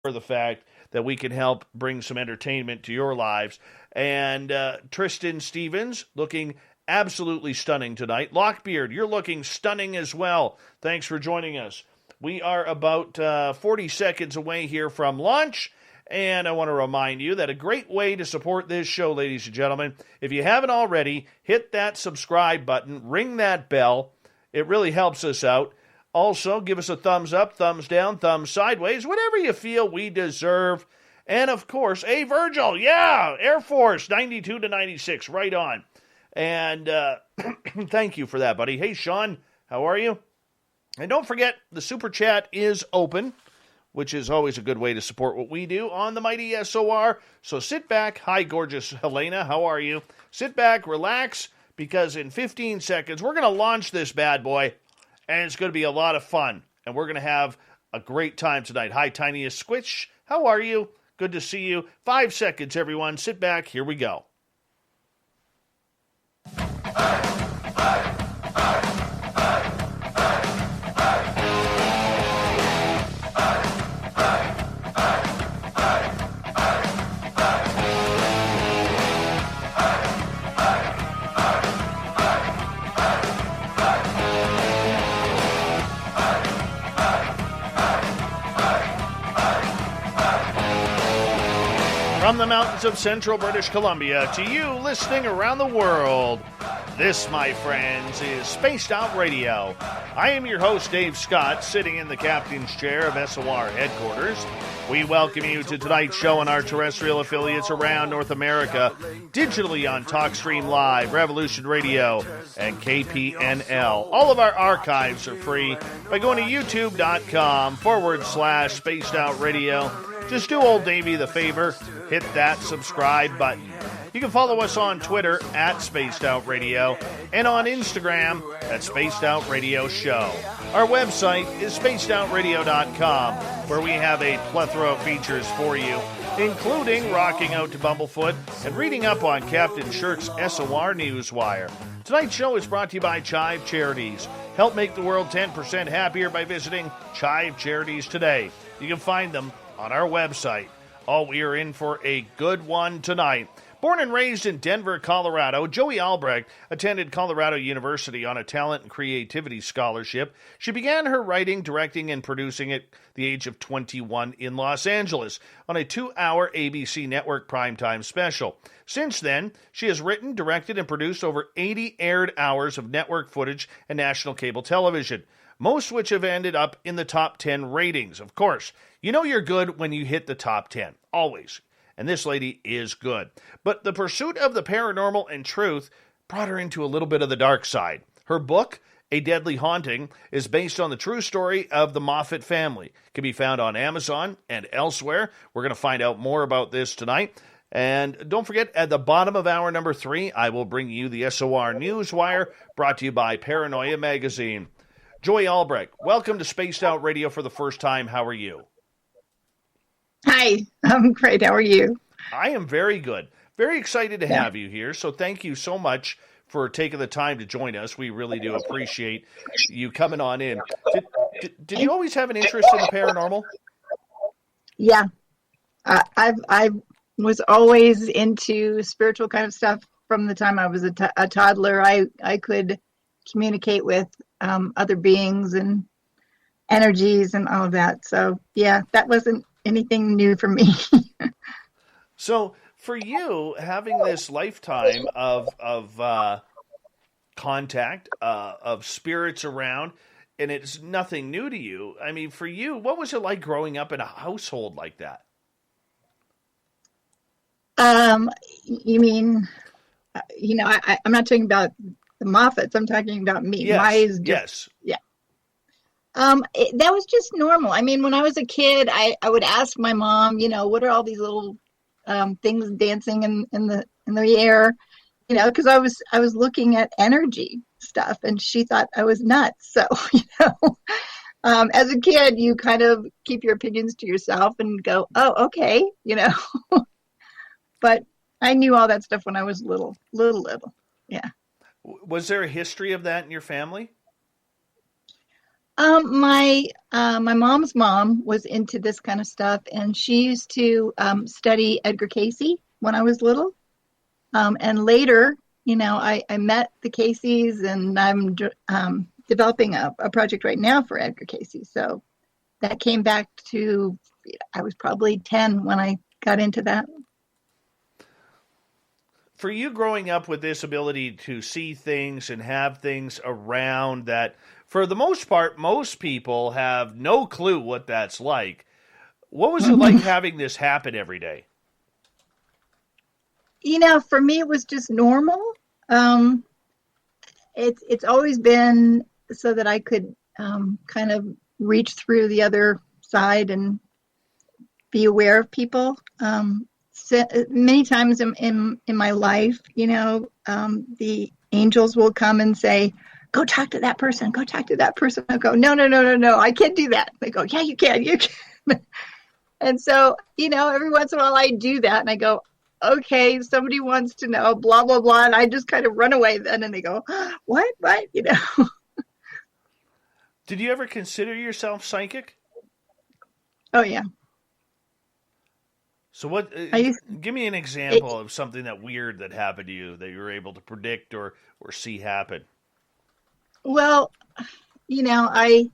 for the fact that we can help bring some entertainment to your lives. And Tristan Stevens looking absolutely stunning tonight. Lockbeard, you're looking stunning as well. Thanks for joining us. We are about 40 seconds away here from lunch. And I want to remind you that a great way to support this show, ladies and gentlemen, if you haven't already, hit that subscribe button, ring that bell. It really helps us out. Also, give us a thumbs up, thumbs down, thumbs sideways, whatever you feel we deserve. And, of course, hey, Virgil, yeah, Air Force, 92 to 96, right on. And thank you for that, buddy. Hey, Sean, how are you? And don't forget, the Super Chat is open, which is always a good way to support what we do on the mighty SOR. So sit back. Hi, gorgeous Helena. How are you? Sit back, relax, because in 15 seconds, we're going to launch this bad boy, and it's going to be a lot of fun. And we're going to have a great time tonight. Hi, Tiniest Squitch. How are you? Good to see you. 5 seconds, everyone. Sit back. Here we go. From the mountains of central British Columbia to you listening around the world, this, my friends, is Spaced Out Radio. I am your host, Dave Scott, sitting in the captain's chair of SOR headquarters. We welcome you to tonight's show on our terrestrial affiliates around North America, digitally on TalkStream Live, Revolution Radio, and KPNL. All of our archives are free by going to youtube.com/Spaced Out Radio. Just do old Davey the favor, hit that subscribe button. You can follow us on Twitter at Spaced Out Radio and on Instagram at Spaced Out Radio Show. Our website is spacedoutradio.com, where we have a plethora of features for you, including rocking out to Bumblefoot and reading up on Captain Shirk's SOR Newswire. Tonight's show is brought to you by Chive Charities. Help make the world 10% happier by visiting Chive Charities today. You can find them on our website. Oh, we are in for a good one tonight. Born and raised in Denver, Colorado, Joie Albrecht attended Colorado University on a talent and creativity scholarship. She began her writing, directing, and producing at the age of 21 in Los Angeles on a 2-hour ABC network primetime special. Since then, she has written, directed, and produced over 80 aired hours of network footage and national cable television, most which have ended up in the top 10 ratings. Of course, you know you're good when you hit the top 10, always. And this lady is good. But the pursuit of the paranormal and truth brought her into a little bit of the dark side. Her book, A Deadly Haunting, is based on the true story of the Moffat family. It can be found on Amazon and elsewhere. We're going to find out more about this tonight. And don't forget, at the bottom of hour number 3, I will bring you the SOR Newswire, brought to you by Paranoia Magazine. Joie Albrecht, welcome to Spaced Out Radio for the first time. How are you? Hi, I'm great. How are you? I am very good. Very excited to have you here. So thank you so much for taking the time to join us. We really do appreciate you coming on in. Did you always have an interest in the paranormal? Yeah, I was always into spiritual kind of stuff from the time I was a toddler. I could communicate with other beings and energies and all of that. So yeah, that wasn't anything new for me. So for you, having this lifetime of contact, of spirits around, and it's nothing new to you, I mean, for you, what was it like growing up in a household like that? You mean, I'm not talking about the Moffats. I'm talking about me. Yes, yes. Yeah. That was just normal. I mean, when I was a kid, I would ask my mom, what are all these little things dancing in the air? Because I was looking at energy stuff, and she thought I was nuts. So, as a kid, you kind of keep your opinions to yourself and go, oh, okay, But I knew all that stuff when I was little. Yeah. Was there a history of that in your family? My mom's mom was into this kind of stuff, and she used to study Edgar Cayce when I was little. And later, I met the Caseys, and I'm developing a project right now for Edgar Cayce. So that came back to, I was probably 10 when I got into that. For you growing up with this ability to see things and have things around that, for the most part, most people have no clue what that's like. What was it like having this happen every day? For me, it was just normal. Um, it's always been so that I could kind of reach through the other side and be aware of people. So many times in my life, the angels will come and say, "Go talk to that person. Go talk to that person." I go, "No, no, no, no, no. I can't do that." They go, "Yeah, you can. You can." And so, every once in a while I do that, and I go, "Okay, somebody wants to know, blah blah blah," and I just kind of run away then, and they go, "What? What?" Did you ever consider yourself psychic? Oh yeah. So what? I used Give me an it, example of something that weird that happened to you that you were able to predict or see happen. well, I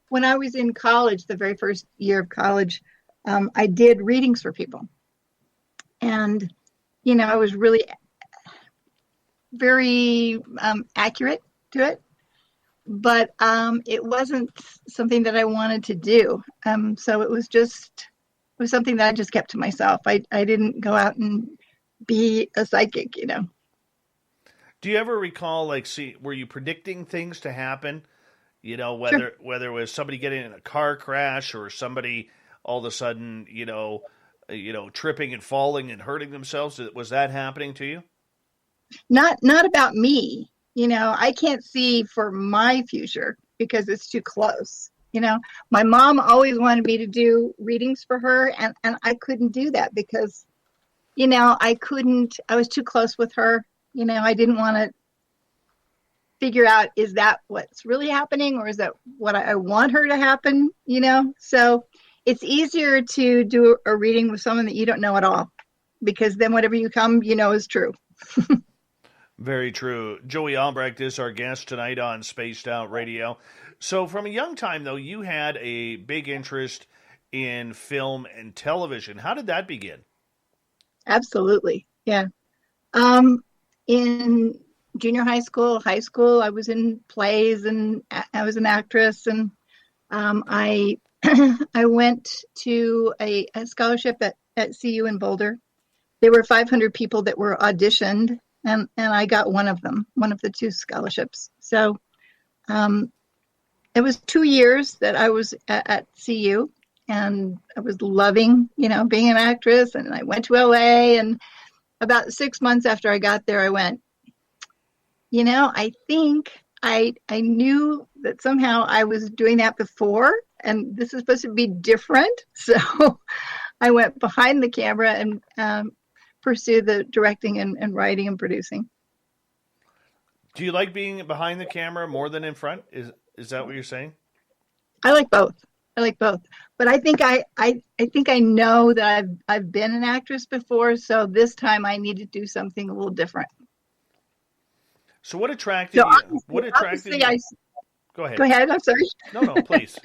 when I was in college, the very first year of college, I did readings for people, and I was really very accurate to it, but it wasn't something that I wanted to do. So it was something that I just kept to myself. I didn't go out and be a psychic. Do you ever recall, like, see, were you predicting things to happen? Sure. Whether it was somebody getting in a car crash or somebody all of a sudden, tripping and falling and hurting themselves. Was that happening to you? Not about me. I can't see for my future because it's too close. My mom always wanted me to do readings for her, and I couldn't do that because I couldn't, I was too close with her. I didn't want to figure out, is that what's really happening, or is that what I want her to happen. So it's easier to do a reading with someone that you don't know at all, because then whatever you come, is true. Very true. Joie Albrecht is our guest tonight on Spaced Out Radio. So, from a young time, though, you had a big interest in film and television. How did that begin? Absolutely. Yeah. Um, in junior high school, I was in plays, and I was an actress, and I I went to a scholarship at CU in Boulder. There were 500 people that were auditioned, and I got one of them, one of the two scholarships. So um, it was 2 years that I was at CU, and I was loving, being an actress. And I went to LA, and about 6 months after I got there, I went, I think I knew that somehow I was doing that before, and this is supposed to be different. So I went behind the camera and pursue the directing and writing and producing. Do you like being behind the camera more than in front? Is that what you're saying? I like both. I like both. But I think I think I know that I've been an actress before, so this time I need to do something a little different. So, what So attracted you? obviously, What attracted obviously you? I Go go ahead. ahead. I'm sorry. No, no, please.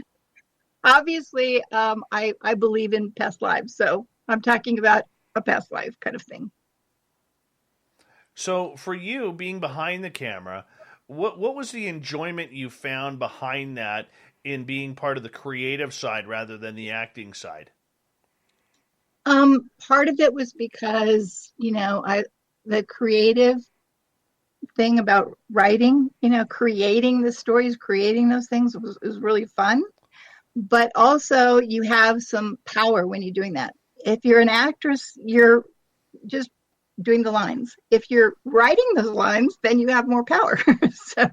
Obviously, I believe in past lives, so I'm talking about a past life kind of thing. So, for you being behind the camera, what was the enjoyment you found behind that in being part of the creative side rather than the acting side? Part of it was because I the creative thing about writing, creating the stories, creating those things was really fun. But also, you have some power when you're doing that. If you're an actress, you're just doing the lines. If you're writing those lines, then you have more power. So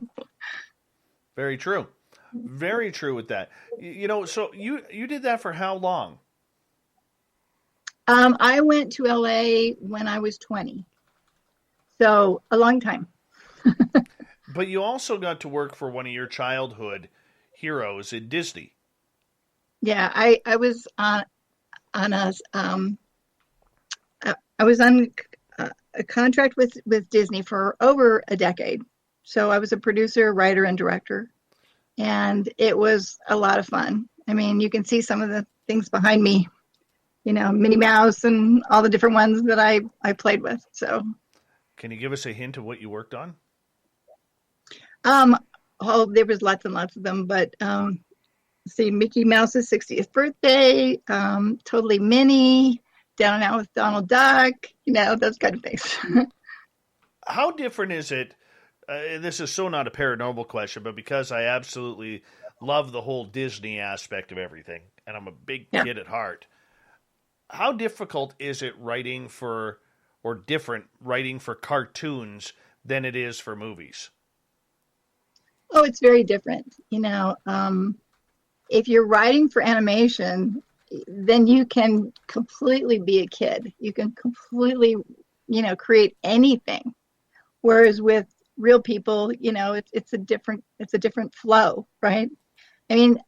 Very true. Very true with that. So you did that for how long? I went to LA when I was 20. So a long time. But you also got to work for one of your childhood heroes in Disney. Yeah, I was on a I was on a contract with Disney for over a decade. So I was a producer, writer, and director, and it was a lot of fun. I mean, you can see some of the things behind me, Minnie Mouse and all the different ones that I played with. So, can you give us a hint of what you worked on? um, there was lots and lots of them, but see, Mickey Mouse's 60th birthday, Totally Minnie, Down and Out with Donald Duck, those kind of things. How different is it? This is so not a paranormal question, but because I absolutely love the whole Disney aspect of everything, and I'm a big kid at heart, how difficult is it writing for cartoons than it is for movies? Oh, it's very different. If you're writing for animation, then you can completely be a kid. You can completely, create anything. Whereas with real people, it's a different flow, right? I mean,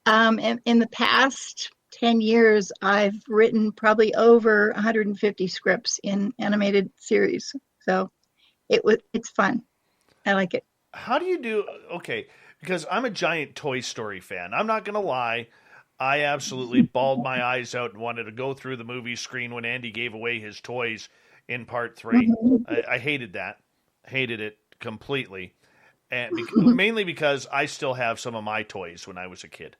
in the past 10 years, I've written probably over 150 scripts in animated series. So it's fun. I like it. How do you do? Okay, because I'm a giant Toy Story fan. I'm not going to lie. I absolutely bawled my eyes out and wanted to go through the movie screen when Andy gave away his toys in part 3. I hated that. Hated it completely. And mainly because I still have some of my toys when I was a kid.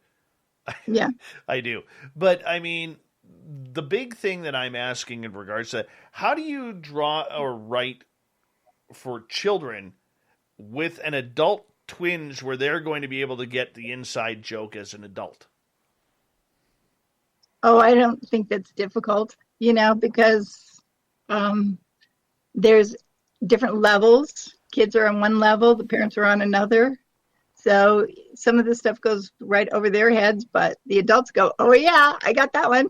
Yeah. I do. But, I mean, the big thing that I'm asking in regards to how do you draw or write for children with an adult twinge where they're going to be able to get the inside joke as an adult? Oh, I don't think that's difficult, because there's different levels. Kids are on one level, the parents are on another. So some of this stuff goes right over their heads, but the adults go, "Oh yeah, I got that one,"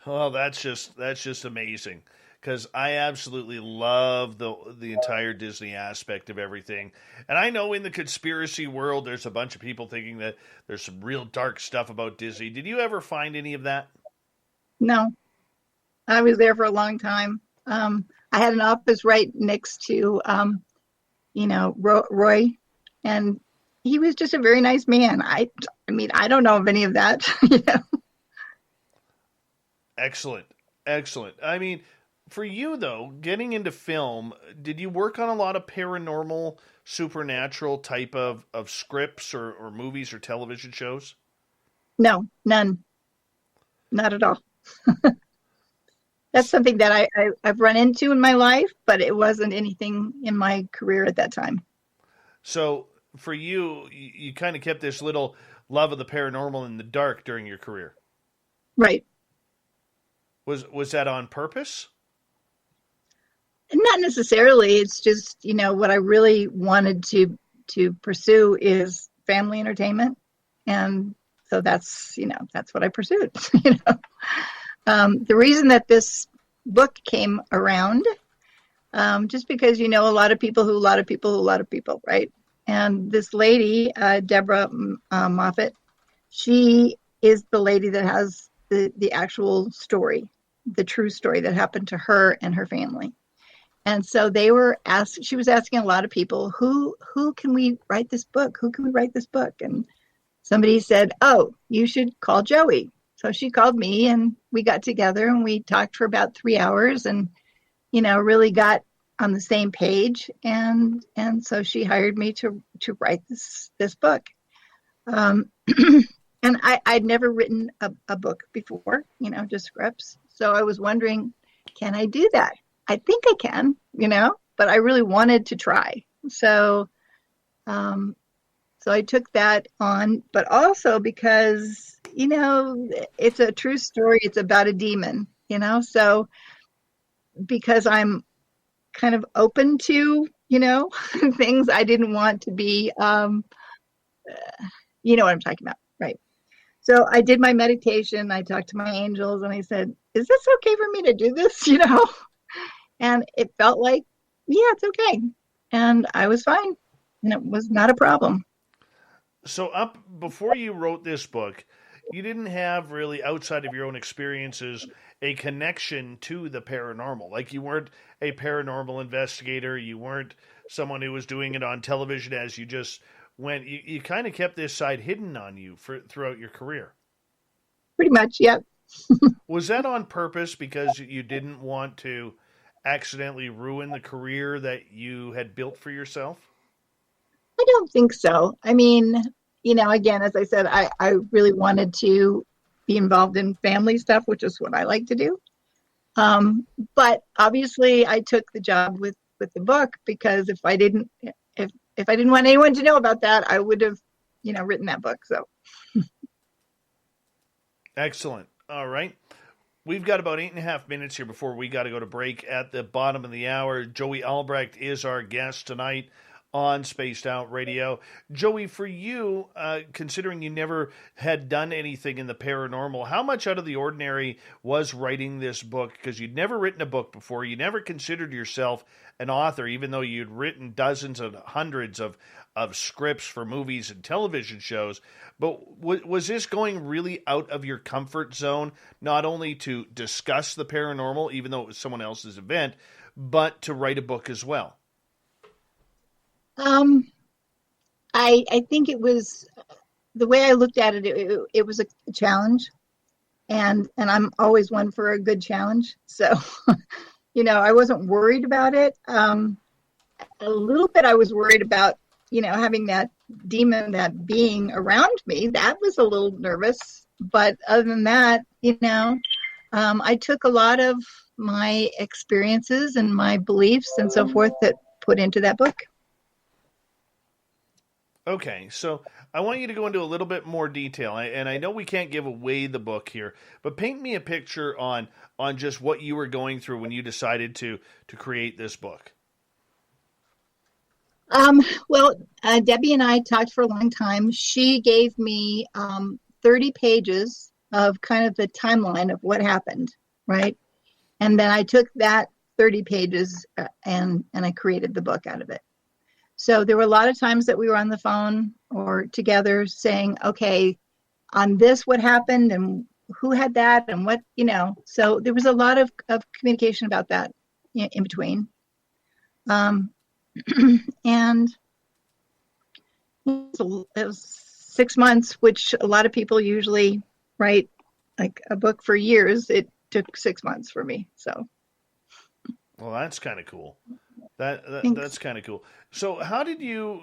Well, that's just amazing. Because I absolutely love the entire Disney aspect of everything. And I know in the conspiracy world, there's a bunch of people thinking that there's some real dark stuff about Disney. Did you ever find any of that? No, I was there for a long time. I had an office right next to, Roy, and he was just a very nice man. I mean, I don't know of any of that. Excellent. I mean, for you, though, getting into film, did you work on a lot of paranormal, supernatural type of scripts or movies or television shows? No, none. Not at all. That's something that I've run into in my life, but it wasn't anything in my career at that time. So for you, you kind of kept this little love of the paranormal in the dark during your career. Right. Was that on purpose? Not necessarily. It's just, what I really wanted to pursue is family entertainment. And so that's what I pursued. The reason that this book came around, just because, a lot of people, right? And this lady, Deborah Moffat, she is the lady that has the actual story, the true story that happened to her and her family. And so she was asking a lot of people, who can we write this book? Who can we write this book? And somebody said, "Oh, you should call Joie." So she called me and we got together and we talked for about 3 hours and, really got on the same page. And so she hired me to write this book. And I'd never written a book before, just scripts. So I was wondering, can I do that? I think I can, but I really wanted to try. So I took that on, but also because, it's a true story. It's about a demon, so because I'm kind of open to, things, I didn't want to be, you know what I'm talking about, right? So I did my meditation. I talked to my angels and I said, "Is this okay for me to do this?" And it felt like, yeah, it's okay. And I was fine. And it was not a problem. So up before you wrote this book, you didn't have really outside of your own experiences a connection to the paranormal. Like you weren't a paranormal investigator, you weren't someone who was doing it on television as you just went. You kind of kept this side hidden on you for throughout your career. Pretty much, yep. Was that on purpose because you didn't want to accidentally ruin the career that you had built for yourself? I don't think so. I mean, again, as I said, I really wanted to be involved in family stuff, which is what I like to do. But obviously, I took the job with the book because if I didn't want anyone to know about that, I would have, written that book. So Excellent. All right. We've got about 8.5 minutes here before we got to go to break at the bottom of the hour. Joie Albrecht is our guest tonight on Spaced Out Radio. Joie, for you, considering you never had done anything in the paranormal, how much out of the ordinary was writing this book? Because you'd never written a book before. You never considered yourself an author, even though you'd written dozens and hundreds of scripts for movies and television shows. But was this going really out of your comfort zone, not only to discuss the paranormal, even though it was someone else's event, but to write a book as well? I think it was the way I looked at it. It was a challenge, and I'm always one for a good challenge. So, I wasn't worried about it. A little bit, I was worried about having that demon, that being around me. That was a little nervous, but other than that, I took a lot of my experiences and my beliefs and so forth that put into that book. Okay, so I want you to go into a little bit more detail, and I know we can't give away the book here, but paint me a picture on just what you were going through when you decided to create this book. Well, Debbie and I talked for a long time. She gave me 30 pages of kind of the timeline of what happened, right? And then I took that 30 pages and I created the book out of it. So there were a lot of times that we were on the phone or together saying, okay, on this, what happened and who had that and what, so there was a lot of communication about that in between. And it was 6 months, which a lot of people usually write like a book for years. It took 6 months for me. So. Well, that's kind of cool. That's kind of cool. So how did you,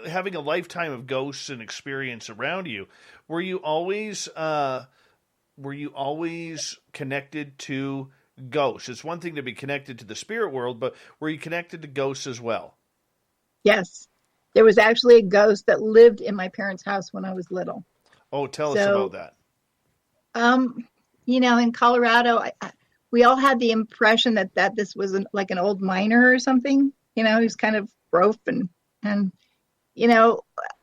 having a lifetime of ghosts and experience around you, were you always connected to ghosts? It's one thing to be connected to the spirit world, but were you connected to ghosts as well? Yes. There was actually a ghost that lived in my parents' house when I was little. Oh, tell us about that. In Colorado, we all had the impression that this was like an old miner or something. He was kind of rough and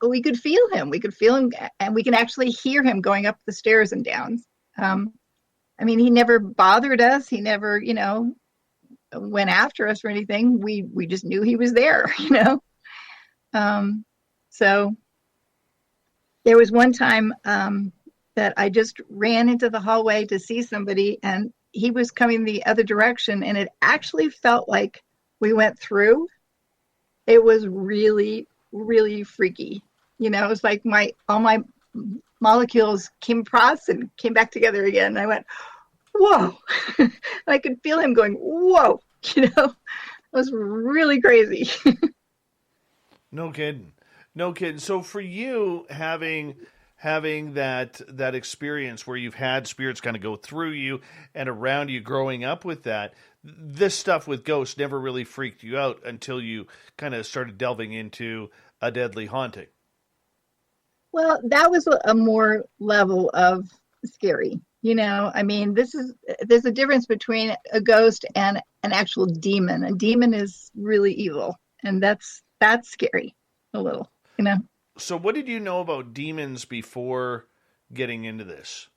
we could feel him. We could feel him, and we can actually hear him going up the stairs and down. He never bothered us. He never, went after us or anything. We just knew he was there, So there was one time that I just ran into the hallway to see somebody, and he was coming the other direction, and it actually felt like we went through. It was really, really freaky. It was like all my molecules came across and came back together again. And I went, whoa. I could feel him going, whoa. It was really crazy. No kidding. So for you, having that experience where you've had spirits kind of go through you and around you growing up with that, this stuff with ghosts never really freaked you out until you kind of started delving into a deadly haunting. Well, that was a more level of scary. There's a difference between a ghost and an actual demon. A demon is really evil, and that's scary a little, So what did you know about demons before getting into this?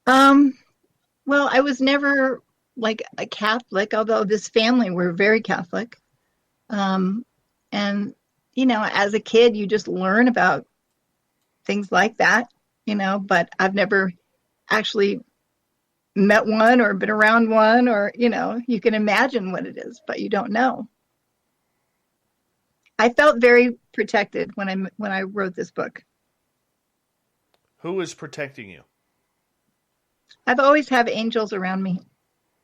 Well, I was never like a Catholic, although this family were very Catholic. And as a kid, you just learn about things like that, but I've never actually met one or been around one, or, you can imagine what it is, but you don't know. I felt very protected when I wrote this book. Who is protecting you? I've always had angels around me,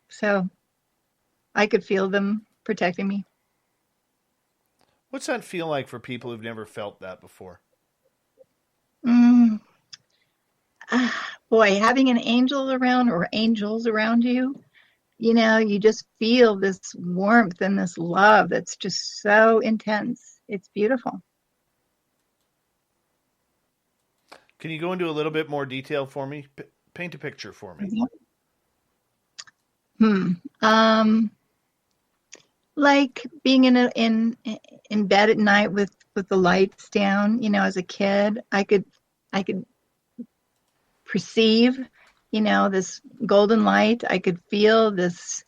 so I could feel them protecting me. What's that feel like for people who've never felt that before? Mm. Boy, having an angel around or angels around you, you just feel this warmth and this love that's just so intense. It's beautiful. Can you go into a little bit more detail for me? Paint a picture for me. Like being in bed at night with the lights down. As a kid, I could perceive, this golden light. I could feel this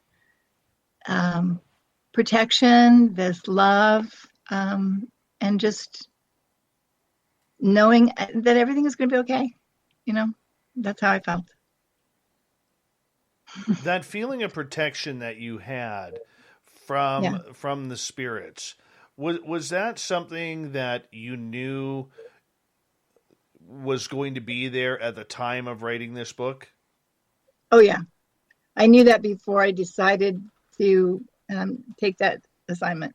protection, this love, and just knowing that everything is going to be okay. That's how I felt. That feeling of protection that you had from the spirits, was that something that you knew was going to be there at the time of writing this book? Oh yeah, I knew that before I decided to take that assignment.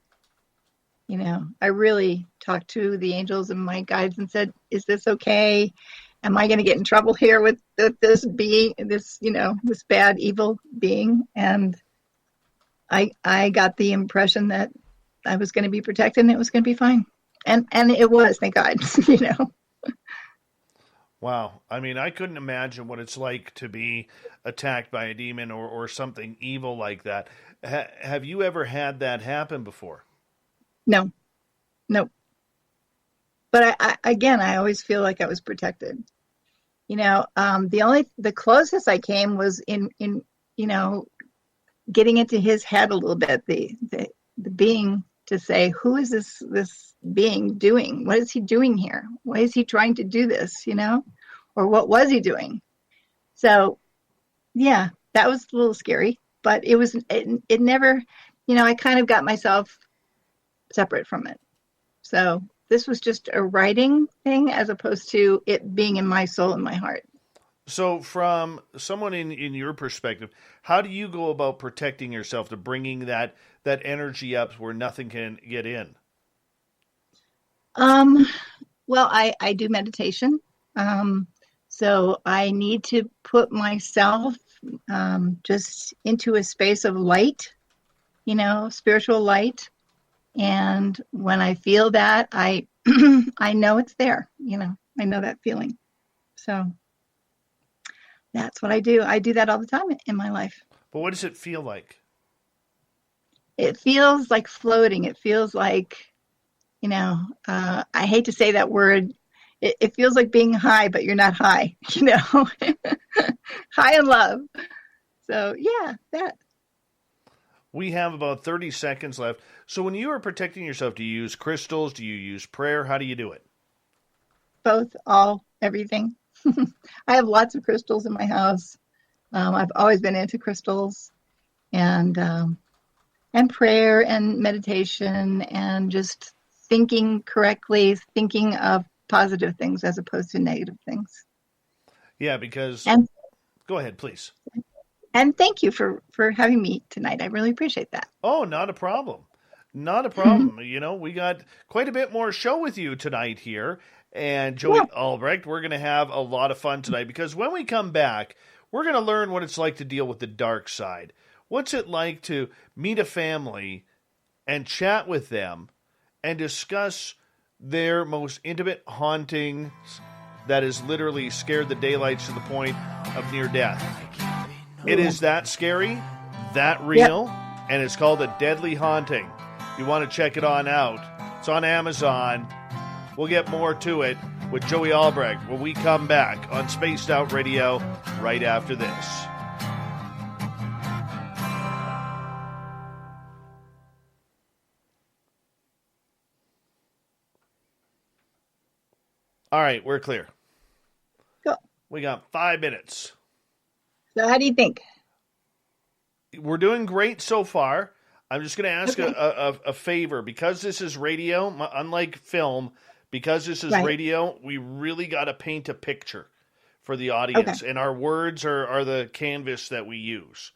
I really talked to the angels and my guides and said, "Is this okay? Am I going to get in trouble here with this being, this bad evil being?" And I got the impression that I was going to be protected and it was going to be fine, and it was, thank God. Wow. I mean, I couldn't imagine what it's like to be attacked by a demon or something evil like that. Have you ever had that happen before? No. But I always feel like I was protected. The closest I came was in getting into his head a little bit, the being, to say, who is this being doing? What is he doing here? Why is he trying to do this? Or what was he doing? So yeah, that was a little scary, but it never, I kind of got myself separate from it. So this was just a writing thing as opposed to it being in my soul and my heart. So from someone in your perspective, how do you go about protecting yourself to bringing that energy up where nothing can get in? Well, I do meditation. So I need to put myself just into a space of light, spiritual light. And when I feel that, I I know it's there, I know that feeling. So that's what I do. I do that all the time in my life. But what does it feel like? It feels like floating. It feels like, I hate to say that word. It feels like being high, but you're not high, high in love. So yeah, that. We have about 30 seconds left. So when you are protecting yourself, do you use crystals? Do you use prayer? How do you do it? Both, all, everything. I have lots of crystals in my house. I've always been into crystals, and prayer and meditation, and just thinking correctly, thinking of positive things as opposed to negative things. Yeah, because... Go ahead, please. And thank you for having me tonight. I really appreciate that. Oh, not a problem. Not a problem. We got quite a bit more show with you tonight here. And Joie Albrecht, we're going to have a lot of fun tonight because when we come back, we're going to learn what it's like to deal with the dark side. What's it like to meet a family and chat with them and discuss their most intimate hauntings that has literally scared the daylights to the point of near death. It is that scary, that real, and it's called A Deadly Haunting. You want to check it on out. It's on Amazon. We'll get more to it with Joie Albrecht when we come back on Spaced Out Radio right after this. All right, we're clear. Cool. We got 5 minutes. So how do you think? We're doing great so far. I'm just going to ask Okay. a favor. Because this is radio, unlike film, because this is Right. radio, we really got to paint a picture for the Okay. audience. And our words are the canvas that we use.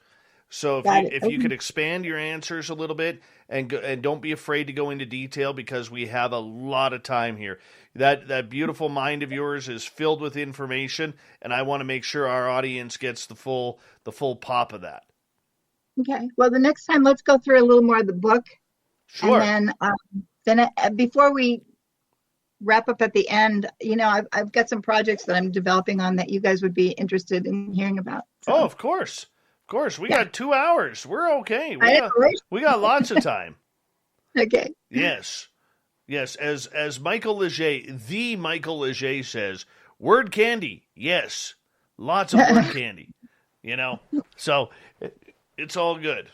So Got it. if you Okay. could expand your answers a little bit and don't be afraid to go into detail because we have a lot of time here. That beautiful mind of yours is filled with information, and I want to make sure our audience gets the full pop of that. Okay. Well, the next time, let's go through a little more of the book, Sure. and then before we wrap up at the end, I've got some projects that I'm developing on that you guys would be interested in hearing about. So. Oh, of course. Of course. We got 2 hours. We're okay. We got lots of time. Okay. Yes. Yes. As Michael Leger, the Michael Leger says, word candy. Yes. Lots of word candy. So it's all good.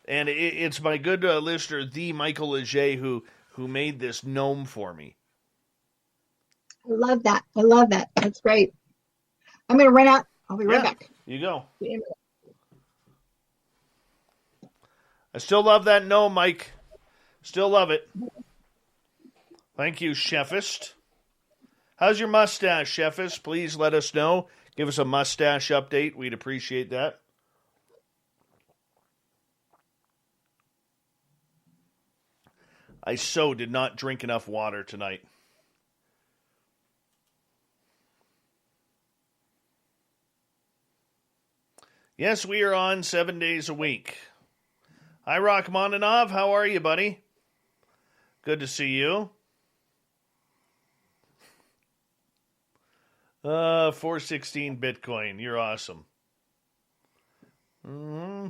And it's my good listener, the Michael Leger, who made this gnome for me. I love that. That's great. I'm going to run out. I'll be right back. You go. I still love that gnome, Mike. Still love it. Thank you, Chefist. How's your mustache, Chefist? Please let us know. Give us a mustache update. We'd appreciate that. I so did not drink enough water tonight. Yes, we are on 7 days a week. Hi, Rachmaninoff. How are you, buddy? Good to see you. 416 Bitcoin. You're awesome. Mm-hmm.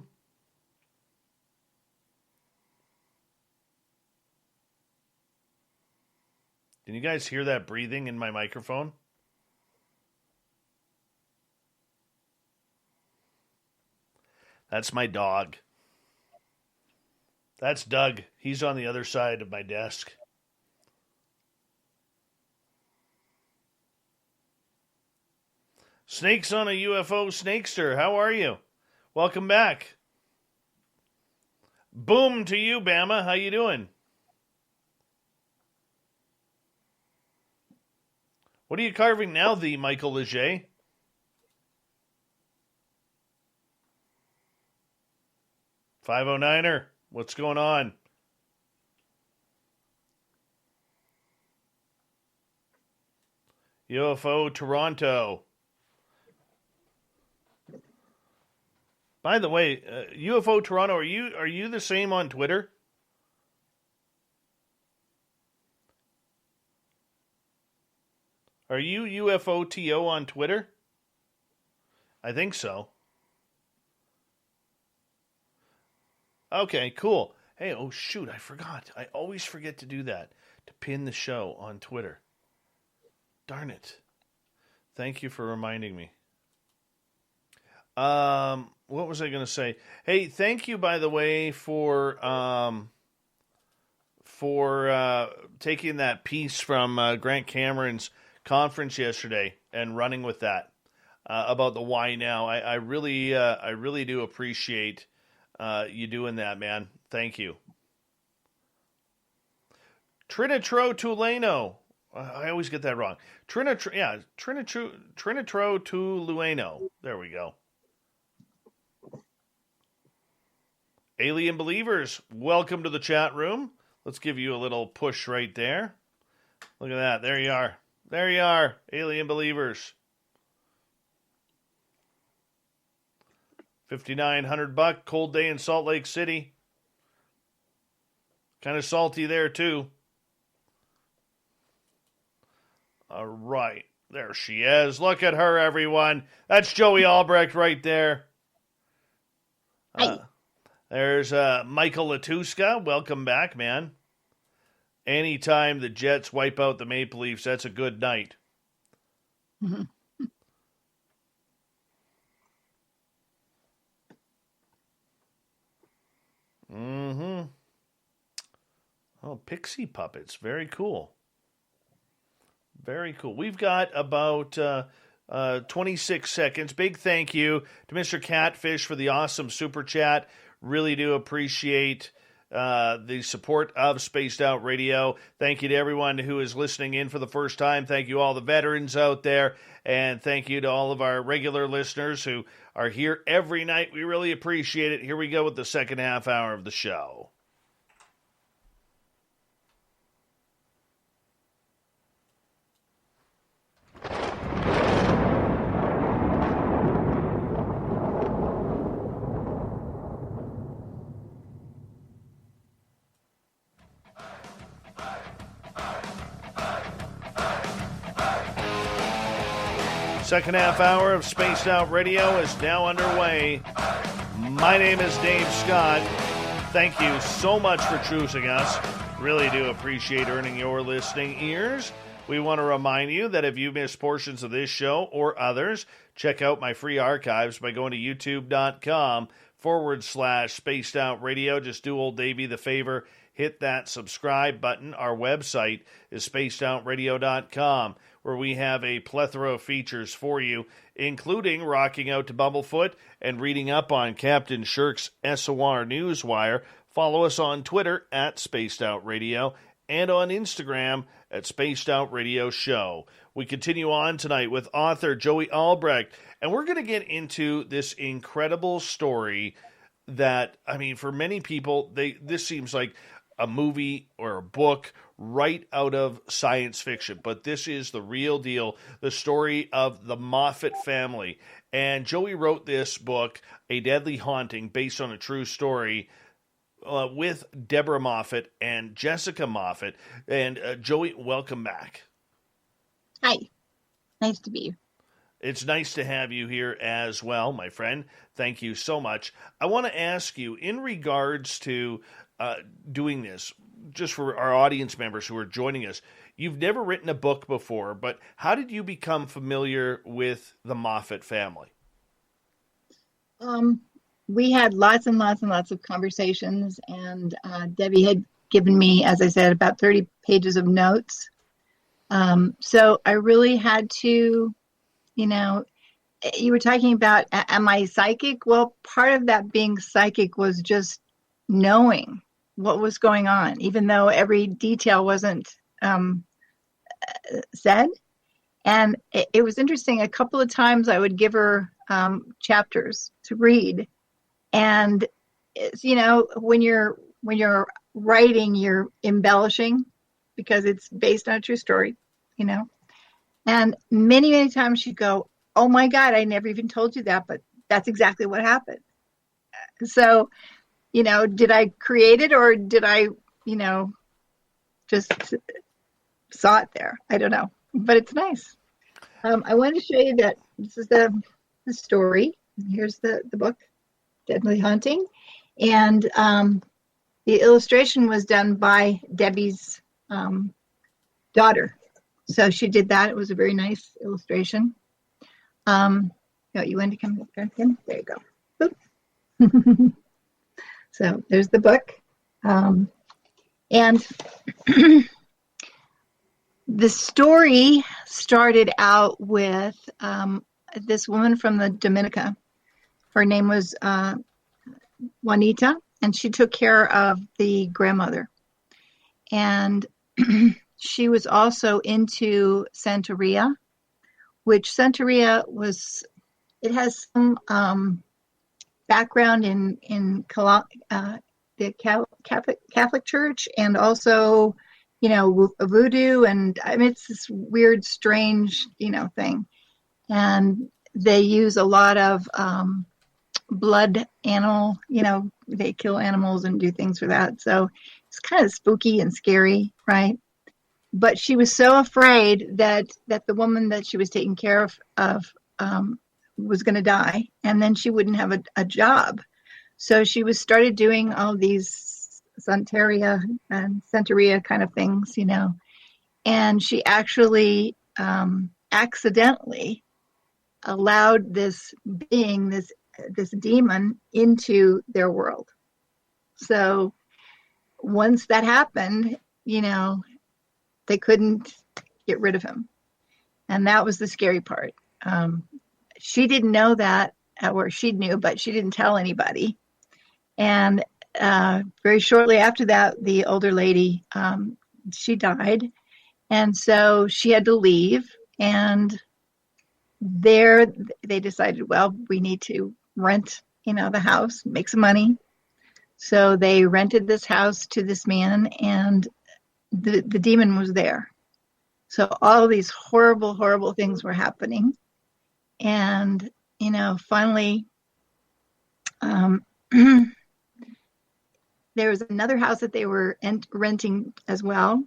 Can you guys hear that breathing in my microphone? That's my dog. That's Doug. He's on the other side of my desk. Snakes on a UFO Snakester. How are you? Welcome back. Boom to you, Bama. How you doing? What are you carving now, the Michael Leger? "509er, what's going on?" UFO Toronto. By the way, UFO Toronto, are you the same on Twitter? Are you UFOTO on Twitter? I think so. Okay, cool. Hey, oh shoot, I forgot. I always forget to do that, to pin the show on Twitter. Darn it. Thank you for reminding me. What was I going to say? Hey, thank you, by the way, for taking that piece from Grant Cameron's conference yesterday and running with that about the why now. I really do appreciate you doing that, man. Thank you. Trinitro Tulano. I always get that wrong. Trinitro Tulano. There we go. Alien Believers, welcome to the chat room. Let's give you a little push right there. Look at that. There you are. There you are, Alien Believers. $5,900, cold day in Salt Lake City. Kind of salty there, too. All right. There she is. Look at her, everyone. That's Joie Albrecht right there. There's Michael Latuska. Welcome back, man. Anytime the Jets wipe out the Maple Leafs, that's a good night. Mm-hmm. Mm-hmm. Oh, pixie puppets. Very cool. Very cool. We've got about 26 seconds. Big thank you to Mr. Catfish for the awesome super chat. Really do appreciate the support of Spaced Out Radio. Thank you to everyone who is listening in for the first time. Thank you all the veterans out there. And thank you to all of our regular listeners who are here every night. We really appreciate it. Here we go with the second half hour of the show. Second half hour of Spaced Out Radio is now underway. My name is Dave Scott. Thank you so much for choosing us. Really do appreciate earning your listening ears. We want to remind you that if you missed portions of this show or others, check out my free archives by going to youtube.com/Spaced Out Radio. Just do old Davey the favor. Hit that subscribe button. Our website is spacedoutradio.com, where we have a plethora of features for you, including rocking out to Bumblefoot and reading up on Captain Shirk's SOR Newswire. Follow us on Twitter at Spaced Out Radio and on Instagram at Spaced Out Radio Show. We continue on tonight with author Joie Albrecht, and we're going to get into this incredible story that, I mean, for many people, this seems like a movie or a book right out of science fiction, but this is the real deal, the story of the Moffat family. And Joey wrote this book, A Deadly Haunting, based on a true story, with Deborah Moffat and Jessica Moffat. And Joey, welcome back. Hi. Nice to be here. It's nice to have you here as well, my friend. Thank you so much. I want to ask you, in regards to doing this, just for our audience members who are joining us, you've never written a book before, but how did you become familiar with the Moffat family? We had lots and lots and lots of conversations, and Debbie had given me, as I said, about 30 pages of notes. So I really had to, you were talking about, am I psychic? Well, part of that being psychic was just knowing what was going on, even though every detail wasn't said. And it was interesting. A couple of times I would give her chapters to read. And, when you're writing, you're embellishing because it's based on a true story, And many, many times she'd go, oh, my God, I never even told you that, but that's exactly what happened. So, did I create it or did I, just saw it there? I don't know, but it's nice. I want to show you that this is the story. Here's the book, Deadly Haunting. And the illustration was done by Debbie's daughter. So she did that. It was a very nice illustration. You want to come up there again? There you go. So there's the book. And the story started out with this woman from the Dominica. Her name was Juanita, and she took care of the grandmother. And she was also into Santeria, which Santeria it has some background in the Catholic Church, and also, voodoo, and it's this weird, strange, thing. And they use a lot of blood animal, they kill animals and do things for that. So it's kind of spooky and scary, right? But she was so afraid that the woman that she was taking care of was going to die, and then she wouldn't have a job. So she started doing all these Santeria and Santeria kind of things, and she actually accidentally allowed this being, this demon, into their world. So once that happened, they couldn't get rid of him. And that was the scary part. She didn't know that, or she knew, but she didn't tell anybody. And very shortly after that, the older lady, she died. And so she had to leave. And there they decided, well, we need to rent, the house, make some money. So they rented this house to this man, and the demon was there. So all these horrible, horrible things were happening. And, finally, there was another house that they were renting as well.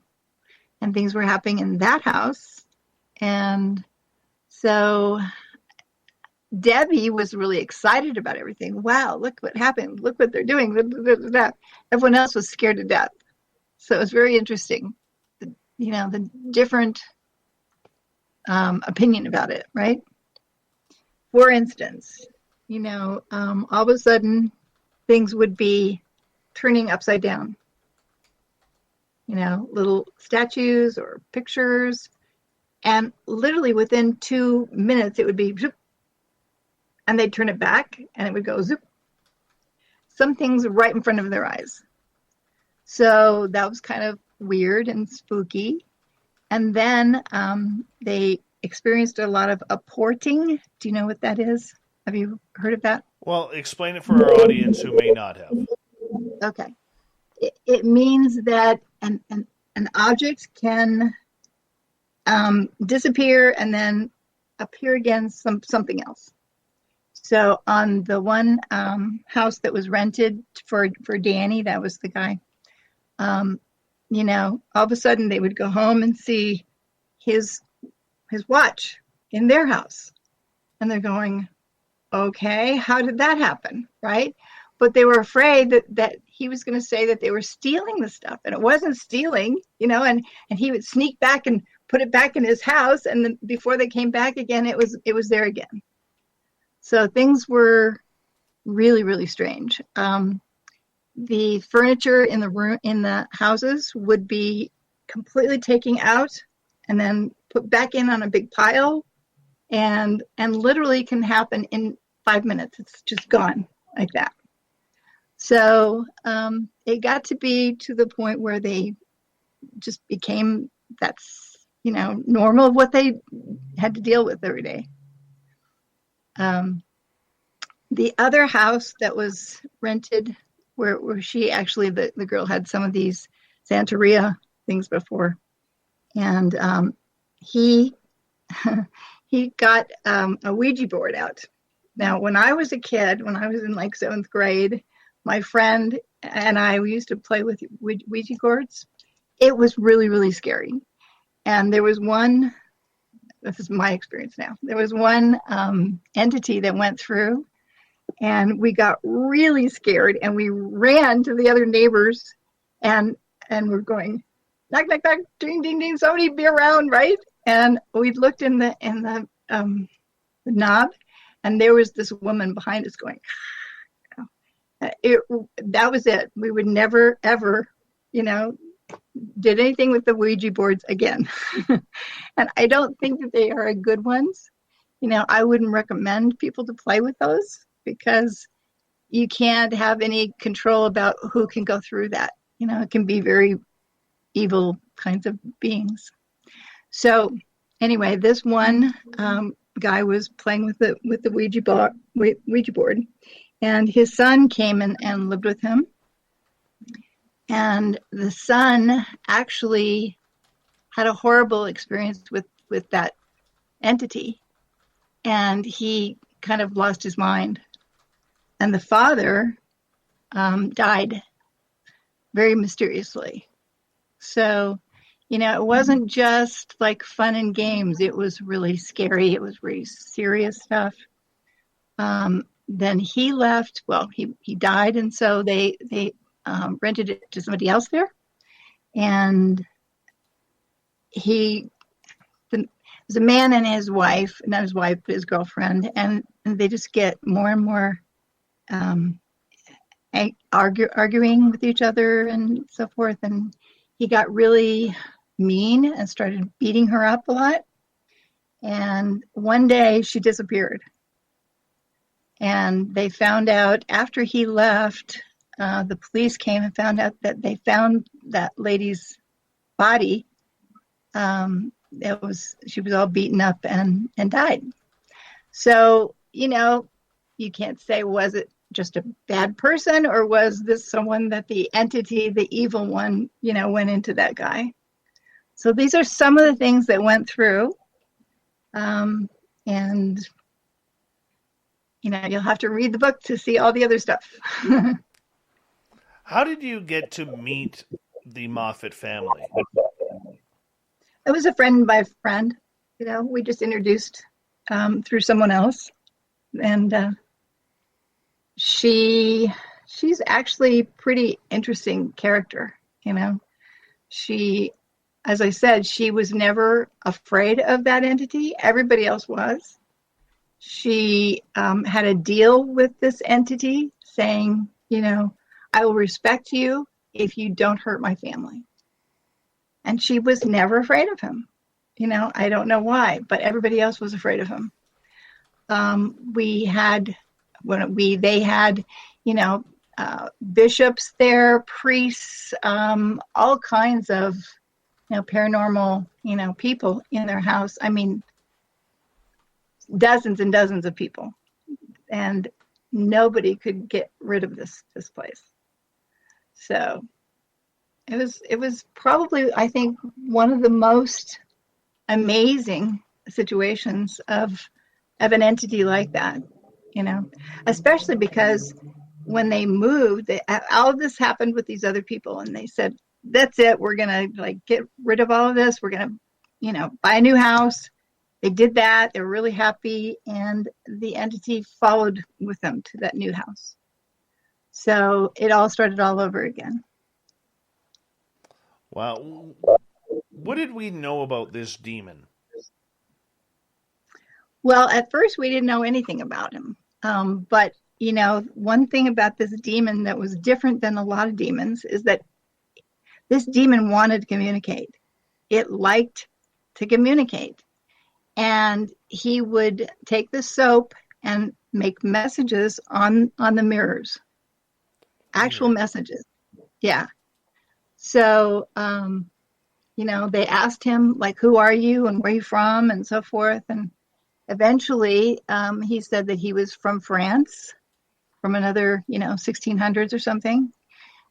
And things were happening in that house. And so Debbie was really excited about everything. Wow, look what happened. Look what they're doing. Everyone else was scared to death. So it was very interesting, the different opinion about it, right? For instance, all of a sudden things would be turning upside down. Little statues or pictures. And literally within 2 minutes, it would be zoop, and they'd turn it back and it would go zoop. Some things right in front of their eyes. So that was kind of weird and spooky. And then they experienced a lot of apporting. Do you know what that is? Have you heard of that? Well, explain it for our audience who may not have. Okay. It means that an object can disappear and then appear again something else. So on the one house that was rented for Danny, that was the guy, all of a sudden they would go home and see his watch in their house. And they're going, okay, how did that happen, right? But they were afraid that he was going to say that they were stealing the stuff. And it wasn't stealing, and he would sneak back and put it back in his house. And then before they came back again, it was there again. So things were really, really strange. The furniture in the houses would be completely taken out and then put back in on a big pile, and literally can happen in 5 minutes. It's just gone like that. So it got to be to the point where they just became, that's, normal of what they had to deal with every day. The other house that was rented, where she actually, the girl had some of these Santeria things before, and he got a Ouija board out. Now, when I was a kid, when I was in like 7th grade, my friend and I, we used to play with Ouija boards. It was really, really scary. And there was one, this is my experience now, there was one entity that went through, and we got really scared, and we ran to the other neighbors, and we're going, knock, knock, knock, ding, ding, ding, somebody be around, right? And we looked in the knob, and there was this woman behind us going, that was it. We would never, ever, did anything with the Ouija boards again. And I don't think that they are good ones. I wouldn't recommend people to play with those, because you can't have any control about who can go through that. It can be very evil kinds of beings. So anyway, this one guy was playing with the Ouija board, and his son came and lived with him. And the son actually had a horrible experience with that entity, and he kind of lost his mind. And the father died very mysteriously. So, it wasn't just like fun and games. It was really scary. It was really serious stuff. Then he left. Well, he died, and so they rented it to somebody else there. And it was a man and his wife, not his wife, but his girlfriend, and they just get more and more arguing with each other and so forth. And he got really mean and started beating her up a lot. And one day she disappeared. And they found out after he left, the police came and found out that they found that lady's body. She was all beaten up and died. So, you can't say, was it just a bad person, or was this someone that the entity, the evil one, went into that guy? So these are some of the things that went through. And, you'll have to read the book to see all the other stuff. How did you get to meet the Moffat family? It was a friend by friend. We just introduced through someone else. And she's actually a pretty interesting character. She, as I said, she was never afraid of that entity. Everybody else was. She had a deal with this entity saying, I will respect you if you don't hurt my family. And she was never afraid of him. I don't know why, but everybody else was afraid of him. They had, bishops there, priests, all kinds of, paranormal, people in their house. I mean, dozens and dozens of people, and nobody could get rid of this place. So it was probably, I think, one of the most amazing situations of an entity like that, especially because when they moved, all of this happened with these other people, and they said, that's it, we're gonna get rid of all of this, we're gonna buy a new house. They did that. They were really happy, and the entity followed with them to that new house. So it all started all over again. Wow. What did we know about this demon? Well, at first we didn't know anything about him. But, one thing about this demon that was different than a lot of demons is that this demon wanted to communicate. It liked to communicate. And he would take the soap and make messages on the mirrors, actual messages. Yeah. So, they asked him, who are you and where are you from and so forth. And eventually he said that he was from France, from another, 1600s or something,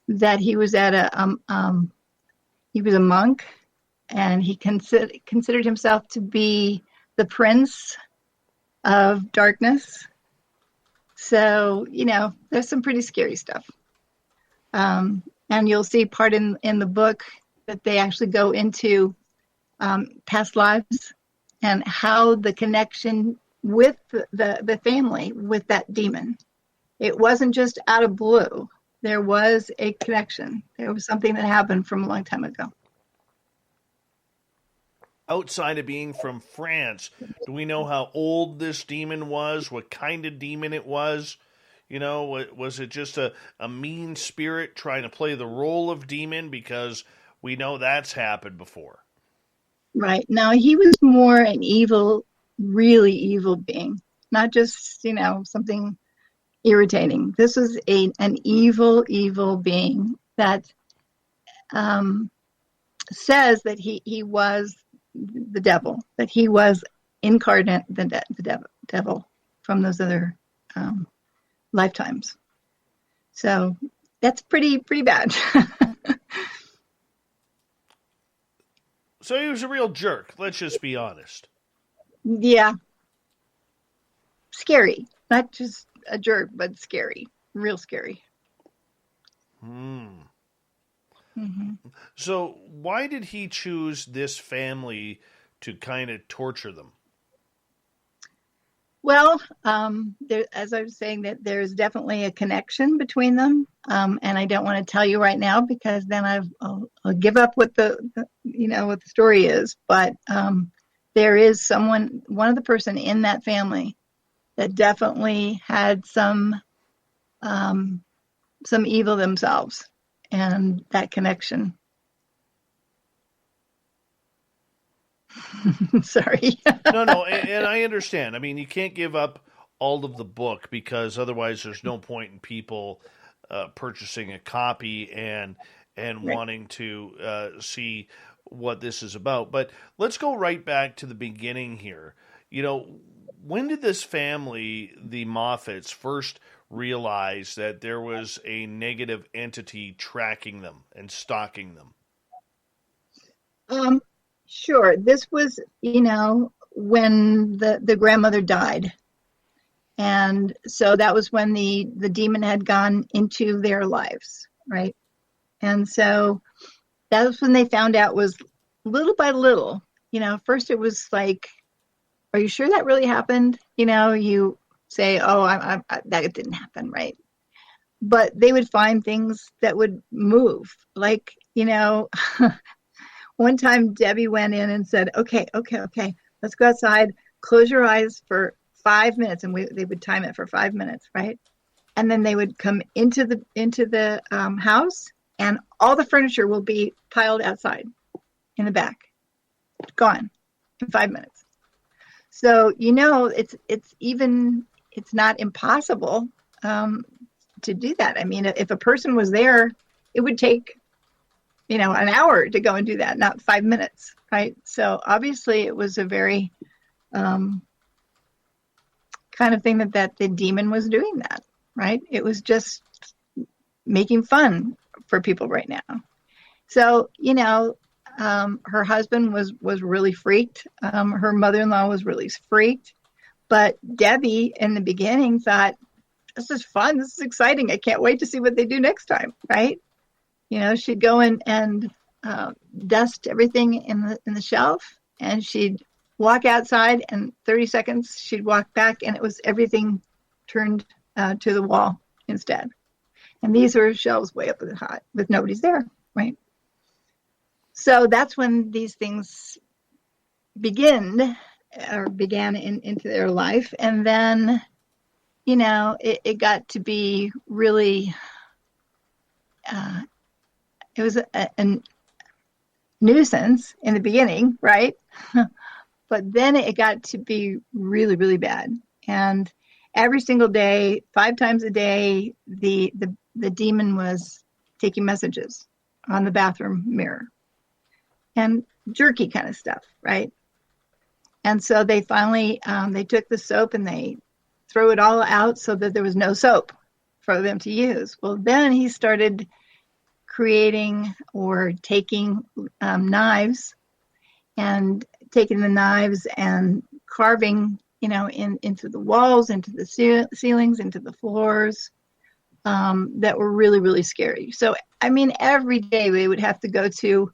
that he was at he was a monk, and he considered himself to be the prince of darkness. So, there's some pretty scary stuff. And you'll see part in the book that they actually go into past lives and how the connection with the family, with that demon. It wasn't just out of blue. There was a connection. There was something that happened from a long time ago. Outside of being from France, do we know how old this demon was? What kind of demon it was? Was it just a mean spirit trying to play the role of demon? Because we know that's happened before. Right. Now, he was more an evil, really evil being, not just, something irritating. This was an evil, evil being that says that he was the devil, that he was incarnate, the devil from those other lifetimes. So that's pretty bad. So he was a real jerk. Let's just be honest. Yeah. Scary. Not just a jerk, but scary. Real scary. Mm-hmm. So why did he choose this family to kind of torture them? Well, as I was saying, that there's definitely a connection between them, and I don't want to tell you right now because then I'll give up what what the story is. But there is one of the person in that family that definitely had some evil themselves, and that connection. Sorry. No, and I understand. I mean, you can't give up all of the book because otherwise there's no point in people purchasing a copy and Right. wanting to see what this is about. But let's go right back to the beginning here. You know, when did this family, the Moffats, first realize that there was a negative entity tracking them and stalking them? Um, sure. This was, when the grandmother died. And so that was when the demon had gone into their lives, right? And so that was when they found out was little by little, first it was like, are you sure that really happened? You say, oh, that didn't happen, right? But they would find things that would move. Like, one time Debbie went in and said, okay, let's go outside, close your eyes for 5 minutes. And they would time it for 5 minutes, right? And then they would come into the house, and all the furniture will be piled outside in the back, gone in 5 minutes. So it's not impossible to do that. I mean, if a person was there, it would take an hour to go and do that, not 5 minutes, right? So obviously, it was a very kind of thing that the demon was doing that, right? It was just making fun for people right now. So, her husband was really freaked. Her mother-in-law was really freaked. But Debbie, in the beginning, thought, this is fun. This is exciting. I can't wait to see what they do next time, right? She'd go in and dust everything in the shelf, and she'd walk outside, and 30 seconds, she'd walk back, and it was everything turned to the wall instead. And these are shelves way up in the hot with nobody's there, right? So that's when these things began into their life. And then, it got to be really, it was a nuisance in the beginning, right? But then it got to be really, really bad. And every single day, 5 times a day, the demon was taking messages on the bathroom mirror and jerky kind of stuff, right? And so they finally, they took the soap and they threw it all out so that there was no soap for them to use. Well, then he started creating or taking knives and taking the knives and carving, into the walls, into the ceilings, into the floors, that were really, really scary. So, I mean, every day they would have to go to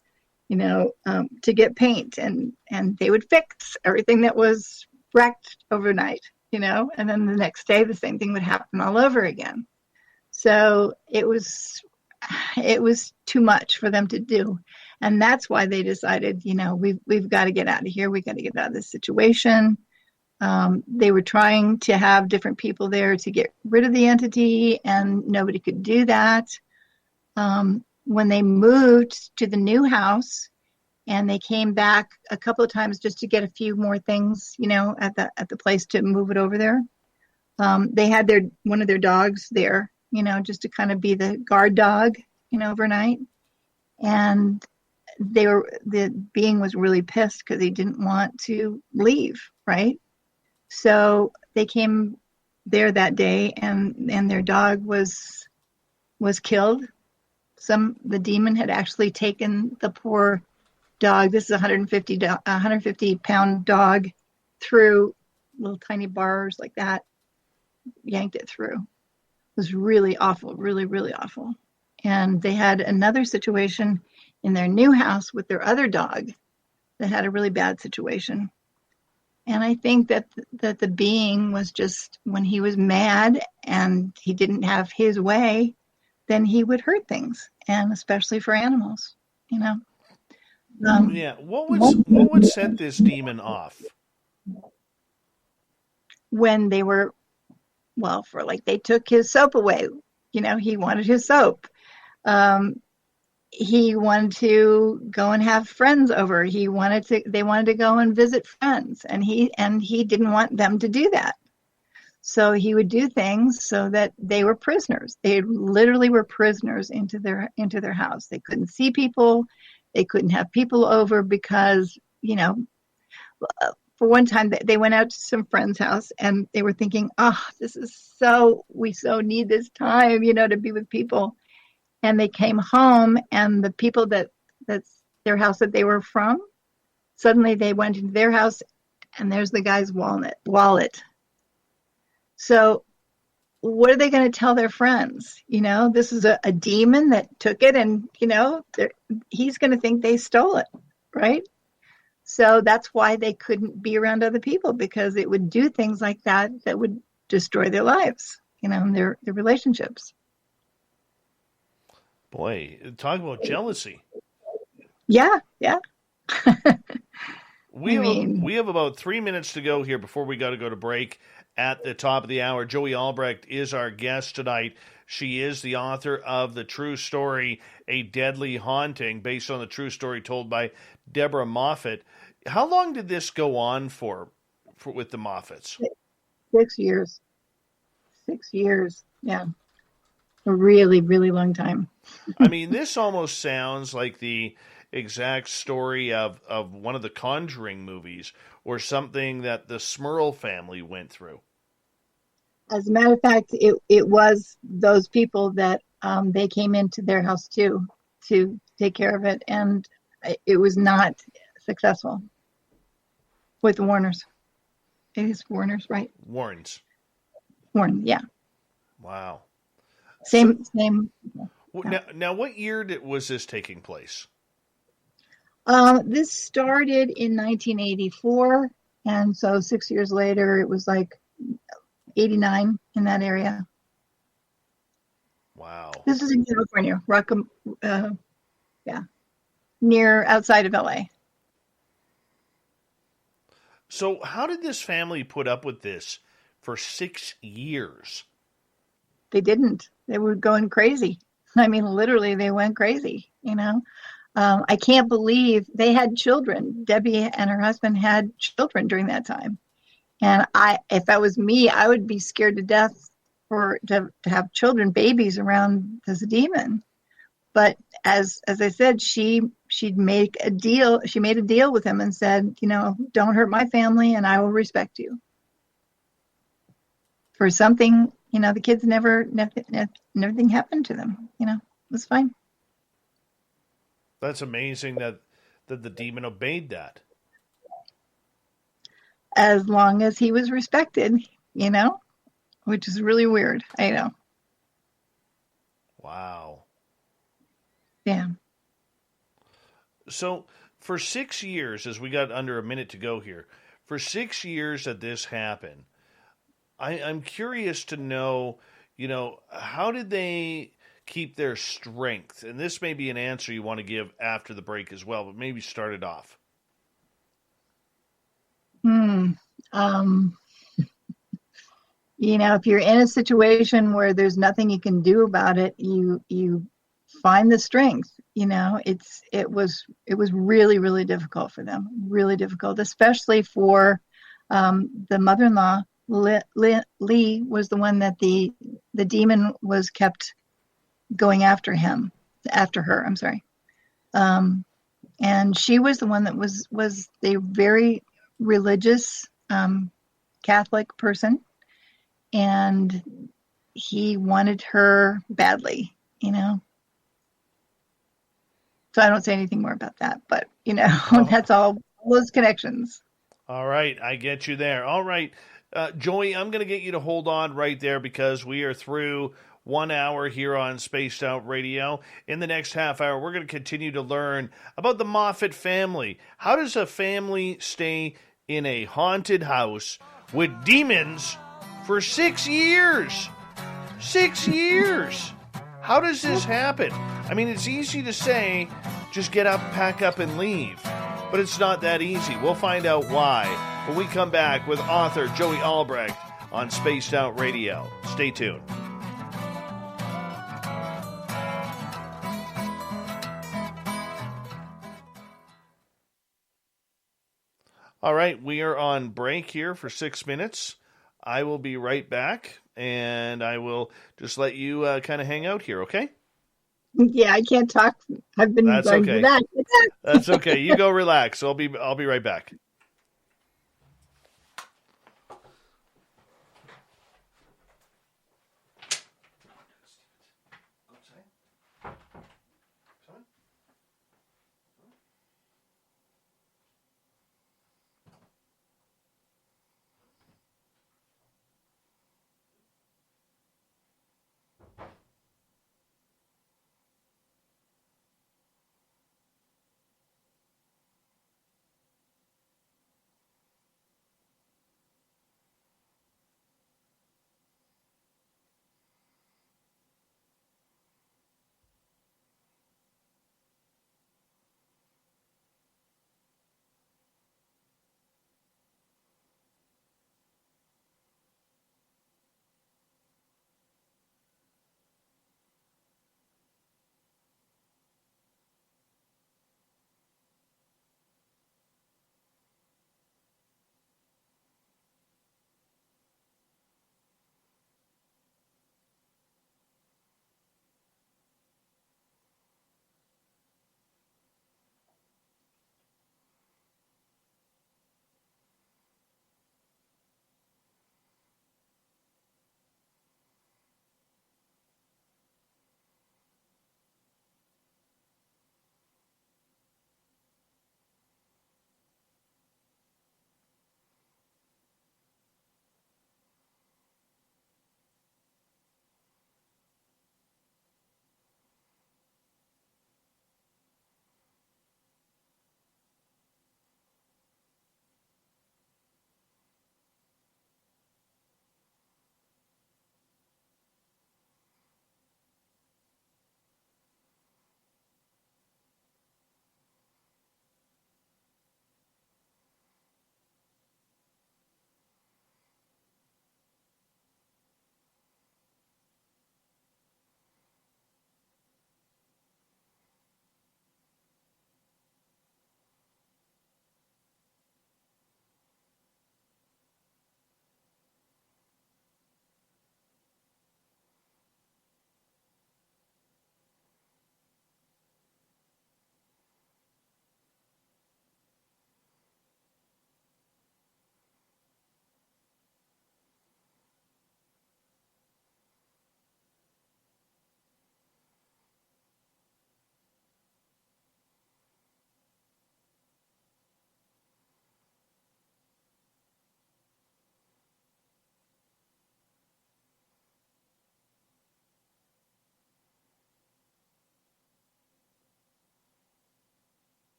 to get paint, and they would fix everything that was wrecked overnight, and then the next day the same thing would happen all over again. So it was too much for them to do. And that's why they decided, we've got to get out of here. We got to get out of this situation. They were trying to have different people there to get rid of the entity, and nobody could do that. When they moved to the new house, and they came back a couple of times just to get a few more things, at the place to move it over there. They had one of their dogs there, just to kind of be the guard dog, overnight. And the being was really pissed because he didn't want to leave, right? So they came there that day, and their dog was killed. The demon had actually taken the poor dog. This is a 150 pound dog, through little tiny bars like that, yanked it through. It was really awful, really, really awful. And they had another situation in their new house with their other dog that had a really bad situation. And I think that the being was just, when he was mad and he didn't have his way, then he would hurt things, and especially for animals, Yeah, what would set this demon off? When they were, well, they took his soap away. He wanted his soap. he wanted to go and have friends over. They wanted to go and visit friends, and he didn't want them to do that. So he would do things so that they were prisoners. They literally were prisoners into their house. They couldn't see people. They couldn't have people over because, for one time they went out to some friend's house and they were thinking, oh, we so need this time, to be with people. And they came home, and the people that's their house that they were from, suddenly they went into their house and there's the guy's wallet. So what are they going to tell their friends? This is a demon that took it, and, he's going to think they stole it, right? So that's why they couldn't be around other people, because it would do things like that would destroy their lives, and their relationships. Boy, talk about jealousy. Yeah. We have about 3 minutes to go here before we got to go to break. At the top of the hour, Joie Albrecht is our guest tonight. She is the author of the true story, A Deadly Haunting, based on the true story told by Deborah Moffat. How long did this go on for with the Moffats? 6 years. 6 years, yeah. A really, really long time. I mean, this almost sounds like the exact story of one of the Conjuring movies or something that the Smurl family went through. As a matter of fact, it was those people that they came into their house to take care of it, and it was not successful with the Warners. It is Warners, right? Warrens, yeah. Wow. Same. Now, what year was this taking place? This started in 1984, and so 6 years later, it was like 89 in that area. Wow. This is in California, near outside of LA. So how did this family put up with this for 6 years? They didn't. They were going crazy. I mean, literally, they went crazy, I can't believe they had children. Debbie and her husband had children during that time. And if that was me, I would be scared to death to have children, babies around this demon. But as I said, she'd make a deal. She made a deal with him and said, don't hurt my family, and I will respect you. For something, the kids nothing happened to them. It was fine. That's amazing that the demon obeyed that. As long as he was respected, which is really weird. I know. Wow. Yeah. So for 6 years, as we got under a minute to go here, for 6 years that this happened, I'm curious to know, how did they keep their strength? And this may be an answer you want to give after the break as well, but maybe start it off. If you're in a situation where there's nothing you can do about it, you find the strength. It was really, really difficult for them. Really difficult, especially for the mother-in-law. Lee was the one that the demon was kept going after her. I'm sorry. And she was the one that was a very religious Catholic person, and he wanted her badly, So I don't say anything more about that, but that's all those connections. All right, I get you there. All right, Joie, I'm going to get you to hold on right there because we are through 1 hour here on Spaced Out Radio. In the next half hour, we're going to continue to learn about the Moffat family. How does a family stay in a haunted house with demons for 6 years? 6 years! How does this happen? I mean, it's easy to say, just get up, pack up, and leave. But it's not that easy. We'll find out why when we come back with author Joie Albrecht on Spaced Out Radio. Stay tuned. All right, we are on break here for 6 minutes. I will be right back, and I will just let you kind of hang out here, okay? Yeah, I can't talk. I've been That's going to okay. that. That's okay. You go relax. I'll be right back.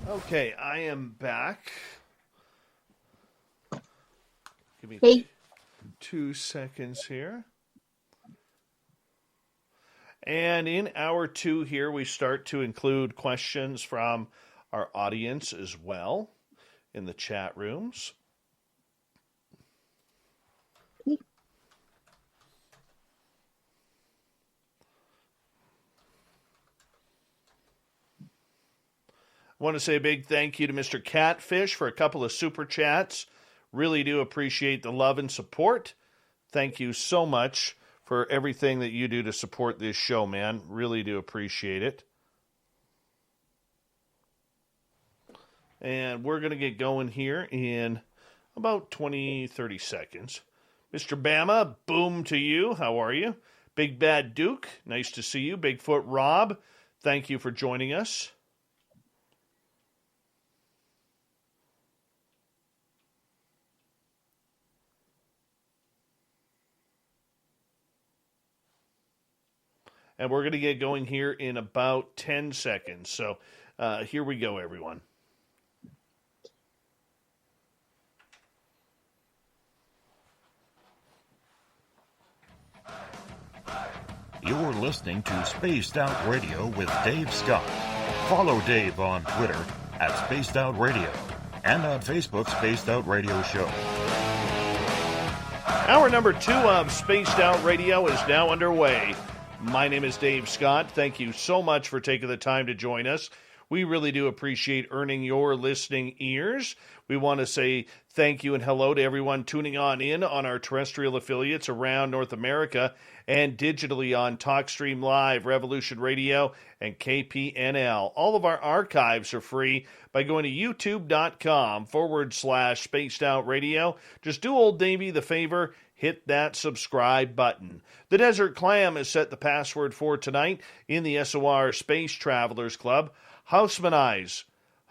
Okay, I am back. Give me Hey, 2 seconds here. And in hour 2 here, we start to include questions from our audience as well in the chat rooms. I want to say a big thank you to Mr. Catfish for a couple of super chats. Really do appreciate the love and support. Thank you so much for everything that you do to support this show, man. Really do appreciate it. And we're going to get going here in about 20, 30 seconds. Mr. Bama, boom to you. How are you? Big Bad Duke, nice to see you. Bigfoot Rob, thank you for joining us. And we're going to get going here in about 10 seconds. So here we go, everyone. You're listening to Spaced Out Radio with Dave Scott. Follow Dave on Twitter at Spaced Out Radio and on Facebook, Spaced Out Radio Show. Hour number 2 of Spaced Out Radio is now underway. My name is Dave Scott. Thank you so much for taking the time to join us. We really do appreciate earning your listening ears. We want to say thank you and hello to everyone tuning in on our terrestrial affiliates around North America and digitally on TalkStream Live, Revolution Radio, and KPNL. All of our archives are free by going to youtube.com/Spaced Out Radio. Just do old Davey the favor, hit that subscribe button. The Desert Clam has set the password for tonight in the SOR Space Travelers Club. Housemanize.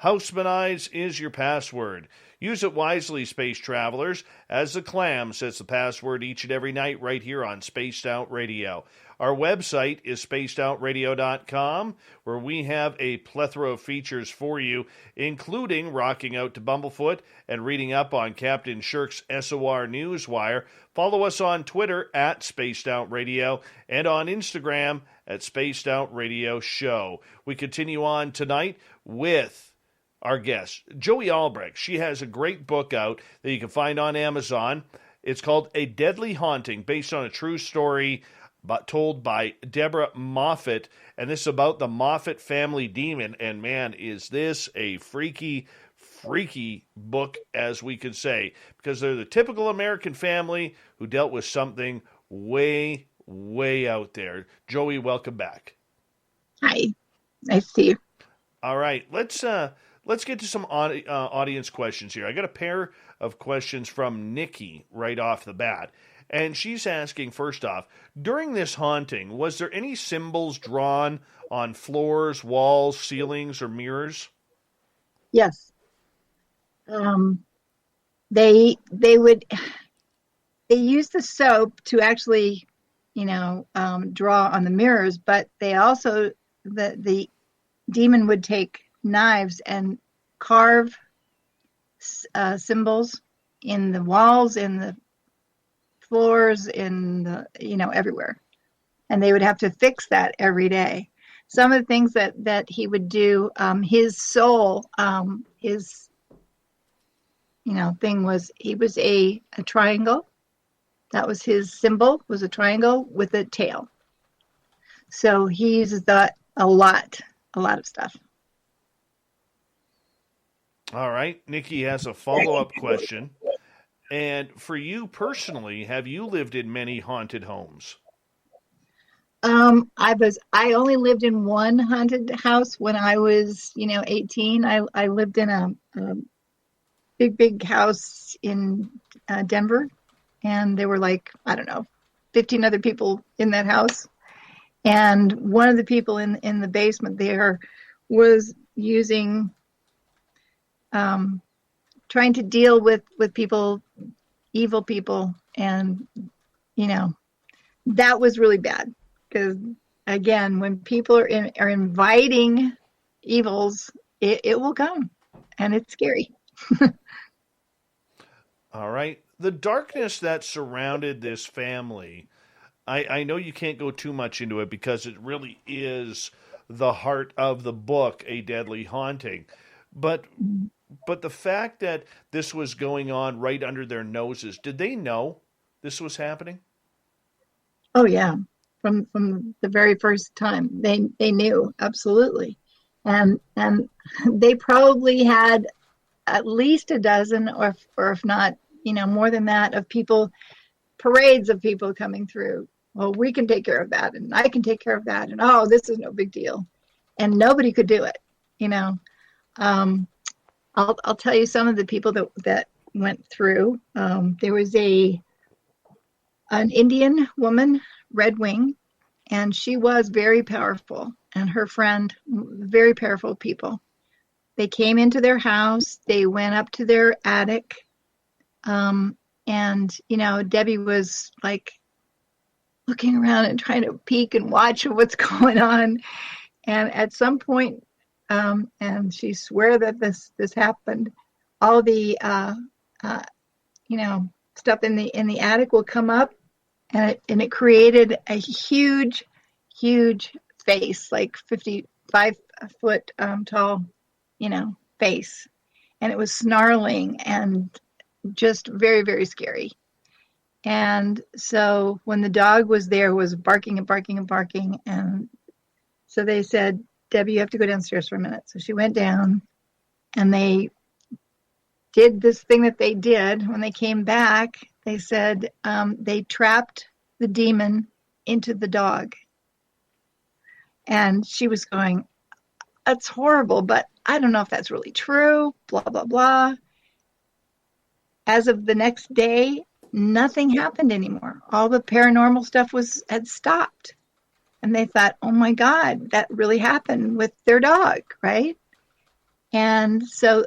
Housemanize is your password. Use it wisely, space travelers, as the Clam sets the password each and every night right here on Spaced Out Radio. Our website is spacedoutradio.com, where we have a plethora of features for you, including rocking out to Bumblefoot and reading up on Captain Shirk's SOR Newswire. Follow us on Twitter at Spaced Out Radio and on Instagram at Spaced Out Radio Show. We continue on tonight with our guest, Joie Albrecht. She has a great book out that you can find on Amazon. It's called A Deadly Haunting, based on a true story but told by Deborah Moffat. And this is about the Moffat family demon. And man, is this a freaky book, as we could say, because they're the typical American family who dealt with something way out there. Joey, welcome back. hi. Nice to see you. All right, let's get to some audience questions here. I got a pair of questions from Nikki right off the bat. And she's asking, first off, during this haunting, was there any symbols drawn on floors, walls, ceilings, or mirrors? Yes. They use the soap to actually, draw on the mirrors, but they also, the demon would take knives and carve symbols in the walls, in the floors, in the, everywhere. And they would have to fix that every day. Some of the things that he would do, his soul, his, thing was, he was a triangle. That was his symbol, was a triangle with a tail. So he uses that a lot of stuff. All right. Nikki has a follow-up question. And for you personally, have you lived in many haunted homes? I only lived in one haunted house when I was, 18. I lived in a big house in Denver, and there were 15 other people in that house. And one of the people in the basement there was using, trying to deal with people, evil people. And, that was really bad. Because, again, when people are inviting evils it will come, and it's scary. All right. The darkness that surrounded this family, I know you can't go too much into it because it really is the heart of the book, A Deadly Haunting. But the fact that this was going on right under their noses, did they know this was happening? Oh yeah, from the very first time they knew absolutely, and they probably had at least a dozen, or if not, more than that, of people, parades of people coming through. Well, we can take care of that, and I can take care of that, and oh, this is no big deal, and nobody could do it. I'll tell you some of the people that went through. There was an Indian woman, Red Wing, and she was very powerful, and her friend, very powerful people. They came into their house, they went up to their attic, and Debbie was like looking around and trying to peek and watch what's going on. And at some point, and she swear that this happened, all the stuff in the attic will come up, and it created a huge face, like 55-foot tall, face, and it was snarling and just very, very scary. And so when the dog was there, was barking and barking and barking, and so they said, Debbie, you have to go downstairs for a minute. So she went down, and they did this thing that they did. When they came back, they said they trapped the demon into the dog. And she was going, that's horrible, but I don't know if that's really true, blah, blah, blah. As of the next day, nothing happened anymore. All the paranormal stuff had stopped. And they thought, oh my God, that really happened with their dog, right? And so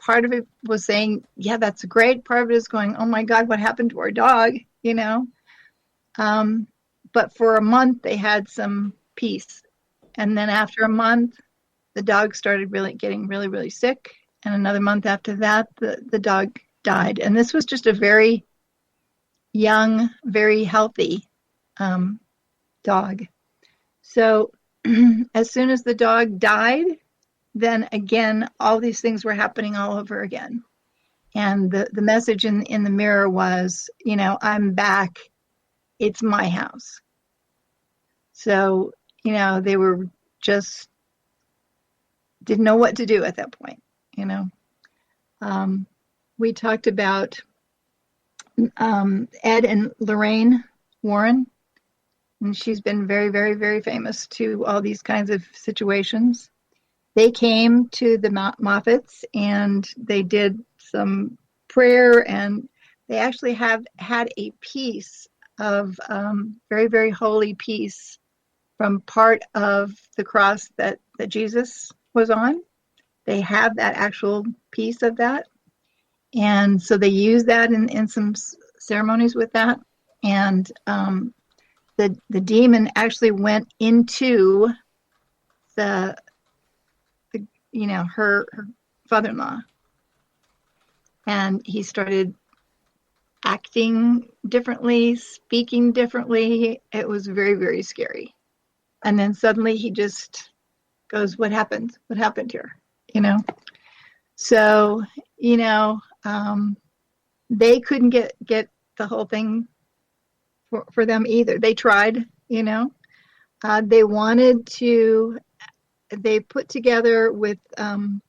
part of it was saying, yeah, that's great. Part of it is going, oh my God, what happened to our dog, But for a month, they had some peace. And then after a month, the dog started getting really, really sick. And another month after that, the dog died. And this was just a very young, very healthy dog. So as soon as the dog died, then again, all these things were happening all over again. And the message in the mirror was, I'm back. It's my house. So, they were just didn't know what to do at that point, We talked about Ed and Lorraine Warren, and she's been very, very, very famous to all these kinds of situations. They came to the Moffats, and they did some prayer, and they actually had a piece of very, very holy piece from part of the cross that Jesus was on. They have that actual piece of that. And so they use that in some ceremonies with that. And the demon actually went into her father-in-law. And he started acting differently, speaking differently. It was very, very scary. And then suddenly he just goes, what happened? What happened here? So, they couldn't get the whole thing for them either. They tried, they wanted to, they put together with, some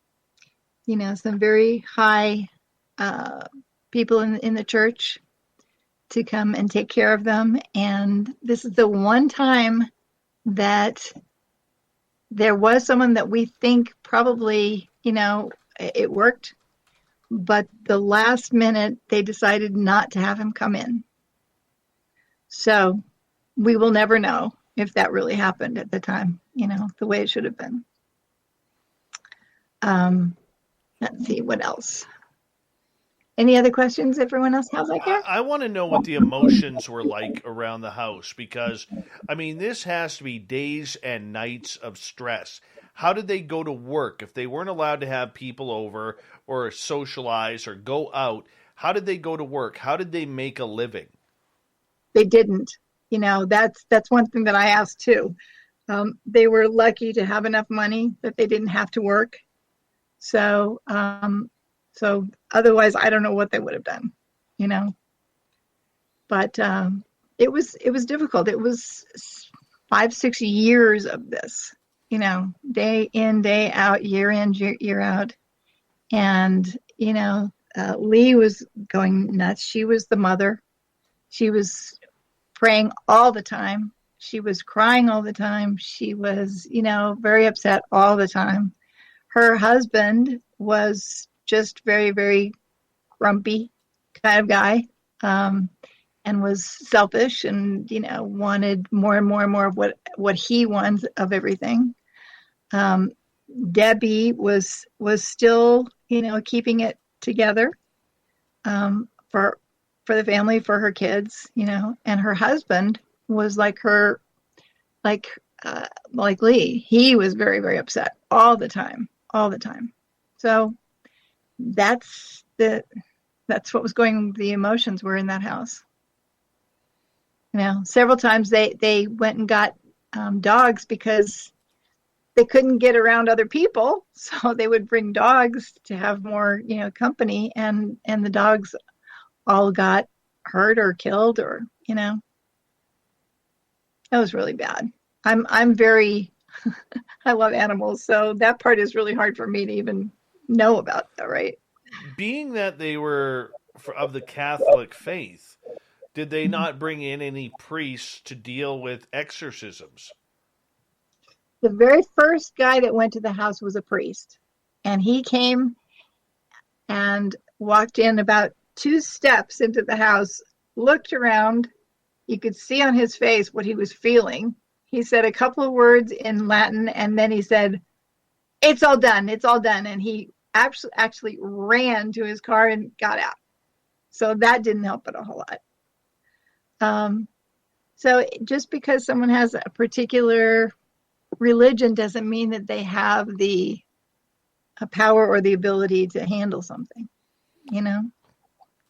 very high people in the church to come and take care of them. And this is the one time that there was someone that we think probably, it worked, but the last minute they decided not to have him come in. So we will never know if that really happened at the time, the way it should have been. Let's see, what else? Any other questions everyone else has out there? I want to know what the emotions were like around the house, because, this has to be days and nights of stress. how did they go to work? If they weren't allowed to have people over or socialize or go out, how did they go to work? How did they make a living? They didn't. That's one thing that I asked too. They were lucky to have enough money that they didn't have to work. So otherwise, I don't know what they would have done, But it was difficult. It was 5-6 years of this, day in, day out, year in, year out. And, Lee was going nuts. She was the mother. She was praying all the time. She was crying all the time. She was, very upset all the time. Her husband was just very, very grumpy kind of guy, and was selfish and, wanted more and more and more of what he wants of everything. Debbie was still, keeping it together for the family, for her kids, and her husband was like her, like Lee. He was very, very upset all the time. So that's what was going, the emotions were in that house. Several times they went and got dogs because they couldn't get around other people. So they would bring dogs to have more, company, and the dogs all got hurt or killed, or, that was really bad. I'm very, I love animals. So that part is really hard for me to even know about that, right? Being that they were of the Catholic faith, did they not bring in any priests to deal with exorcisms? The very first guy that went to the house was a priest, and he came and walked in about 2 steps into the house, looked around. You could see on his face what he was feeling. He said a couple of words in Latin, and then he said, "It's all done. It's all done." And he actually ran to his car and got out. So that didn't help it a whole lot. So just because someone has a particular religion doesn't mean that they have the power or the ability to handle something,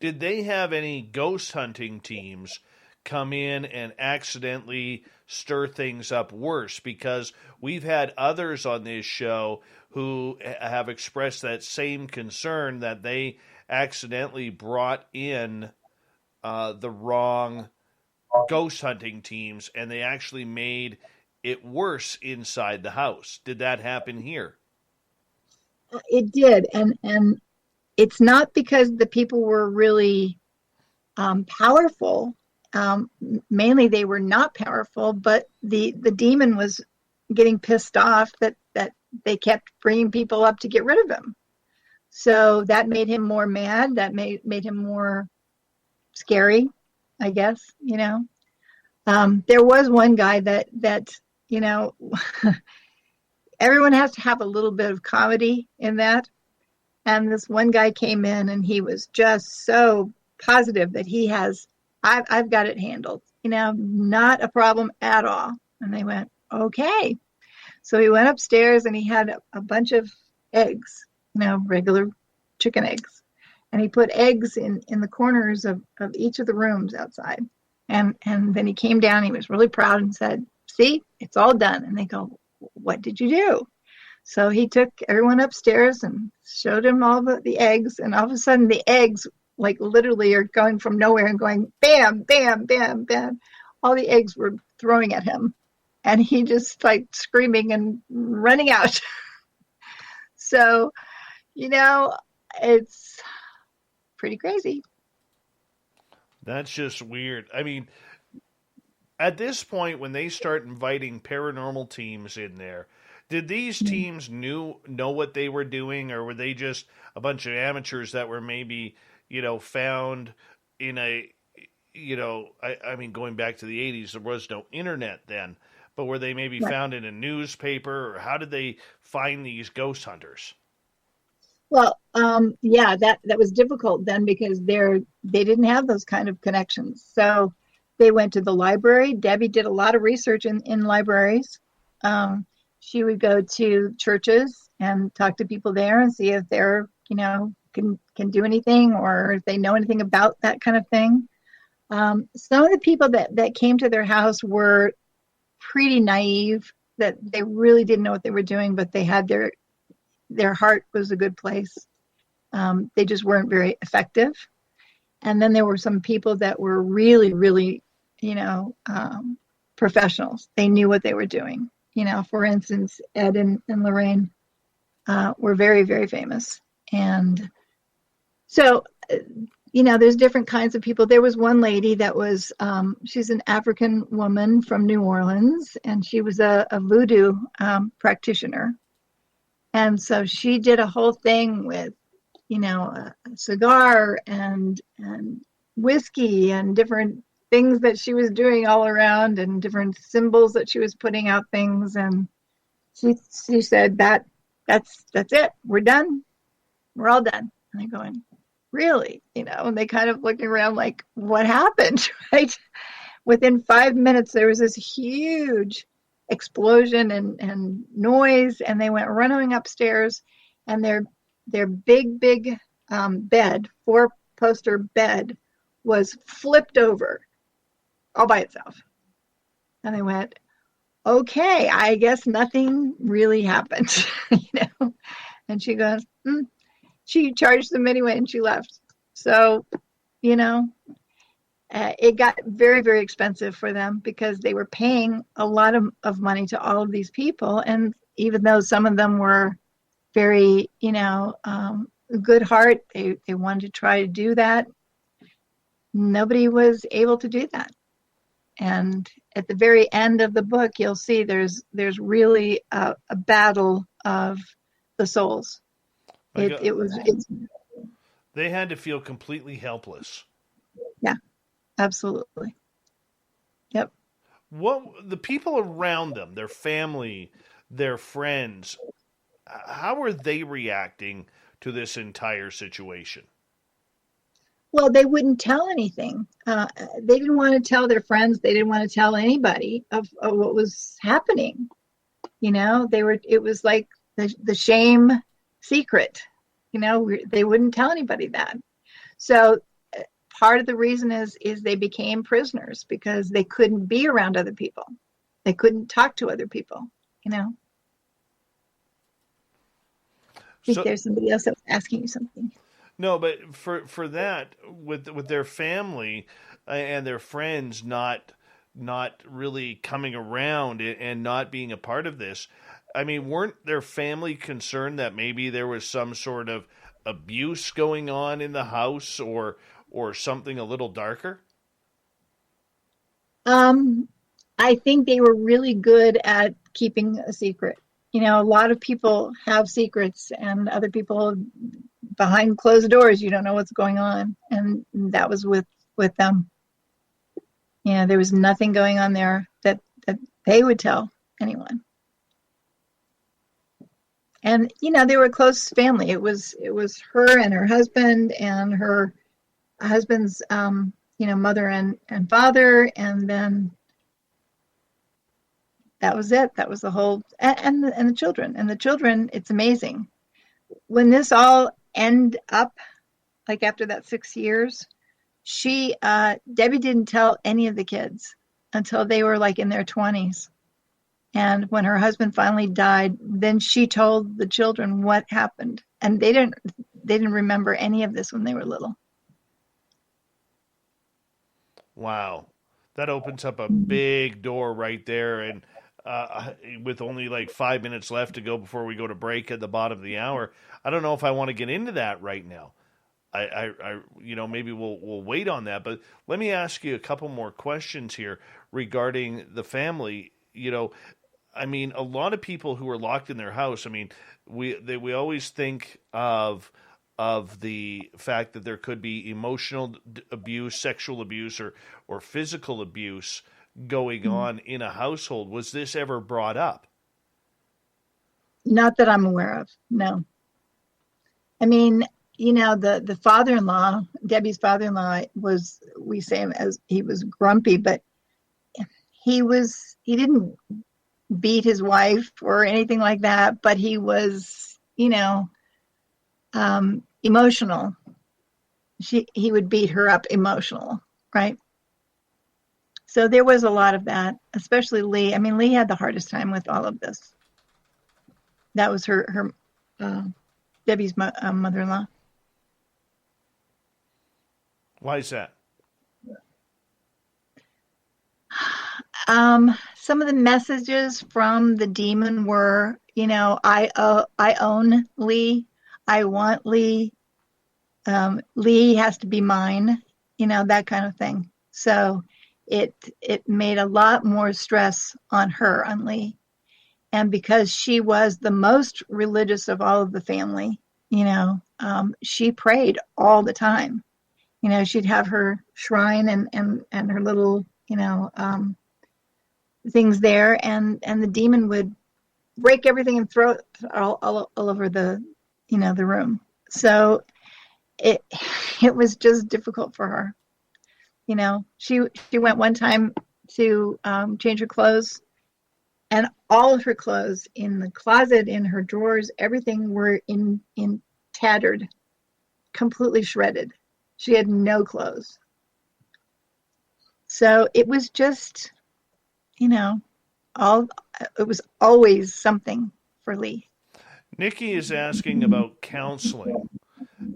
Did they have any ghost hunting teams come in and accidentally stir things up worse? Because we've had others on this show who have expressed that same concern, that they accidentally brought in the wrong ghost hunting teams, and they actually made it worse inside the house. Did that happen here? It did, and it's not because the people were really powerful. Mainly they were not powerful, but the demon was getting pissed off that they kept bringing people up to get rid of him. So that made him more mad. That made him more scary, I guess, There was one guy that everyone has to have a little bit of comedy in that. And this one guy came in and he was just so positive that I've got it handled, not a problem at all. And they went, okay. So he went upstairs and he had a bunch of eggs, regular chicken eggs. And he put eggs in the corners of each of the rooms outside. And then he came down, he was really proud and said, "See, it's all done." And they go, "What did you do?" So he took everyone upstairs and showed them all the eggs. And all of a sudden the eggs, like literally, are going from nowhere and going bam, bam, bam, bam. All the eggs were throwing at him. And he just like screaming and running out. So, it's pretty crazy. That's just weird. I mean, at this point, when they start inviting paranormal teams in there, did these teams know what they were doing, or were they just a bunch of amateurs that were maybe, found in a, I mean, going back to the 80s, there was no internet then, but were they maybe found in a newspaper, or how did they find these ghost hunters? Well, yeah, that was difficult then because they didn't have those kind of connections. So they went to the library. Debbie did a lot of research in libraries. she would go to churches and talk to people there and see if they're, can do anything, or if they know anything about that kind of thing. Some of the people that came to their house were pretty naive, that they really didn't know what they were doing, but they had their heart was a good place. They just weren't very effective. And then there were some people that were really, really, professionals. They knew what they were doing. For instance, Ed and Lorraine were very, very famous. And so, there's different kinds of people. There was one lady that was, she's an African woman from New Orleans, and she was a voodoo practitioner. And so she did a whole thing with, a cigar and whiskey and different things that she was doing all around, and different symbols that she was putting out things. And she said, that's it. We're done. We're all done. And I'm going, really? And they kind of looking around like, what happened? Right? Within 5 minutes, there was this huge explosion and noise, and they went running upstairs, and their big bed, 4-poster bed, was flipped over all by itself. And they went, okay, I guess nothing really happened. And she goes, she charged them anyway, and she left. So, it got very, very expensive for them, because they were paying a lot of money to all of these people. And even though some of them were very, good heart, they wanted to try to do that, nobody was able to do that. And at the very end of the book, you'll see there's really a battle of the souls. They had to feel completely helpless. Yeah, absolutely. Yep. What the people around them, their family, their friends, how are they reacting to this entire situation? Well, they wouldn't tell anything. They didn't want to tell their friends. They didn't want to tell anybody of what was happening. It was like the shame secret. They wouldn't tell anybody that. So part of the reason is they became prisoners, because they couldn't be around other people. They couldn't talk to other people. I think there's somebody else that was asking you something. No, but for that, with their family and their friends not really coming around and not being a part of this, I mean, weren't their family concerned that maybe there was some sort of abuse going on in the house, or something a little darker? I think they were really good at keeping a secret. A lot of people have secrets, and other people behind closed doors, you don't know what's going on. And that was with them. There was nothing going on there that they would tell anyone. And, they were a close family. It was her and her husband and her husband's, mother and father. And then that was it. That was the whole, and the children. And the children, it's amazing. When this all end up, like after that 6 years, Debbie didn't tell any of the kids until they were like in their 20s. And when her husband finally died, then she told the children what happened. And they didn't remember any of this when they were little. Wow. That opens up a big door right there. And with only like 5 minutes left to go before we go to break at the bottom of the hour, I don't know if I want to get into that right now. I maybe we'll wait on that. But let me ask you a couple more questions here regarding the family. I mean, a lot of people who are locked in their house, I mean, we always think of the fact that there could be emotional abuse, sexual abuse, or physical abuse going on in a household. Was this ever brought up? Not that I'm aware of, no. I mean, the father-in-law, Debbie's father-in-law, we say him as he was grumpy, but he didn't beat his wife or anything like that, but he was, emotional. He would beat her up emotional, right? So there was a lot of that, especially Lee. I mean, Lee had the hardest time with all of this. That was her Debbie's mother-in-law. Why is that? Some of the messages from the demon were, I own Lee. I want Lee. Lee has to be mine, that kind of thing. So it made a lot more stress on her, on Lee. And because she was the most religious of all of the family, she prayed all the time. She'd have her shrine and her little, things there, and the demon would break everything and throw it all over the, the room. So it was just difficult for her. She went one time to change her clothes, and all of her clothes in the closet, in her drawers, everything were in tattered, completely shredded. She had no clothes. So it was just, it was always something for Lee. Nikki is asking about counseling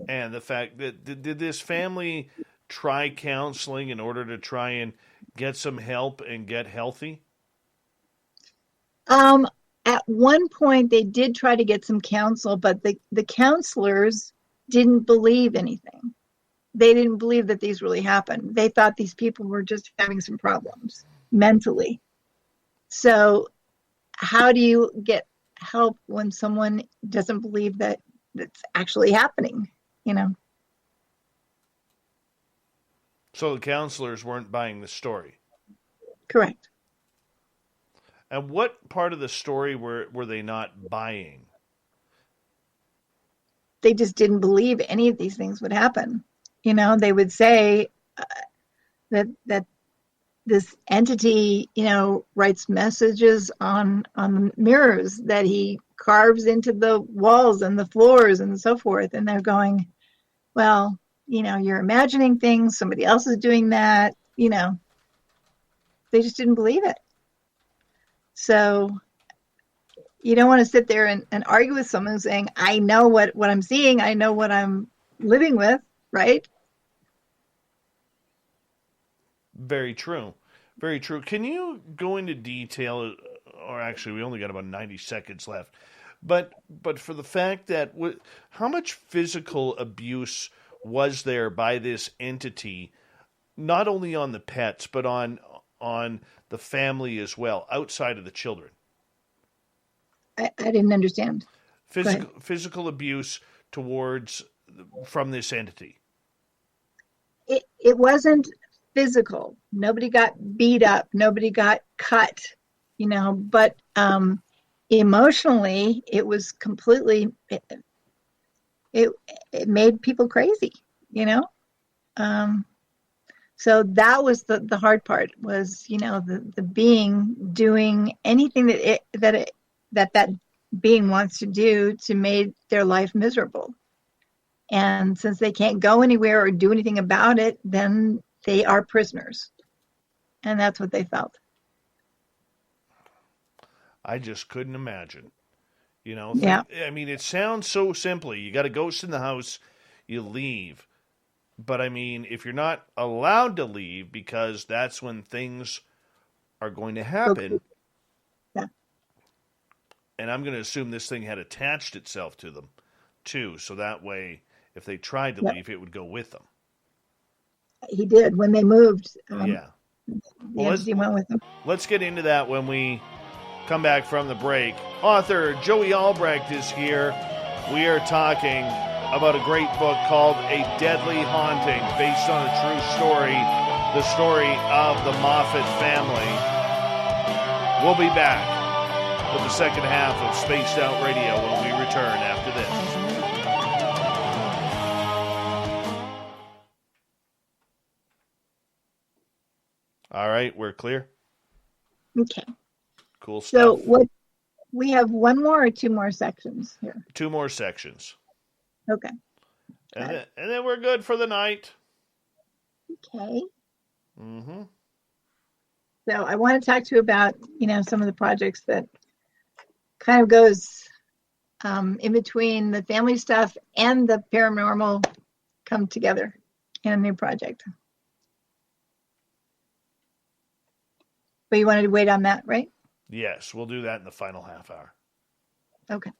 and the fact that did this family try counseling in order to try and get some help and get healthy? At one point they did try to get some counsel, but the counselors didn't believe anything. They didn't believe that these really happened. They thought these people were just having some problems mentally. So how do you get help when someone doesn't believe that it's actually happening, So the counselors weren't buying the story. Correct. And what part of the story were they not buying? They just didn't believe any of these things would happen. They would say that this entity, writes messages on the mirrors, that he carves into the walls and the floors and so forth. And they're going, well, you're imagining things. Somebody else is doing that. They just didn't believe it. So you don't want to sit there and argue with someone saying, I know what I'm seeing. I know what I'm living with, right? Very true. Very true. Can you go into detail, or actually we only got about 90 seconds left, but for the fact that how much physical abuse was there by this entity, not only on the pets, but on the family as well, outside of the children? I didn't understand. Physical abuse from this entity. It wasn't physical. Nobody got beat up. Nobody got cut, but emotionally, it was completely, it made people crazy, so that was the hard part, was, the being doing anything that being wants to do to make their life miserable. And since they can't go anywhere or do anything about it, then they are prisoners. And that's what they felt. I just couldn't imagine. Yeah. I mean, it sounds so simply. You got a ghost in the house, you leave. But I mean, if you're not allowed to leave, because that's when things are going to happen. Okay. Yeah. And I'm going to assume this thing had attached itself to them, too. So that way, if they tried to leave, it would go with them. He did. When they moved, yeah. The entity went with them. Let's get into that when we come back from the break. Author Joie Albrecht is here. We are talking about a great book called A Deadly Haunting, based on a true story, the story of the Moffat family. We'll be back with the second half of Spaced Out Radio when we return after this. All right, we're clear. Okay. Cool So stuff. what, we have one more or two more sections here? 2 more sections. Okay. And then we're good for the night. Okay. Mm-hmm. So I want to talk to you about, some of the projects that kind of goes in between the family stuff and the paranormal come together in a new project. But you wanted to wait on that, right? Yes, we'll do that in the final half hour. Okay.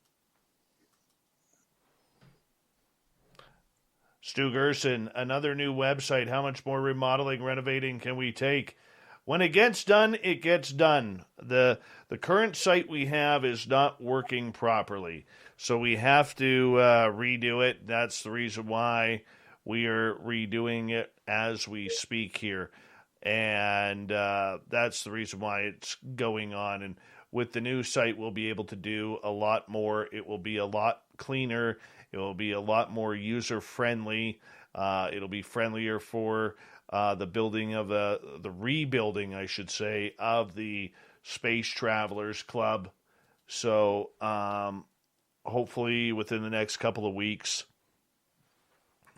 Stu Gerson, another new website. How much more remodeling, renovating can we take? When it gets done, it gets done. The current site we have is not working properly, so we have to redo it. That's the reason why we are redoing it as we speak here, and that's the reason why it's going on. And with the new site, we'll be able to do a lot more. It will be a lot cleaner. It will be a lot more user friendly. It'll be friendlier for the building of the rebuilding, I should say, of the Space Travelers Club. So hopefully within the next couple of weeks,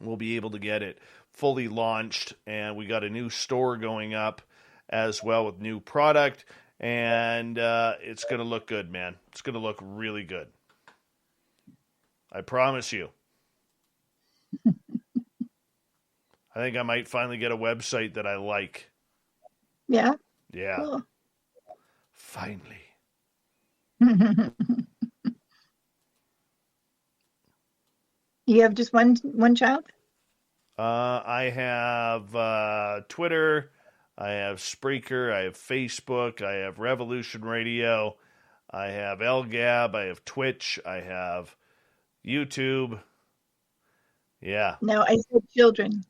we'll be able to get it fully launched. And we got a new store going up as well with new product. And it's going to look good, man. It's going to look really good. I promise you. I think I might finally get a website that I like. Yeah. Yeah. Cool. Finally. You have just one child? I have Twitter. I have Spreaker. I have Facebook. I have Revolution Radio. I have LGAB. I have Twitch. I have YouTube. Yeah. No, I said children.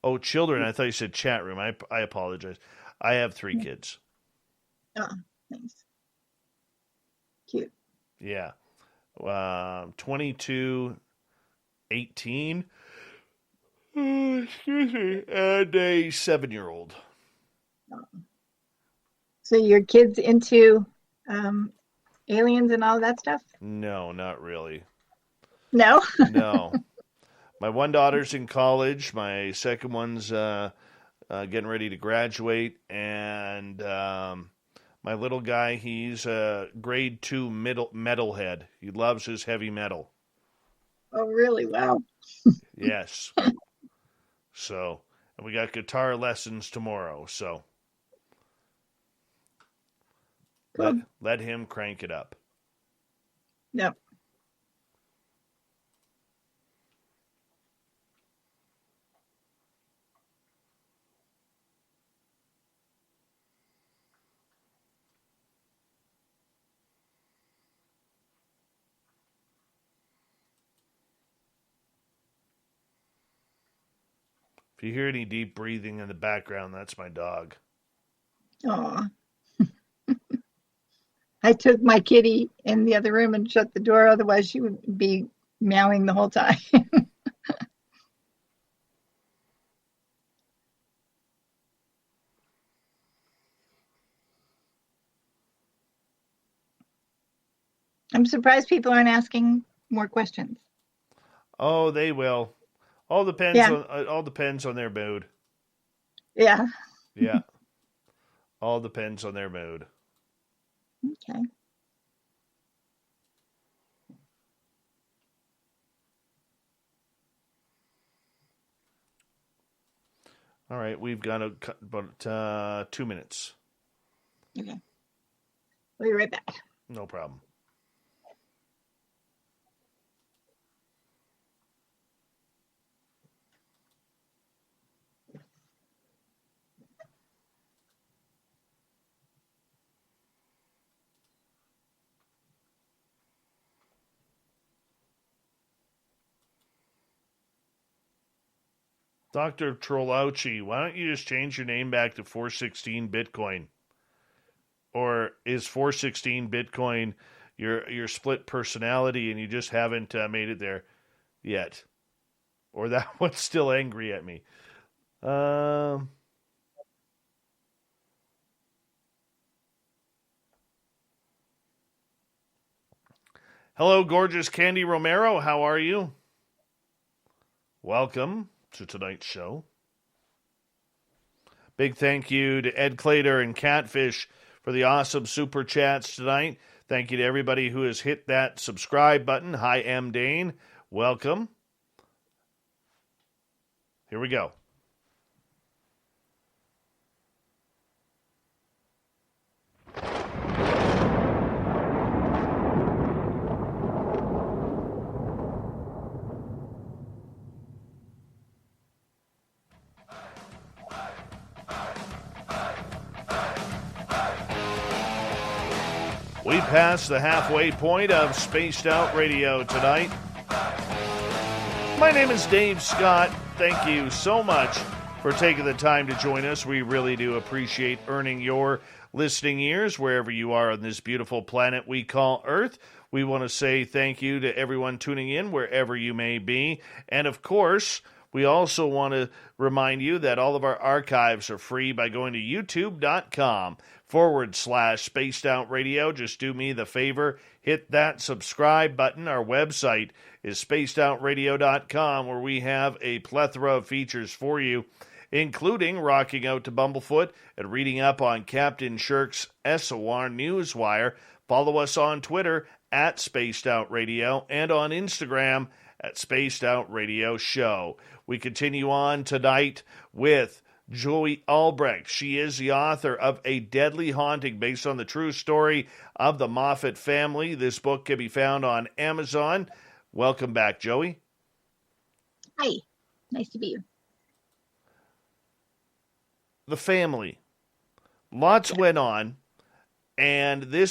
Oh, children. I thought you said chat room. I apologize. I have 3 kids. Oh, nice. Cute. Yeah. 22, 18, excuse me, and a 7-year-old. So your kids into aliens and all that stuff? No, not really. No? No. My one daughter's in college. My second one's getting ready to graduate. And my little guy, he's a grade 2 metalhead. He loves his heavy metal. Oh, really? Wow. Yes. So, and we got guitar lessons tomorrow. So, Cool. let him crank it up. Yep. If you hear any deep breathing in the background, that's my dog. Aw. I took my kitty in the other room and shut the door, otherwise she would be meowing the whole time. I'm surprised people aren't asking more questions. Oh, they will. All depends on their mood. Yeah. Yeah. All depends on their mood. Okay. All right, we've got about 2 minutes. Okay. We'll be right back. No problem. Dr. Trollauchi, why don't you just change your name back to 416 Bitcoin? Or is 416 Bitcoin your split personality and you just haven't made it there yet? Or that one's still angry at me? Hello, gorgeous Candy Romero. How are you? Welcome to tonight's show. Big thank you to Ed Clater and Catfish for the awesome super chats tonight. Thank you to everybody who has hit that subscribe button. Hi, M. Dane. Welcome. Here we go. We passed the halfway point of Spaced Out Radio tonight. My name is Dave Scott. Thank you so much for taking the time to join us. We really do appreciate earning your listening ears wherever you are on this beautiful planet we call Earth. We want to say thank you to everyone tuning in wherever you may be. And of course, we also want to remind you that all of our archives are free by going to youtube.com/Spaced Out Radio. Just do me the favor, hit that subscribe button. Our website is spacedoutradio.com, where we have a plethora of features for you, including rocking out to Bumblefoot and reading up on Captain Shirk's SOR Newswire. Follow us on Twitter at Spaced Out Radio and on Instagram at Spaced Out Radio Show. We continue on tonight with Joie Albrecht. She is the author of A Deadly Haunting, based on the true story of the Moffat family. This book can be found on Amazon. Welcome back, Joey. Hi. Nice to be here. The family. Lots went on, and they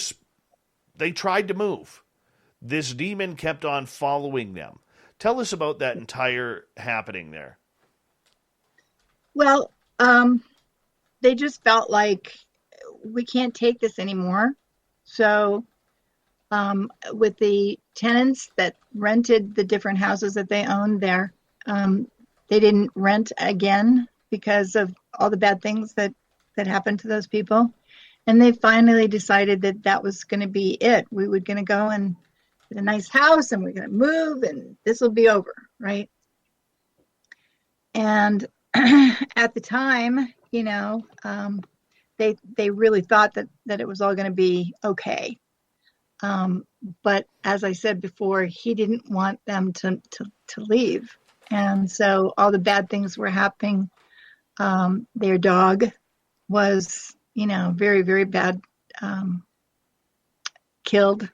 tried to move. This demon kept on following them. Tell us about that entire happening there. Well, they just felt like we can't take this anymore. So with the tenants that rented the different houses that they owned there, they didn't rent again because of all the bad things that happened to those people. And they finally decided that that was going to be it. We were going to go and get a nice house, and we're going to move, and this will be over, right? And at the time, they really thought that it was all going to be okay. But as I said before, he didn't want them to leave. And so all the bad things were happening. Their dog was, very, very bad, killed.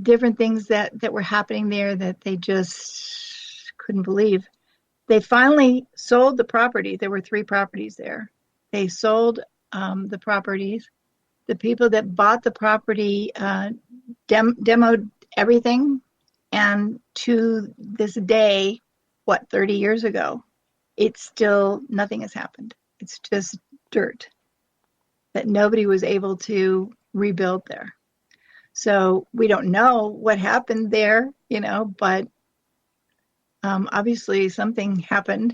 Different things that were happening there that they just couldn't believe. They finally sold the property. There were 3 properties there. They sold the properties. The people that bought the property demoed everything. And to this day, 30 years ago, it's still, nothing has happened. It's just dirt that nobody was able to rebuild there. So we don't know what happened there, but obviously something happened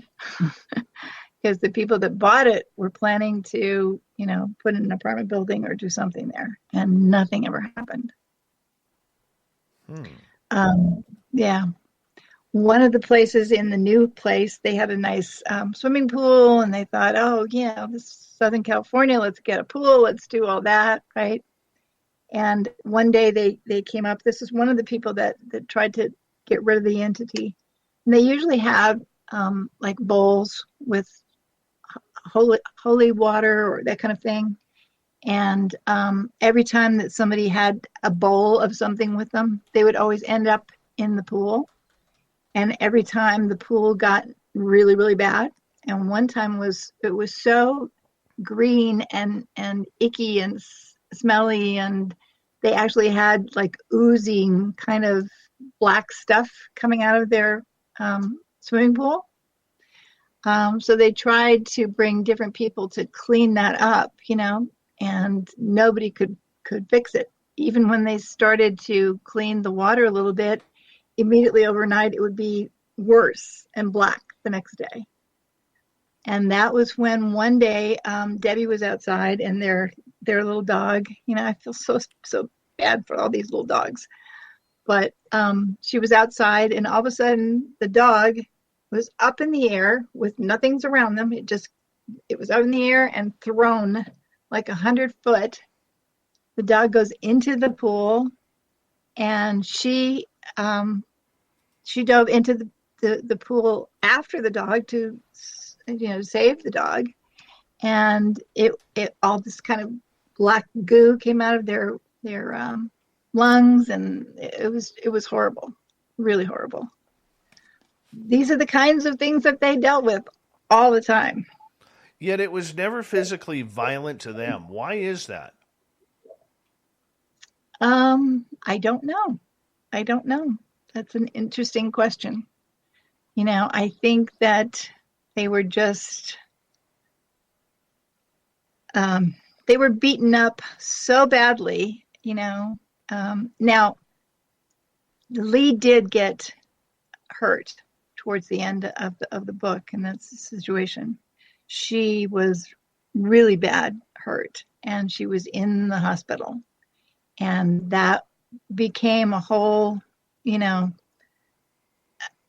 because the people that bought it were planning to, put in an apartment building or do something there, and nothing ever happened. Yeah. One of the places in the new place, they had a nice swimming pool, and they thought, this is Southern California, let's get a pool, let's do all that, right? And one day they came up. This is one of the people that tried to get rid of the entity. And they usually have like bowls with holy water or that kind of thing. And every time that somebody had a bowl of something with them, they would always end up in the pool. And every time the pool got really, really bad. And one time it was so green and icky and smelly, and they actually had like oozing kind of black stuff coming out of their swimming pool. So they tried to bring different people to clean that up, and nobody could fix it. Even when they started to clean the water a little bit, immediately overnight it would be worse and black the next day. And that was when one day Debbie was outside, and their little dog, I feel so bad for all these little dogs. But she was outside, and all of a sudden the dog was up in the air with nothing's around them. It was up in the air and thrown like 100 foot. The dog goes into the pool, and she dove into the pool after the dog to save the dog. And it all this kind of black goo came out of their lungs, and it was horrible, really horrible. These are the kinds of things that they dealt with all the time. Yet it was never physically violent to them. Why is that? I don't know. That's an interesting question. I think that they were just they were beaten up so badly, Now, Lee did get hurt towards the end of the book, and that's the situation. She was really bad hurt, and she was in the hospital, and that became a whole,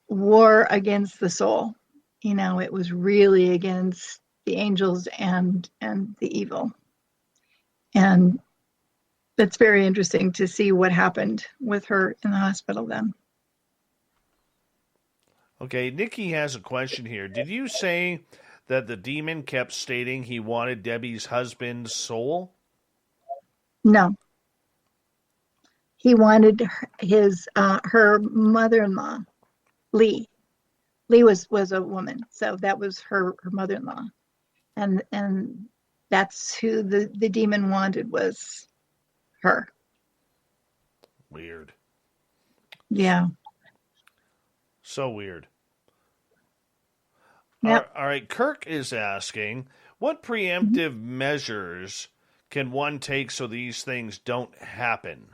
war against the soul. It was really against the angels and the evil. And it's very interesting to see what happened with her in the hospital then. Okay, Nikki has a question here. Did you say that the demon kept stating he wanted Debbie's husband's soul? No. He wanted her mother-in-law, Lee. Lee was a woman, so that was her mother-in-law. And that's who the demon wanted, was her. Weird. Yeah. So weird. Yep. All right, Kirk is asking, what preemptive measures can one take so these things don't happen?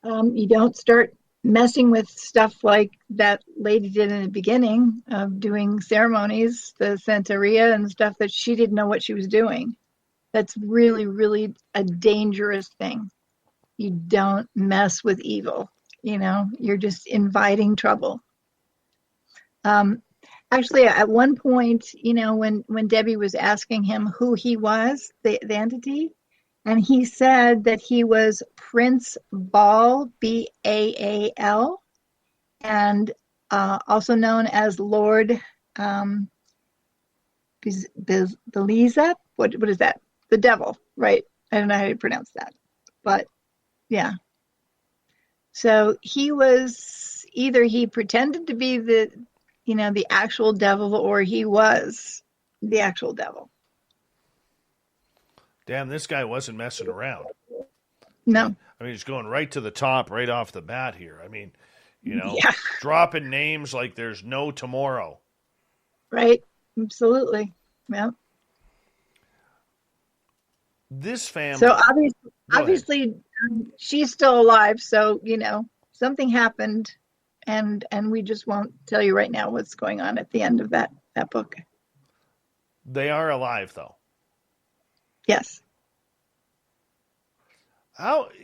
You don't start messing with stuff like that lady did in the beginning of doing ceremonies, the Santeria and stuff that she didn't know what she was doing. That's really, really a dangerous thing. You don't mess with evil. You're just inviting trouble. Actually, at one point, when Debbie was asking him who he was, the entity, and he said that he was Prince Baal, Baal, and also known as Lord Beliza. What is that? The devil, right? I don't know how to pronounce that, but yeah. So he was either he pretended to be the actual devil, or he was the actual devil. Damn, this guy wasn't messing around. No. I mean, he's going right to the top right off the bat here. I mean, Yeah. dropping names like there's no tomorrow. Right. Absolutely. Yeah. This family. So obviously she's still alive. So, something happened, and we just won't tell you right now what's going on at the end of that book. They are alive, though. Yes.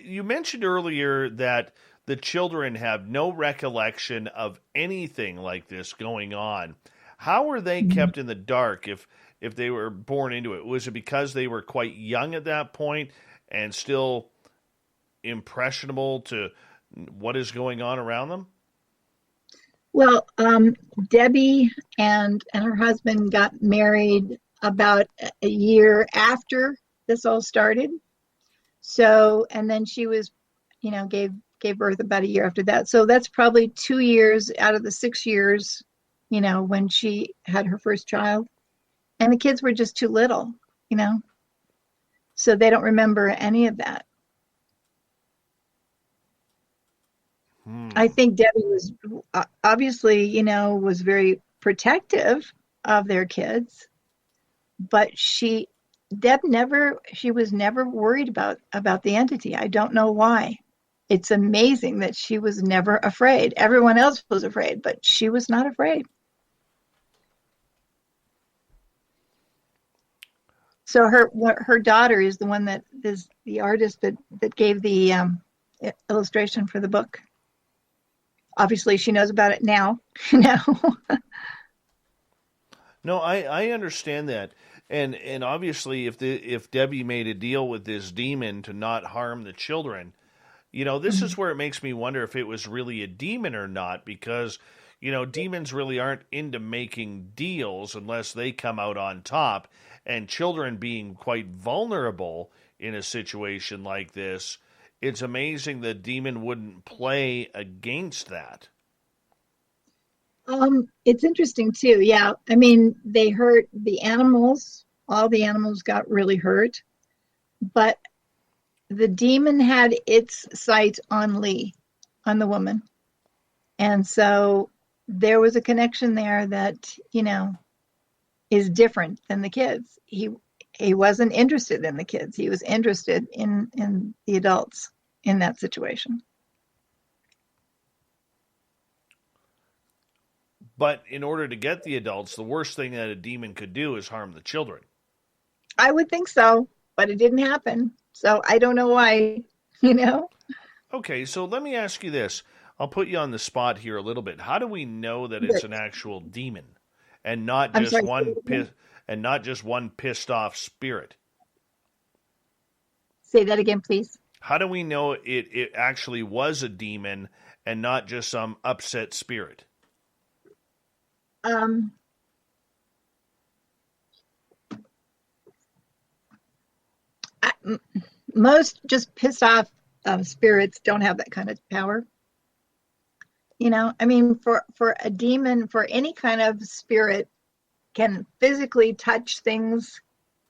You mentioned earlier that the children have no recollection of anything like this going on. How were they kept in the dark if they were born into it? Was it because they were quite young at that point and still impressionable to what is going on around them? Well, Debbie and her husband got married about a year after this all started. So, and then she was, gave birth about a year after that. So that's probably 2 years out of the 6 years, when she had her first child. And the kids were just too little, so they don't remember any of that. I think Debbie was obviously, was very protective of their kids, but she was never worried about the entity. I don't know why. It's amazing that she was never afraid. Everyone else was afraid, but she was not afraid. So her daughter is the one that is the artist that gave the illustration for the book. Obviously, she knows about it now. No, I understand that. And obviously if Debbie made a deal with this demon to not harm the children, this is where it makes me wonder if it was really a demon or not, because demons really aren't into making deals unless they come out on top, and children being quite vulnerable in a situation like this, it's amazing the demon wouldn't play against that. It's interesting too. Yeah. I mean, they hurt the animals. All the animals got really hurt, but the demon had its sight on Lee, on the woman. And so there was a connection there that, is different than the kids. He wasn't interested in the kids. He was interested in the adults in that situation. But in order to get the adults, the worst thing that a demon could do is harm the children. I would think so, but it didn't happen. So I don't know why, Okay, so let me ask you this. I'll put you on the spot here a little bit. How do we know that it's an actual demon and not just one pissed off spirit? Say that again, please. How do we know it actually was a demon and not just some upset spirit? Most just pissed off spirits don't have that kind of power. I mean, for a demon, for any kind of spirit can physically touch things,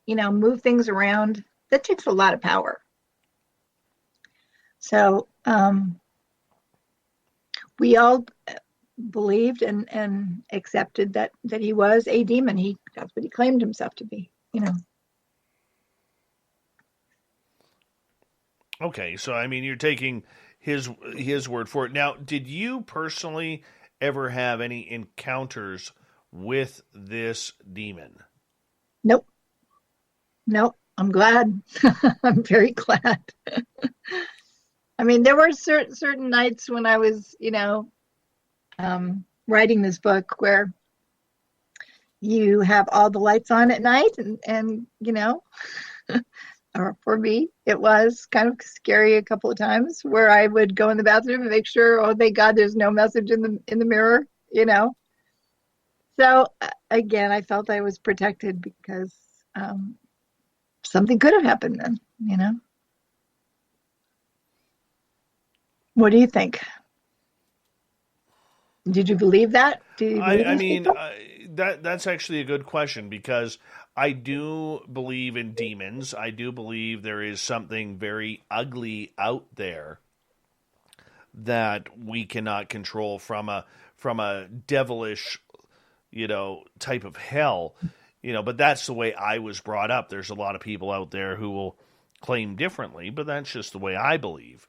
move things around. That takes a lot of power. So we all believed and accepted that he was a demon. That's what he claimed himself to be, Okay, so I mean, you're taking his word for it. Now, did you personally ever have any encounters with this demon? Nope. I'm glad. I'm very glad. I mean, there were certain nights when I was, writing this book where you have all the lights on at night and or for me, it was kind of scary a couple of times where I would go in the bathroom and make sure, oh, thank God there's no message in the mirror, So again, I felt I was protected because something could have happened then, What do you think? Did you believe that? That's actually a good question, because I do believe in demons. I do believe there is something very ugly out there that we cannot control from a devilish, type of hell, but that's the way I was brought up. There's a lot of people out there who will claim differently, but that's just the way I believe.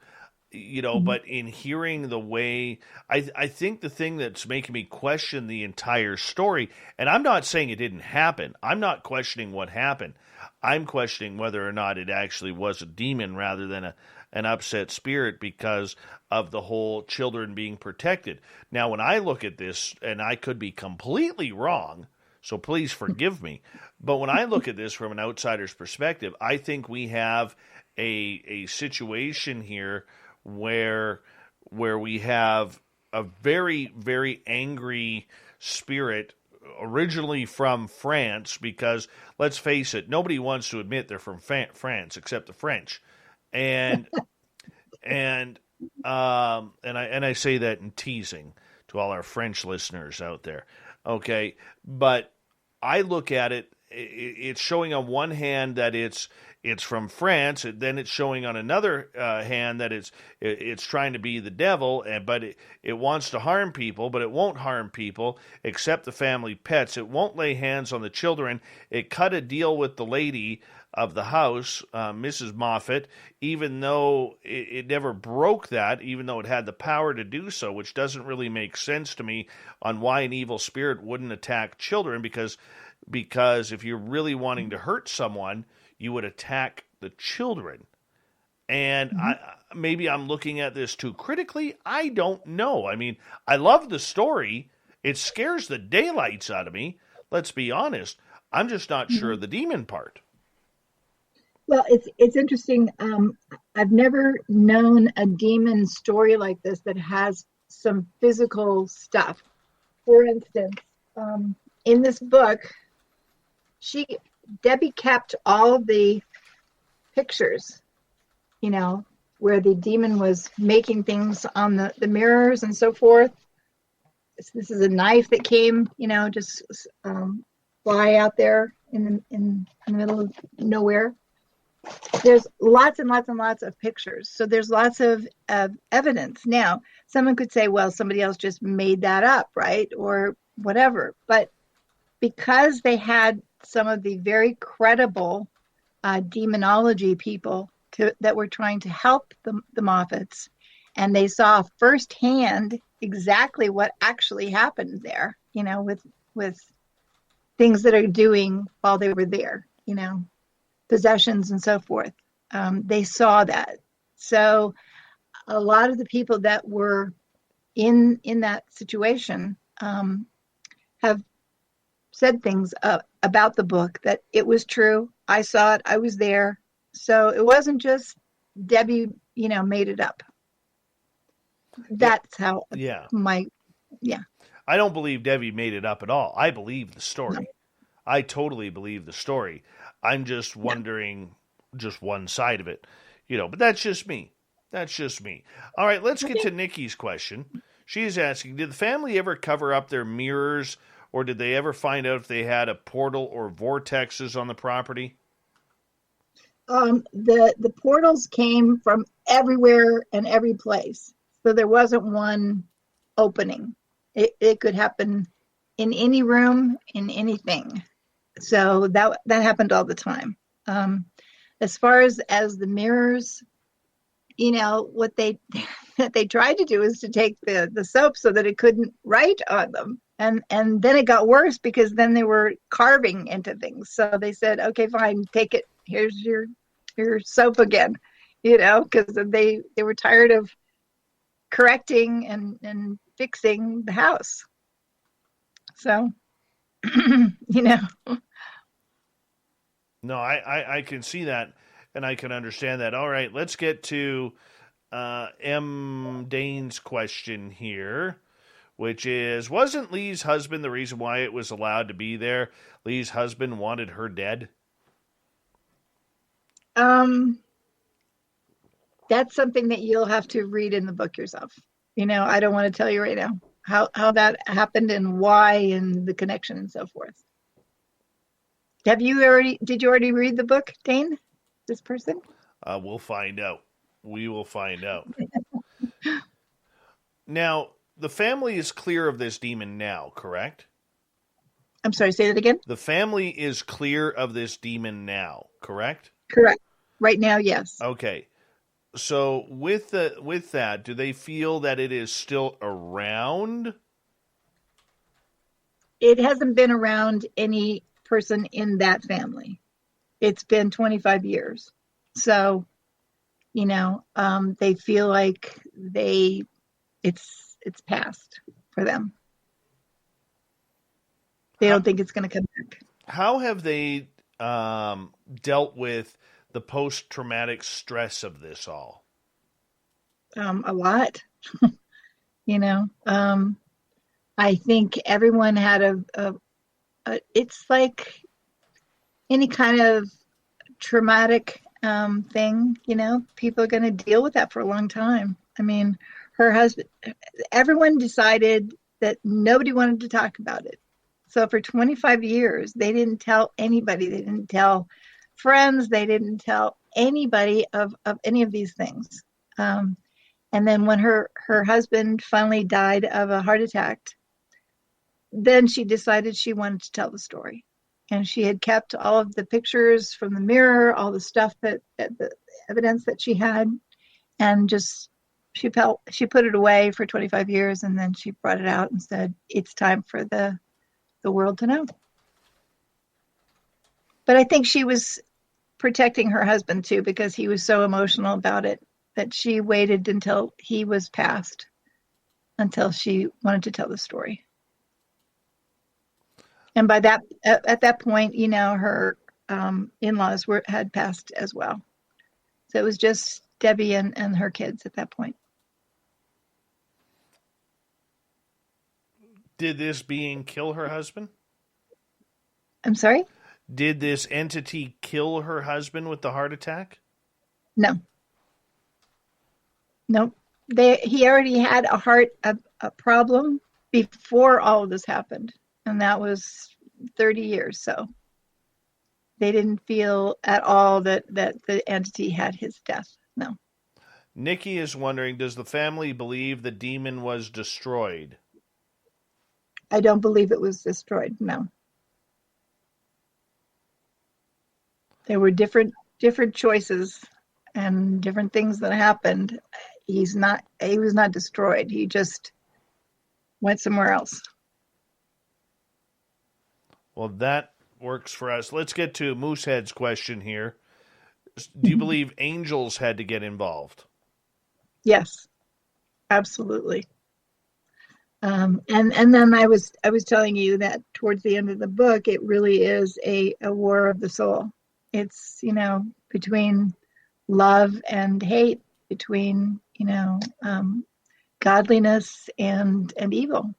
But in hearing the way, I think the thing that's making me question the entire story, and I'm not saying it didn't happen. I'm not questioning what happened. I'm questioning whether or not it actually was a demon rather than an upset spirit, because of the whole children being protected. Now, when I look at this, and I could be completely wrong, so please forgive me, but when I look at this from an outsider's perspective, I think we have a situation here where we have a very, very angry spirit originally from France, because let's face it, nobody wants to admit they're from France except the French. And I say that in teasing to all our French listeners out there. Okay, but I look at it, it's showing on one hand that it's from France, and then it's showing on another hand that it's trying to be the devil, but it wants to harm people, but it won't harm people except the family pets. It won't lay hands on the children. It cut a deal with the lady of the house, Mrs. Moffat, even though it never broke that, even though it had the power to do so, which doesn't really make sense to me on why an evil spirit wouldn't attack children, because because if you're really wanting to hurt someone, you would attack the children. And maybe I'm looking at this too critically. I don't know. I mean, I love the story. It scares the daylights out of me. Let's be honest. I'm just not sure of the demon part. Well, it's interesting. I've never known a demon story like this that has some physical stuff. For instance, in this book, Debbie kept all of the pictures, where the demon was making things on the mirrors and so forth. This is a knife that came, just fly out there in the middle of nowhere. There's lots and lots and lots of pictures. So there's lots of evidence. Now, someone could say, well, somebody else just made that up, right? Or whatever. But because they had some of the very credible demonology people that were trying to help the Moffats, and they saw firsthand exactly what actually happened there, with things that are doing while they were there, possessions and so forth. They saw that. So a lot of the people that were in that situation have said things about the book, that it was true. I saw it. I was there. So it wasn't just Debbie, made it up. That's how I don't believe Debbie made it up at all. I believe the story. No. I totally believe the story. I'm just wondering just one side of it, but that's just me. All right, let's get to Nikki's question. She's asking, did the family ever cover up their mirrors, or did they ever find out if they had a portal or vortexes on the property? The portals came from everywhere and every place. So there wasn't one opening. It could happen in any room, in anything. So that happened all the time. As far as the mirrors, what they tried to do is to take the soap so that it couldn't write on them. And then it got worse, because then they were carving into things. So they said, okay, fine, take it. Here's your soap again, because they were tired of correcting and fixing the house. So, No, I can see that, and I can understand that. All right, let's get to M. Dane's question here, which is, wasn't Lee's husband the reason why it was allowed to be there? Lee's husband wanted her dead? That's something that you'll have to read in the book yourself. I don't want to tell you right now how that happened and why and the connection and so forth. Did you already read the book, Dane? This person? We'll find out. We will find out. Now, the family is clear of this demon now, correct? I'm sorry, say that again? The family is clear of this demon now, correct? Correct. Right now, yes. Okay. So with that, do they feel that it is still around? It hasn't been around any person in that family. It's been 25 years. So, they feel like it's past for them. They don't think it's going to come back. How have they dealt with the post-traumatic stress of this all? A lot. I think everyone had it's like any kind of traumatic thing, people are going to deal with that for a long time. I mean, her husband, everyone decided that nobody wanted to talk about it. So for 25 years, they didn't tell anybody. They didn't tell friends. They didn't tell anybody of any of these things. And then when her husband finally died of a heart attack, then she decided she wanted to tell the story. And she had kept all of the pictures from the mirror, all the stuff the evidence that she had, and she put it away for 25 years, and then she brought it out and said, it's time for the world to know. But I think she was protecting her husband too, because he was so emotional about it that she waited until he was passed until she wanted to tell the story. And by that, at that point, her in-laws had passed as well. So it was just Debbie and her kids at that point. Did this being kill her husband? I'm sorry? Did this entity kill her husband with the heart attack? No. Nope. He already had a problem before all of this happened, and that was 30 years. So they didn't feel at all that the entity had his death. No. Nikki is wondering, does the family believe the demon was destroyed? I don't believe it was destroyed. No. There were different choices and different things that happened. He was not destroyed. He just went somewhere else. Well, that works for us. Let's get to Moosehead's question here. Do you believe angels had to get involved? Yes, absolutely. And then I was telling you that towards the end of the book, it really is a war of the soul. It's, between love and hate, between, godliness and evil.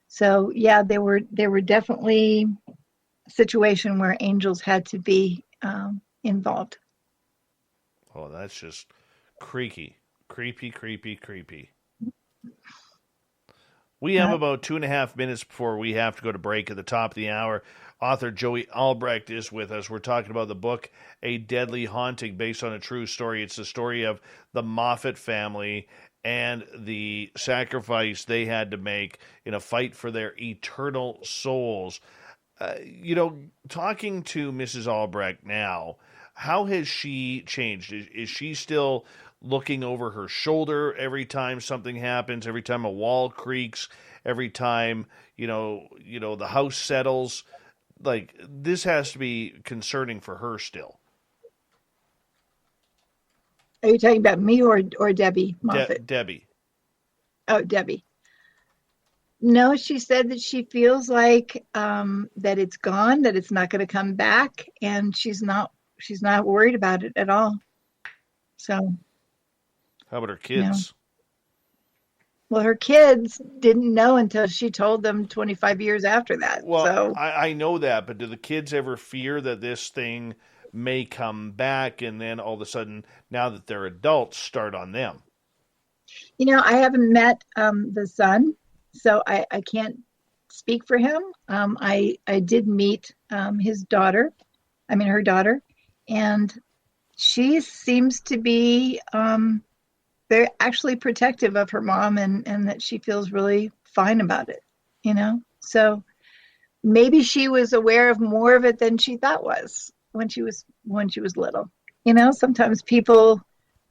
So yeah, there were definitely a situation where angels had to be involved. Oh, that's just creepy. We have about 2.5 minutes before we have to go to break at the top of the hour. Author Joie Albrecht is with us. We're talking about the book, A Deadly Haunting, based on a true story. It's the story of the Moffat family and the sacrifice they had to make in a fight for their eternal souls. Talking to Mrs. Albrecht now, how has she changed? Is she still looking over her shoulder every time something happens, every time a wall creaks, every time, the house settles? Like, this has to be concerning for her still. Are you talking about me or Debbie Moffat? Debbie. Oh, Debbie. No, she said that she feels like that it's gone, that it's not going to come back, and she's not worried about it at all. So. How about her kids? Well, her kids didn't know until she told them 25 years after that. Well, so. I know that, but do the kids ever fear that this thing may come back and then all of a sudden, now that they're adults, start on them? I haven't met the son, so I can't speak for him. I did meet her daughter, and she seems to be very actually protective of her mom, and that she feels really fine about it, So maybe she was aware of more of it than she thought was when she was little. Sometimes people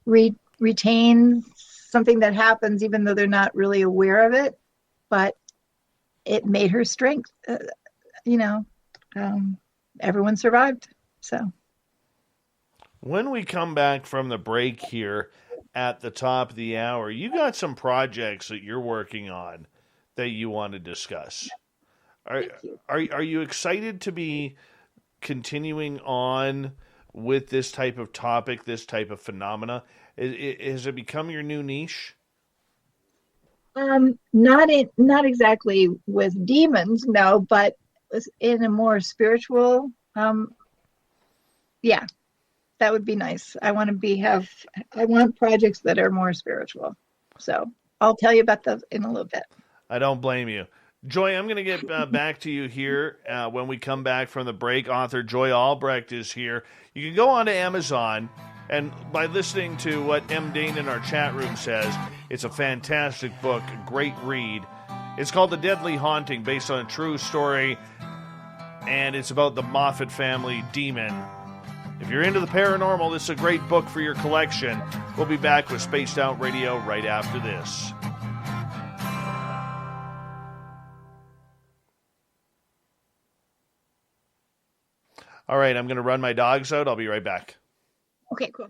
retain something that happens even though they're not really aware of it, but it made her strength. Everyone survived. So when we come back from the break here at the top of the hour, you got some projects that you're working on that you want to discuss. Are you excited to be continuing on with this type of topic, this type of phenomena? Has it become your new niche? Not exactly with demons, no, but in a more spiritual. Yeah, that would be nice. I want projects that are more spiritual. So I'll tell you about those in a little bit. I don't blame you. Joy, I'm going to get back to you here when we come back from the break. Author Joie Albrecht is here. You can go on to Amazon, and by listening to what M. Dane in our chat room says, it's a fantastic book, a great read. It's called The Deadly Haunting, based on a true story, and it's about the Moffat family demon. If you're into the paranormal, this is a great book for your collection. We'll be back with Spaced Out Radio right after this. All right, I'm going to run my dogs out. I'll be right back. Okay, cool.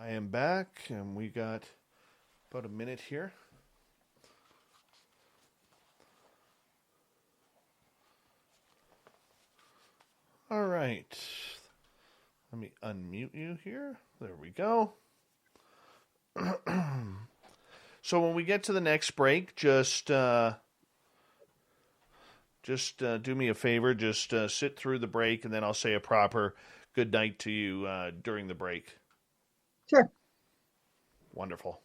I am back, and we got about a minute here. All right. Let me unmute you here. There we go. So when we get to the next break, just do me a favor. Just sit through the break, and then I'll say a proper good night to you during the break. Sure. Wonderful.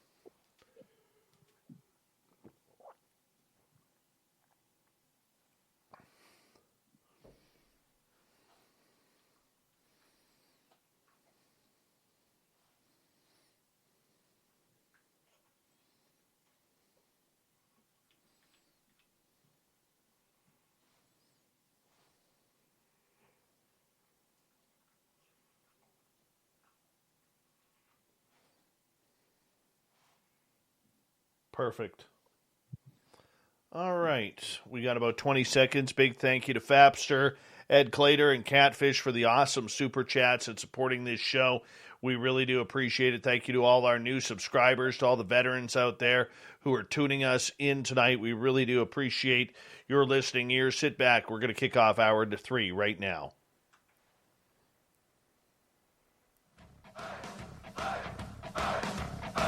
Perfect. All right. We got about 20 seconds. Big thank you to Fapster, Ed Clater, and Catfish for the awesome super chats and supporting this show. We really do appreciate it. Thank you to all our new subscribers, to all the veterans out there who are tuning us in tonight. We really do appreciate your listening ears. Sit back. We're going to kick off hour 3 right now.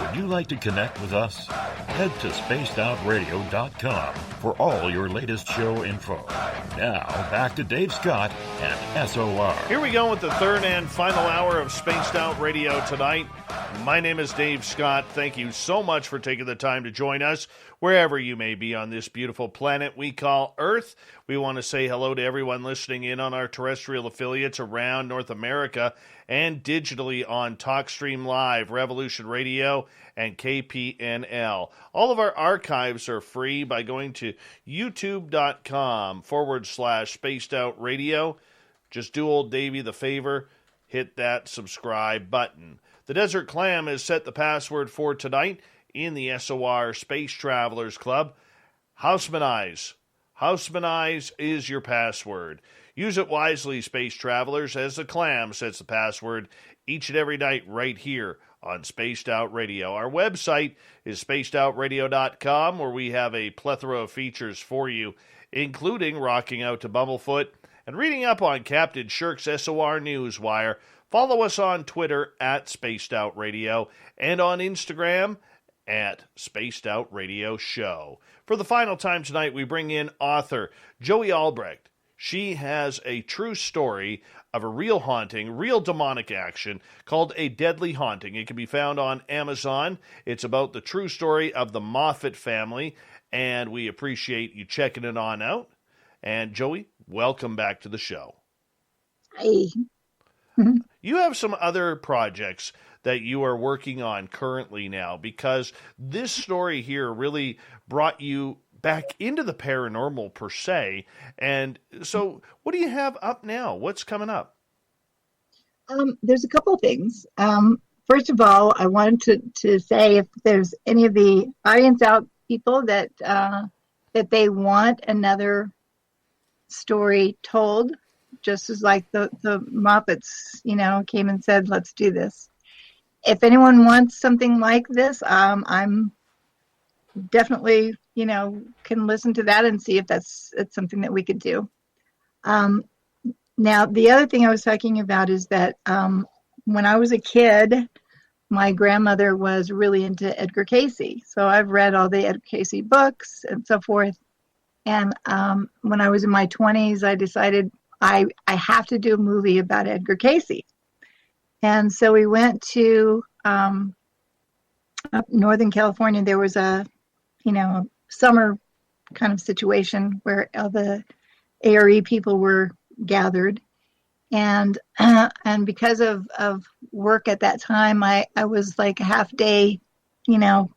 Would you like to connect with us? Head to spacedoutradio.com for all your latest show info. Now, back to Dave Scott and SOR. Here we go with the third and final hour of Spaced Out Radio tonight. My name is Dave Scott. Thank you so much for taking the time to join us wherever you may be on this beautiful planet we call Earth. We want to say hello to everyone listening in on our terrestrial affiliates around North America and digitally on TalkStream Live, Revolution Radio, and KPNL. All of our archives are free by going to youtube.com/Spaced Out Radio. Just do old Davey the favor, hit that subscribe button. The Desert Clam has set the password for tonight in the SOR Space Travelers Club. Houseman Eyes. Houseman Eyes is your password. Use it wisely, Space Travelers, as the Clam sets the password each and every night right here on Spaced Out Radio. Our website is spacedoutradio.com, where we have a plethora of features for you, including rocking out to Bumblefoot and reading up on Captain Shirk's SOR Newswire. Follow us on Twitter at Spaced Out Radio and on Instagram at Spaced Out Radio Show. For the final time tonight, we bring in author Joie Albrecht. She has a true story of a real haunting, real demonic action called A Deadly Haunting. It can be found on Amazon. It's about the true story of the Moffat family, and we appreciate you checking it on out. And Joie, welcome back to the show. Hi. You have some other projects that you are working on currently now, because this story here really brought you back into the paranormal per se. And so what do you have up now? What's coming up? There's a couple of things. First of all, I wanted to say if there's any of the audience out people that they want another story told, just as like the Moffats, came and said, let's do this. If anyone wants something like this, I'm definitely, can listen to that and see if it's something that we could do. Now, the other thing I was talking about is that when I was a kid, my grandmother was really into Edgar Cayce. So I've read all the Edgar Cayce books and so forth. And when I was in my 20s, I decided I have to do a movie about Edgar Cayce. And so we went to up Northern California. There was a summer kind of situation where all the ARE people were gathered. And because of work at that time, I was like a half day, I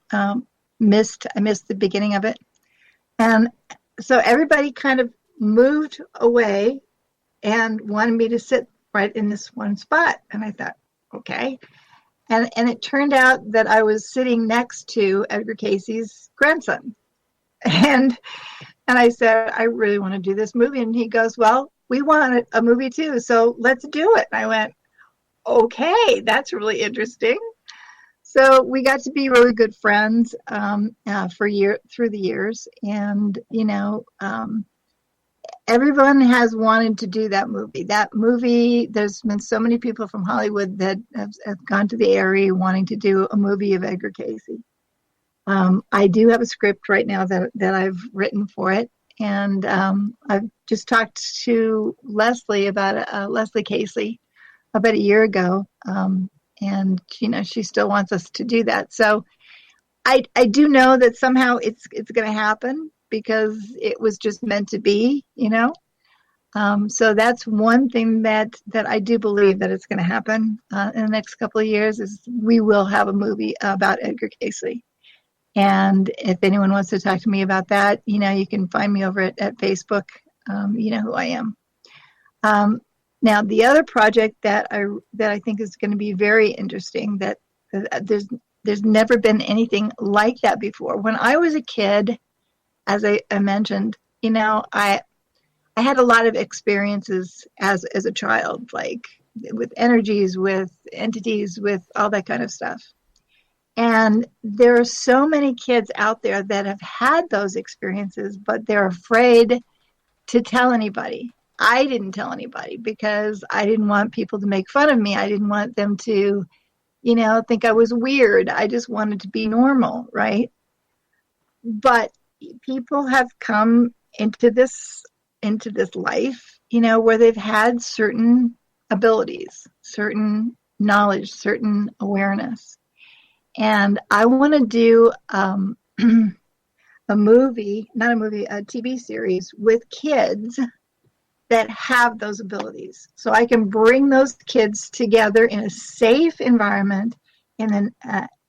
missed the beginning of it. And so everybody kind of moved away and wanted me to sit right in this one spot. And I thought, okay. And it turned out that I was sitting next to Edgar Cayce's grandson. And I said, I really want to do this movie. And he goes, well, we want a movie too, so let's do it. And I went, okay, that's really interesting. So we got to be really good friends through the years, and everyone has wanted to do that movie. That movie, there's been so many people from Hollywood that have gone to the area wanting to do a movie of Edgar Cayce. I do have a script right now that I've written for it, and I've just talked to Leslie about Leslie Casey about a year ago, and she still wants us to do that. So I do know that somehow it's going to happen because it was just meant to be, So that's one thing that I do believe that it's going to happen in the next couple of years is we will have a movie about Edgar Cayce. And if anyone wants to talk to me about that, you can find me over at Facebook. You know who I am. Now, the other project that I think is going to be very interesting that there's never been anything like that before. When I was a kid, as I mentioned, I had a lot of experiences as a child, like with energies, with entities, with all that kind of stuff. And there are so many kids out there that have had those experiences, but they're afraid to tell anybody. I didn't tell anybody because I didn't want people to make fun of me. I didn't want them to, think I was weird. I just wanted to be normal, right? But people have come into this life, where they've had certain abilities, certain knowledge, certain awareness. And I want to do a TV series with kids that have those abilities. So I can bring those kids together in a safe environment, in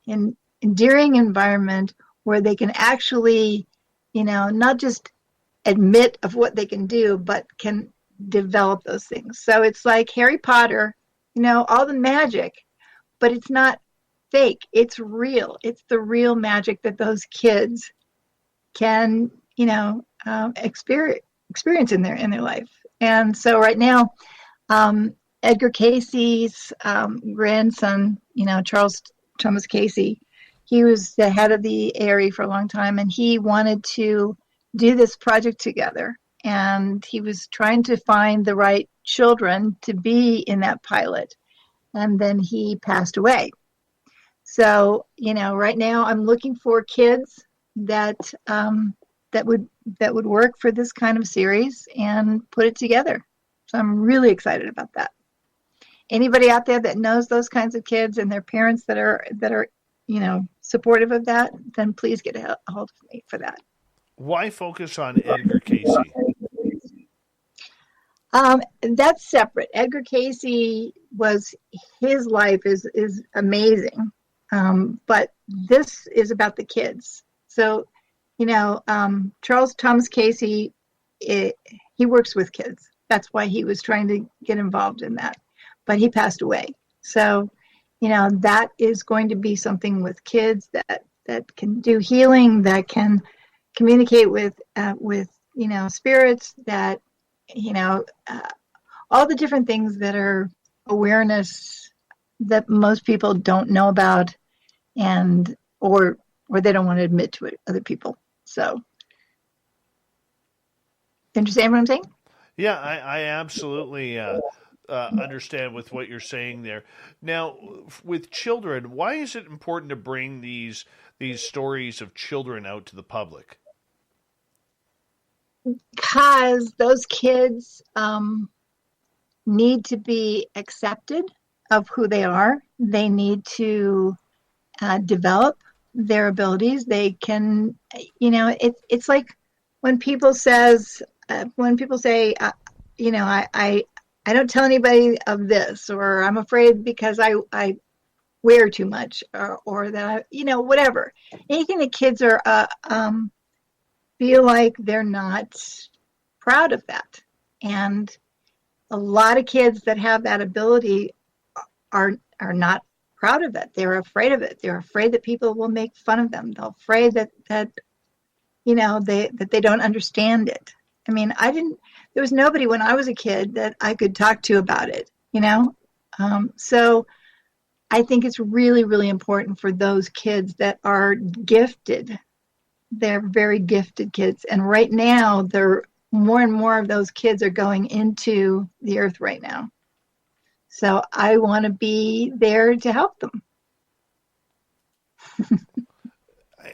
an endearing environment where they can actually, not just admit of what they can do, but can develop those things. So it's like Harry Potter, all the magic, but it's not fake. It's real. It's the real magic that those kids can, experience in their life. And so right now, Edgar Cayce's grandson, Charles Thomas Cayce, he was the head of the ARE for a long time, and he wanted to do this project together. And he was trying to find the right children to be in that pilot. And then he passed away. So, right now I'm looking for kids that would work for this kind of series and put it together. So I'm really excited about that. Anybody out there that knows those kinds of kids and their parents that are supportive of that, then please get a hold of me for that. Why focus on Edgar Cayce? That's separate. Edgar Cayce his life is amazing. But this is about the kids. So, Charles Thomas Cayce, he works with kids. That's why he was trying to get involved in that. But he passed away. So, that is going to be something with kids that can do healing, that can communicate with spirits, that, all the different things that are awareness that most people don't know about and or they don't want to admit to it, other people. So, do you understand what I'm saying? Yeah, I absolutely understand with what you're saying there. Now, with children, why is it important to bring these stories of children out to the public? Because those kids need to be accepted of who they are. They need to develop their abilities. They can, it's like when people say, I don't tell anybody of this, or I'm afraid because I wear too much, or that whatever. Anything that kids are feel like they're not proud of that, and a lot of kids that have that ability are not proud of it. They're afraid of it. They're afraid that people will make fun of them. They're afraid that they don't understand it. I mean, there was nobody when I was a kid that I could talk to about it, So I think it's really, really important for those kids that are gifted. They're very gifted kids. And right now, they're more and more of those kids are going into the earth right now. So I want to be there to help them.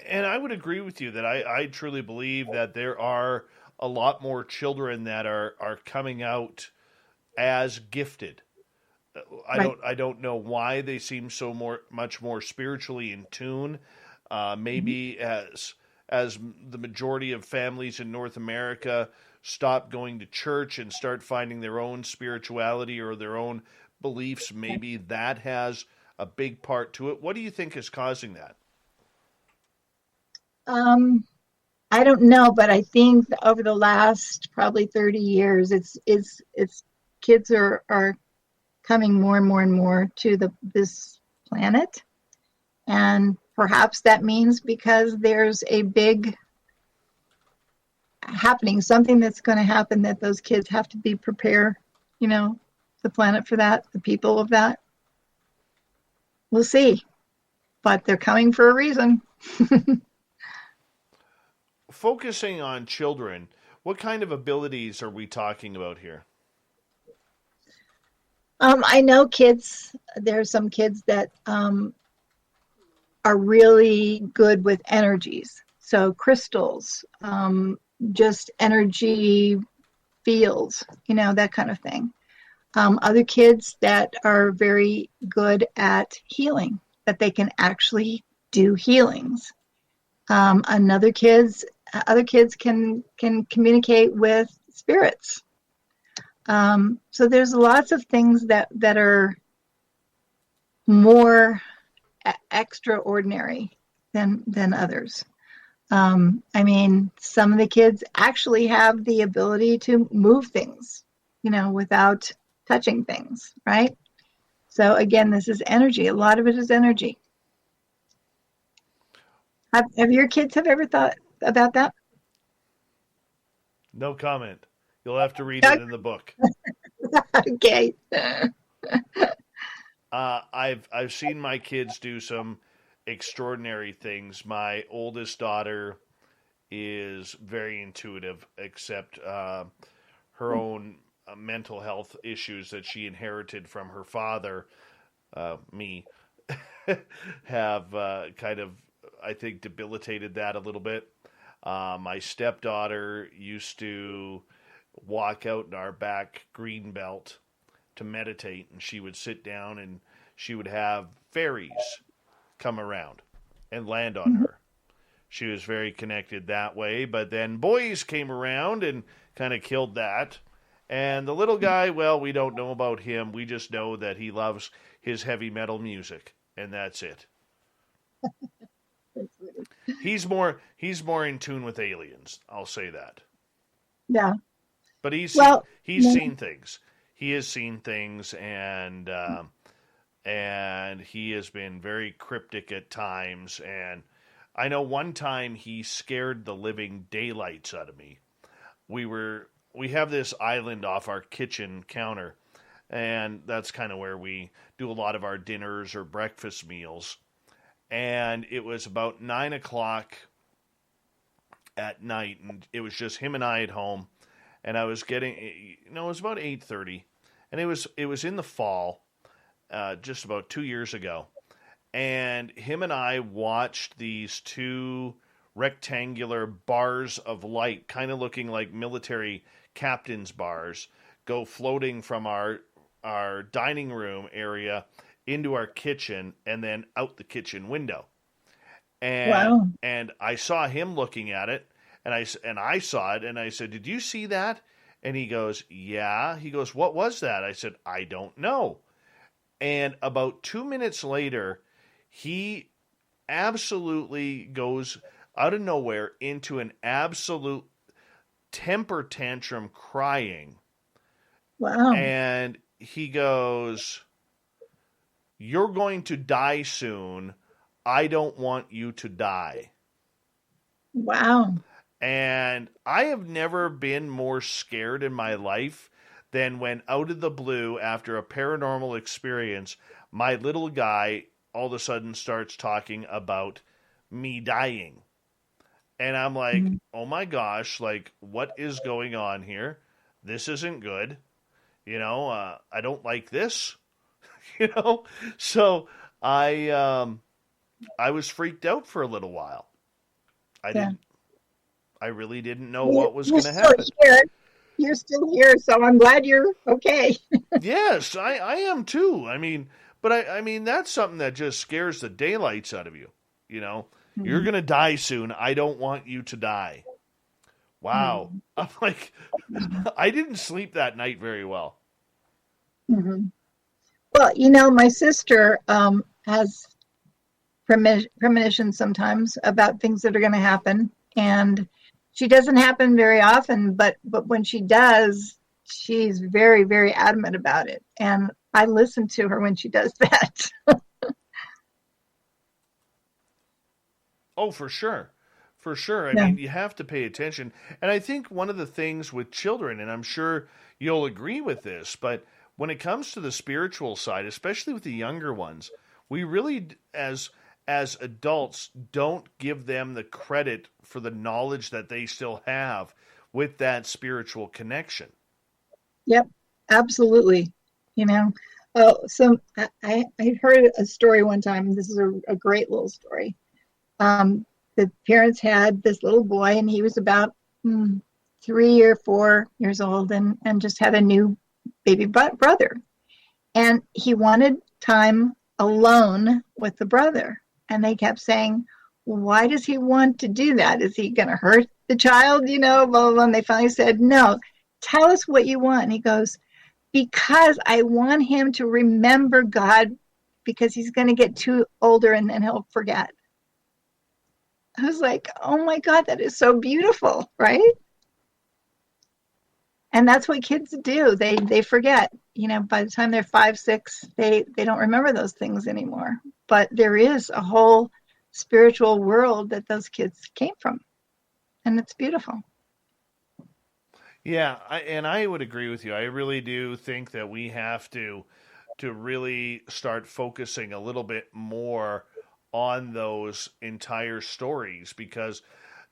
And I would agree with you that I truly believe that there are a lot more children that are coming out as gifted. Right. I don't know why they seem so much more spiritually in tune. Mm-hmm. Maybe as the majority of families in North America stop going to church and start finding their own spirituality or their own beliefs, maybe that has a big part to it. What do you think is causing that? Um, I don't know, but I think that over the last probably 30 years, it's kids are coming more and more and more to this planet. And perhaps that means because there's a big happening, something that's going to happen that those kids have to be prepared, you know, the planet for that, the people of that. We'll see. But they're coming for a reason. Focusing on children, what kind of abilities are we talking about here? I know kids, there are some kids that are really good with energies. So crystals, just energy fields, you know, that kind of thing. Other kids that are very good at healing, that they can actually do healings. Other kids can communicate with spirits. So there's lots of things that are more extraordinary than others. I mean, some of the kids actually have the ability to move things, you know, without touching things, right? So again, this is energy. A lot of it is energy. Have your kids have ever thought about that? No comment. You'll have to read it in the book. Okay. I've seen my kids do some extraordinary things. My oldest daughter is very intuitive, except her own mental health issues that she inherited from her father, me, have kind of, I think, debilitated that a little bit. My stepdaughter used to walk out in our back green belt to meditate, and she would sit down and she would have fairies come around and land on her. She was very connected that way, but then boys came around and kind of killed that. And the little guy, well, we don't know about him. We just know that he loves his heavy metal music, and that's it. He's more in tune with aliens. I'll say that. Yeah. But Well, he's seen things. He has seen things, and he has been very cryptic at times. And I know one time he scared the living daylights out of me. We have this island off our kitchen counter, and that's kind of where we do a lot of our dinners or breakfast meals. And it was about 9 o'clock at night, and it was just him and I at home. And I was getting, it was about 8:30, and it was in the fall, just about 2 years ago. And him and I watched these two rectangular bars of light, kind of looking like military captain's bars, go floating from our dining room area into our kitchen and then out the kitchen window. And wow. and I saw him looking at it, and I saw it, and I said, "Did you see that?" And he goes, "Yeah." He goes, "What was that?" I said, "I don't know." And about 2 minutes later, he absolutely goes out of nowhere into an absolute temper tantrum crying. Wow. And he goes, "You're going to die soon. I don't want you to die." Wow. And I have never been more scared in my life than when out of the blue, after a paranormal experience, my little guy all of a sudden starts talking about me dying. And I'm like, oh my gosh, like, what is going on here? This isn't good. I don't like this, you know? So I was freaked out for a little while. I really didn't know what was going to happen. Here. You're still here, so I'm glad you're okay. Yes, I am too. I mean, but I mean, that's something that just scares the daylights out of you. You're going to die soon. I don't want you to die. Wow. I'm like, I didn't sleep that night very well. Well, my sister has premonitions sometimes about things that are going to happen. And she doesn't happen very often, but when she does, she's very, very adamant about it. And I listen to her when she does that. Oh, for sure. For sure. I mean, you have to pay attention. And I think one of the things with children, and I'm sure you'll agree with this, but when it comes to the spiritual side, especially with the younger ones, we really, as adults, don't give them the credit for the knowledge that they still have with that spiritual connection. Yep, absolutely. So I heard a story one time. This is a great little story. The parents had this little boy, and he was about 3 or 4 years old, and just had a new baby brother. And he wanted time alone with the brother. And they kept saying, why does he want to do that? Is he going to hurt the child? Blah, blah, blah. And they finally said, no, tell us what you want. And he goes, because I want him to remember God, because he's going to get too older and then he'll forget. I was like, oh my God, that is so beautiful, right? And that's what kids do. They forget, by the time they're 5, 6, they don't remember those things anymore. But there is a whole spiritual world that those kids came from. And it's beautiful. Yeah, I would agree with you. I really do think that we have to really start focusing a little bit more on those entire stories, because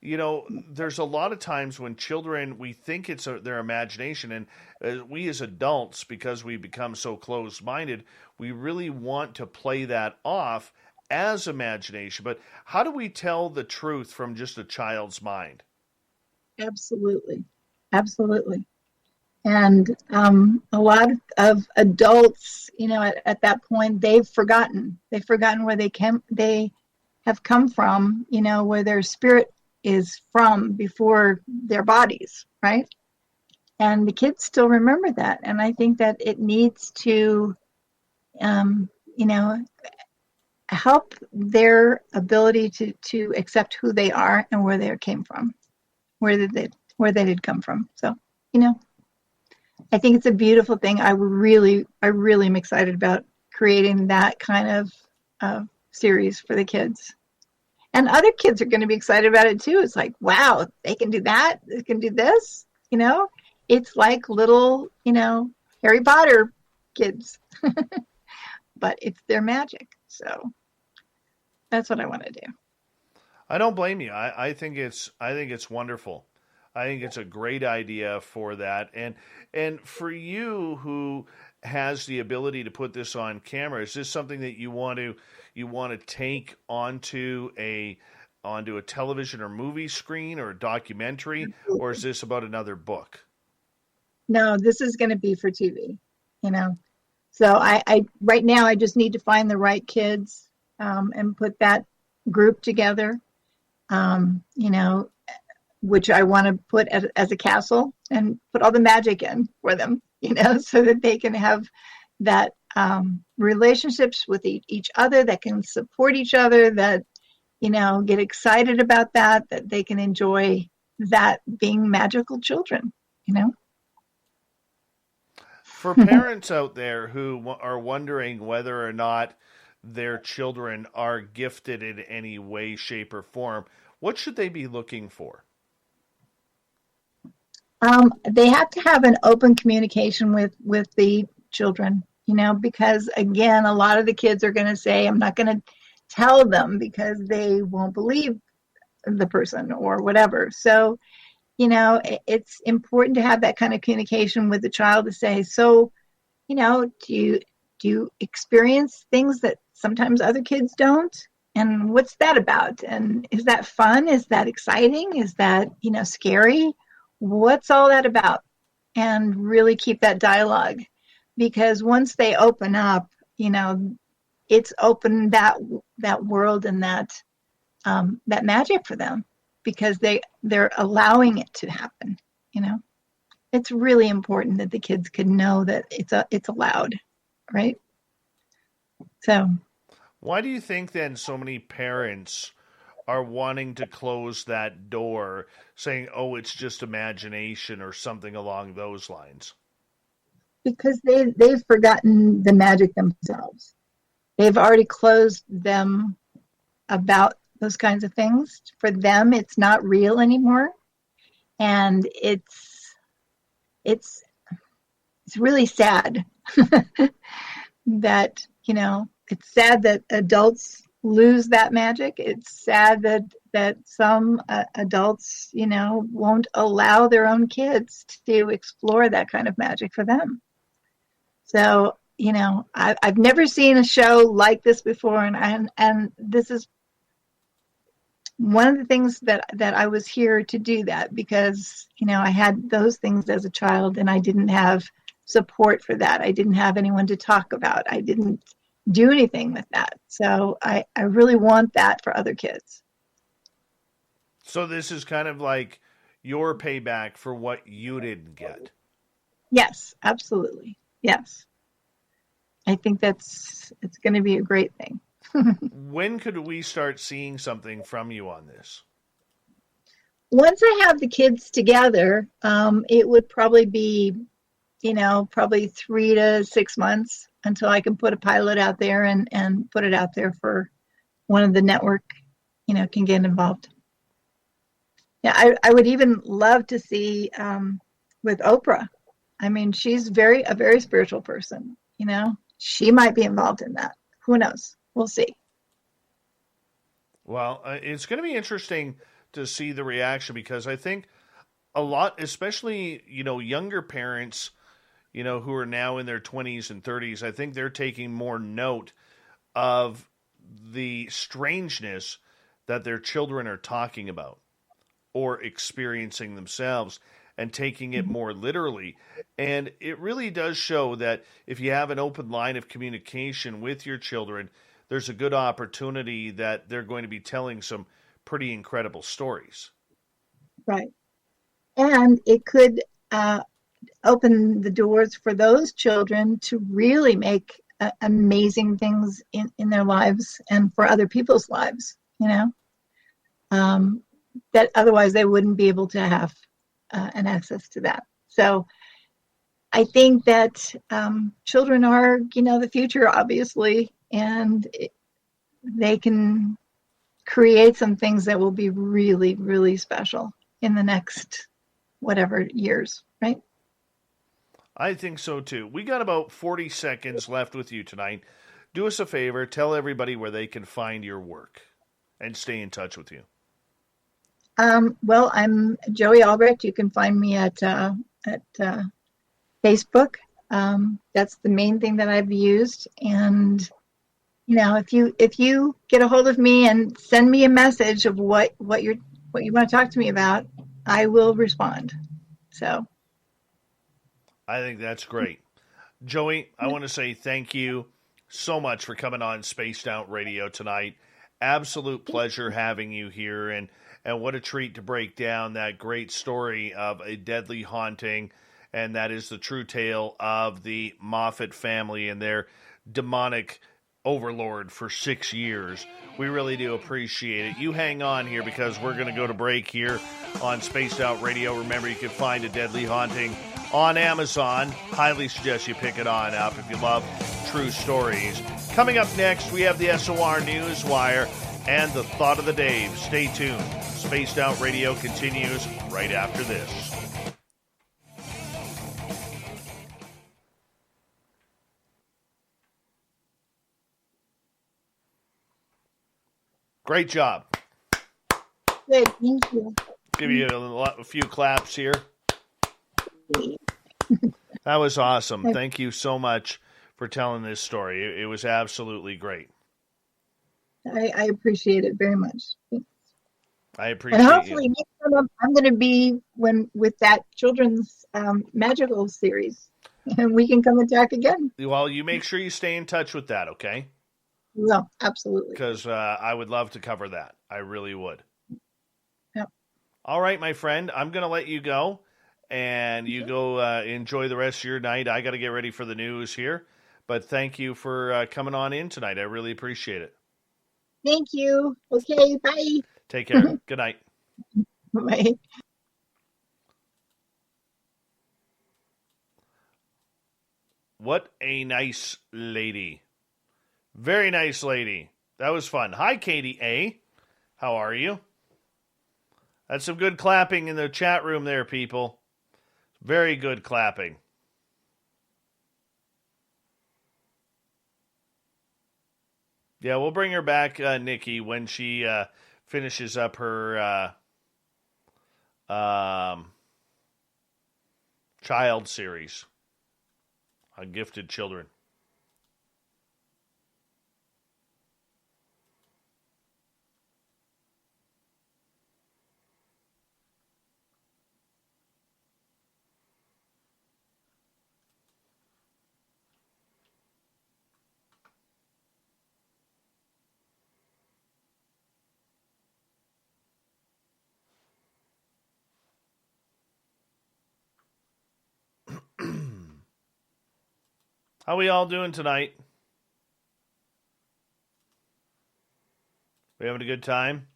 there's a lot of times when children, we think it's their imagination, and we as adults, because we become so closed-minded, we really want to play that off as imagination. But how do we tell the truth from just a child's mind? Absolutely. And a lot of adults, at that point, they've forgotten where they have come from, where their spirit is from before their bodies, right? And the kids still remember that. And I think that it needs to, help their ability to accept who they are and where they came from, where they did come from. So, I think it's a beautiful thing. I really am excited about creating that kind of series for the kids. And other kids are going to be excited about it too. It's like, wow, they can do that. They can do this. It's like little, Harry Potter kids, but it's their magic. So that's what I want to do. I don't blame you. I think it's wonderful. I think it's a great idea for that. And for you who has the ability to put this on camera, is this something that you want to take onto a television or movie screen or a documentary, or is this about another book? No, this is going to be for TV, So I right now I just need to find the right kids and put that group together, which I want to put as a castle and put all the magic in for them, so that they can have that relationships with each other, that can support each other, that, get excited about that they can enjoy that being magical children, For parents out there who are wondering whether or not their children are gifted in any way, shape, or form, what should they be looking for? They have to have an open communication with the children. because again, a lot of the kids are going to say, I'm not going to tell them because they won't believe the person or whatever. So, it's important to have that kind of communication with the child to say, so, do you experience things that sometimes other kids don't? And what's that about? And is that fun? Is that exciting? Is that, scary? What's all that about? And really keep that dialogue, because once they open up, it's opened that world and that magic for them, because they're allowing it to happen. It's really important that the kids can know that it's allowed, right? So why do you think then so many parents are wanting to close that door, saying, oh, it's just imagination or something along those lines? Because they've forgotten the magic themselves. They've already closed them about those kinds of things. For them, it's not real anymore. And it's really sad that, it's sad that adults lose that magic. It's sad that some adults, won't allow their own kids to explore that kind of magic for them. So, I've never seen a show like this before, and this is one of the things that I was here to do, that because, I had those things as a child and I didn't have support for that. I didn't have anyone to talk about. I didn't do anything with that. So I really want that for other kids. So this is kind of like your payback for what you didn't get. Yes, absolutely. Yes. I think it's going to be a great thing. When could we start seeing something from you on this? Once I have the kids together, it would probably be, probably 3 to 6 months until I can put a pilot out there and put it out there for one of the network, can get involved. Yeah, I would even love to see with Oprah. I mean, she's a very spiritual person, She might be involved in that. Who knows? We'll see. Well, it's going to be interesting to see the reaction, because I think a lot, especially, younger parents, who are now in their 20s and 30s, I think they're taking more note of the strangeness that their children are talking about or experiencing themselves, and taking it more literally. And it really does show that if you have an open line of communication with your children, there's a good opportunity that they're going to be telling some pretty incredible stories. Right. And it could open the doors for those children to really make amazing things in their lives and for other people's lives, that otherwise they wouldn't be able to have an access to that. So I think that children are, the future, obviously, and they can create some things that will be really, really special in the next whatever years, right? I think so too. We got about 40 seconds left with you tonight. Do us a favor, tell everybody where they can find your work and stay in touch with you. Well, I'm Joie Albrecht. You can find me at Facebook. That's the main thing that I've used. And if you get a hold of me and send me a message of what you want to talk to me about, I will respond. So I think that's great. Joie, I want to say thank you so much for coming on Spaced Out Radio tonight. Absolute pleasure having you here, and what a treat to break down that great story of a deadly haunting, and that is the true tale of the Moffat family and their demonic overlord for 6 years. We really do appreciate it. You hang on here, because we're going to go to break here on Spaced Out Radio. Remember, you can find A Deadly Haunting on Amazon. Highly suggest you pick it on up if you love true stories. Coming up next, we have the SOR News Wire and the Thought of the Dave. Stay tuned. Spaced Out Radio continues right after this. Great job. Good, thank you. Give you a few claps here. That was awesome. Thank you so much for telling this story. It was absolutely great. I appreciate it very much. I appreciate and hopefully you. next time I'm going to be with that children's magical series, and we can come and talk again. Well, you make sure you stay in touch with that, okay? No, absolutely. Because I would love to cover that. I really would. Yep. All right, my friend. I'm going to let you go, and you go enjoy the rest of your night. I got to get ready for the news here. But thank you for coming on in tonight. I really appreciate it. Thank you. Okay, bye. Take care. Good night. Bye. What a nice lady. Very nice lady. That was fun. Hi, Katie A. How are you? That's some good clapping in the chat room there, people. Very good clapping. Yeah, we'll bring her back, Nikki, when she finishes up her child series on gifted children. How we all doing tonight? We having a good time?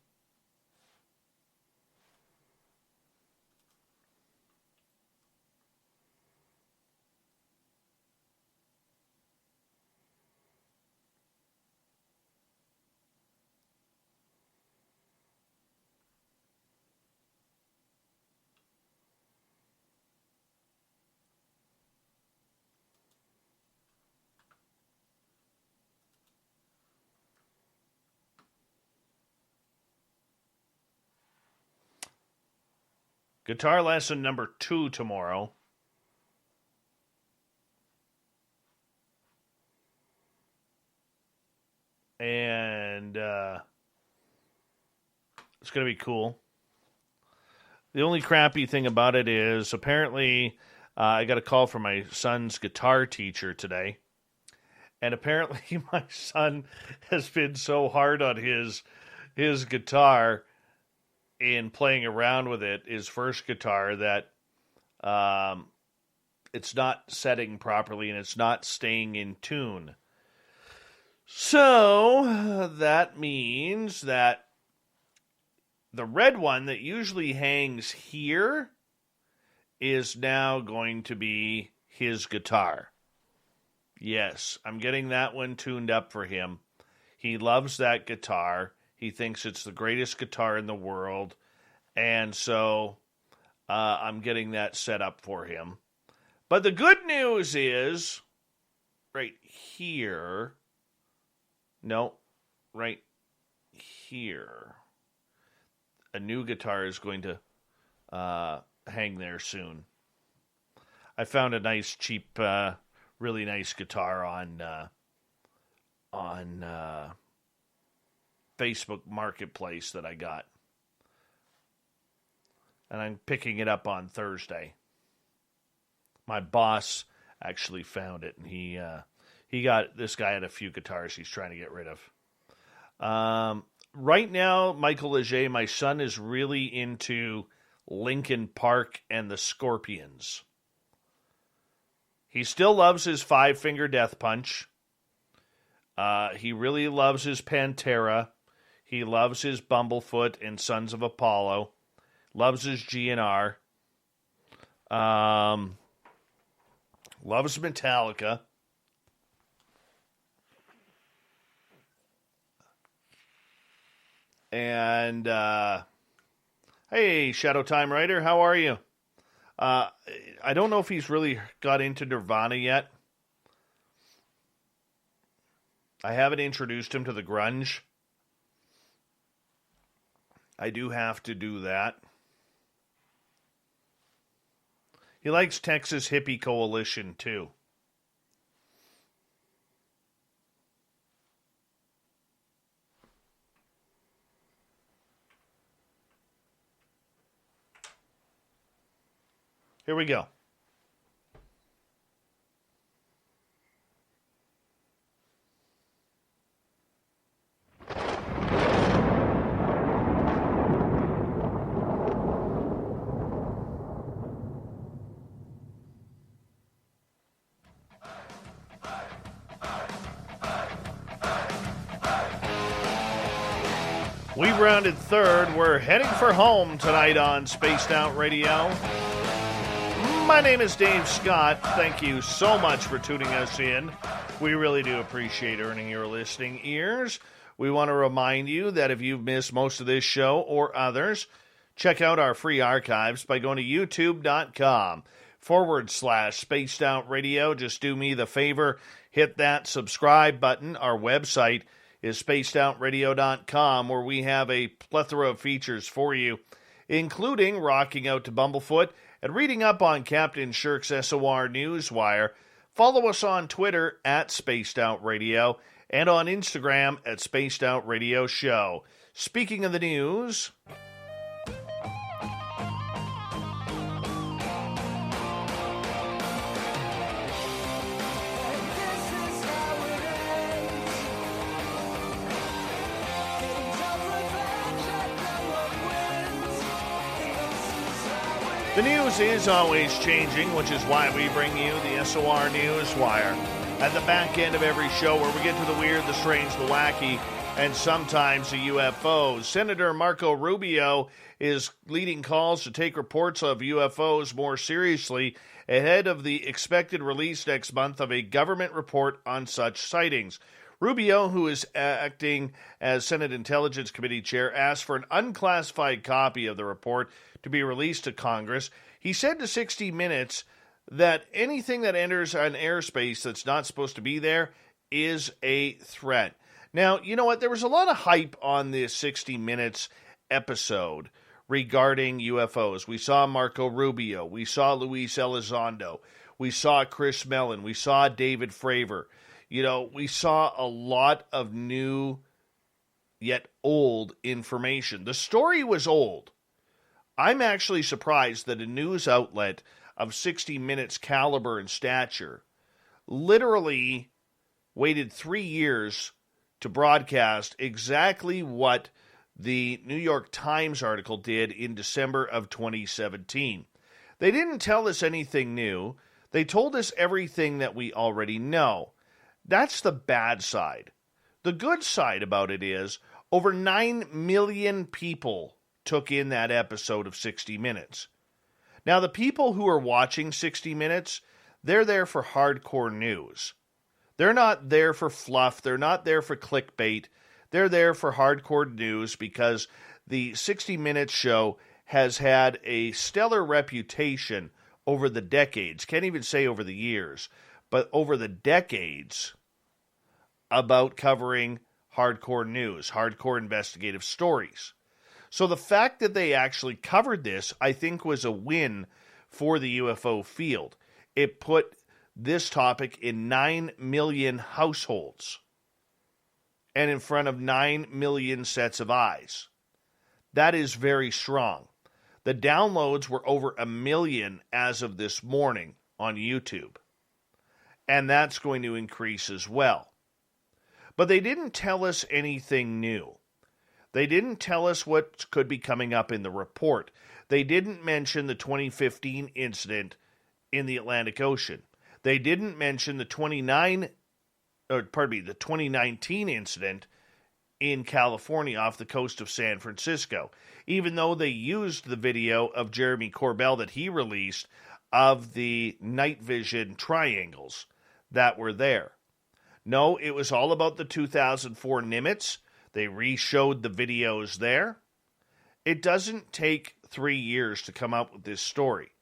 Guitar lesson number 2 tomorrow. And it's going to be cool. The only crappy thing about it is apparently I got a call from my son's guitar teacher today. And apparently my son has been so hard on his guitar in playing around with it, his first guitar, that it's not setting properly and it's not staying in tune. So that means that the red one that usually hangs here is now going to be his guitar. Yes, I'm getting that one tuned up for him. He loves that guitar. He thinks it's the greatest guitar in the world. And so I'm getting that set up for him. But the good news is right here. No, right here. A new guitar is going to hang there soon. I found a nice, cheap, really nice guitar on Facebook Marketplace that I got. And I'm picking it up on Thursday. My boss actually found it, and this guy had a few guitars he's trying to get rid of. Right now, Michael Leger, my son, is really into Linkin Park and the Scorpions. He still loves his Five-Finger Death Punch. He really loves his Pantera. He loves his Bumblefoot and Sons of Apollo. Loves his GNR. Loves Metallica. And, hey, Shadow Time Rider, how are you? I don't know if he's really got into Nirvana yet. I haven't introduced him to the grunge. I do have to do that. He likes Texas Hippie Coalition, too. Here we go. We've rounded third. We're heading for home tonight on Spaced Out Radio. My name is Dave Scott. Thank you so much for tuning us in. We really do appreciate earning your listening ears. We want to remind you that if you've missed most of this show or others, check out our free archives by going to youtube.com/Spaced Out Radio. Just do me the favor, hit that subscribe button. Our website is spacedoutradio.com, where we have a plethora of features for you, including rocking out to Bumblefoot and reading up on Captain Shirk's SOR Newswire. Follow us on Twitter at Spaced Out Radio and on Instagram at Spaced Out Radio Show. Speaking of the news, the news is always changing, which is why we bring you the SOR Newswire at the back end of every show, where we get to the weird, the strange, the wacky, and sometimes the UFOs. Senator Marco Rubio is leading calls to take reports of UFOs more seriously ahead of the expected release next month of a government report on such sightings. Rubio, who is acting as Senate Intelligence Committee chair, asked for an unclassified copy of the report to be released to Congress. He said to 60 Minutes that anything that enters an airspace that's not supposed to be there is a threat. Now, you know what? There was a lot of hype on this 60 Minutes episode regarding UFOs. We saw Marco Rubio. We saw Luis Elizondo. We saw Chris Mellon. We saw David Fravor. You know, we saw a lot of new yet old information. The story was old. I'm actually surprised that a news outlet of 60 Minutes caliber and stature literally waited 3 years to broadcast exactly what the New York Times article did in December of 2017. They didn't tell us anything new. They told us everything that we already know. That's the bad side. The good side about it is over 9 million people took in that episode of 60 Minutes. Now, the people who are watching 60 Minutes, they're there for hardcore news. They're not there for fluff. They're not there for clickbait. They're there for hardcore news because the 60 Minutes show has had a stellar reputation over the decades. Can't even say over the years, but over the decades about covering hardcore news, hardcore investigative stories. So the fact that they actually covered this, I think, was a win for the UFO field. It put this topic in 9 million households and in front of 9 million sets of eyes. That is very strong. The downloads were over 1 million as of this morning on YouTube. And that's going to increase as well. But they didn't tell us anything new. They didn't tell us what could be coming up in the report. They didn't mention the 2015 incident in the Atlantic Ocean. They didn't mention the 2019 incident in California off the coast of San Francisco, even though they used the video of Jeremy Corbell that he released of the night vision triangles that were there. No, it was all about the 2004 Nimitz. They re-showed the videos there. It doesn't take 3 years to come up with this story.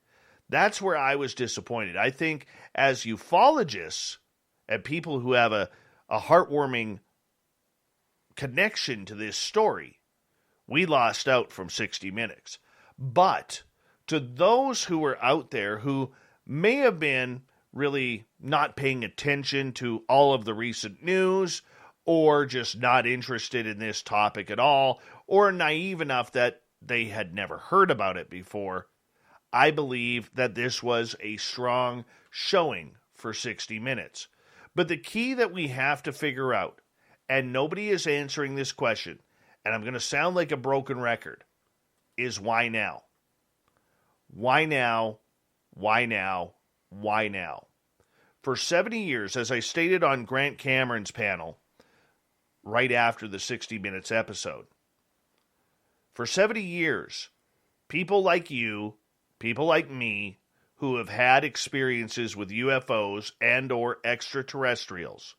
That's where I was disappointed. I think as ufologists and people who have a heartwarming connection to this story, we lost out from 60 Minutes. But to those who were out there who may have been really not paying attention to all of the recent news, or just not interested in this topic at all, or naive enough that they had never heard about it before, I believe that this was a strong showing for 60 Minutes. But the key that we have to figure out, and nobody is answering this question, and I'm going to sound like a broken record, is why now? Why now? Why now? Why now? For 70 years, as I stated on Grant Cameron's panel, right after the 60 Minutes episode, for 70 years, people like you, people like me, who have had experiences with UFOs and or extraterrestrials,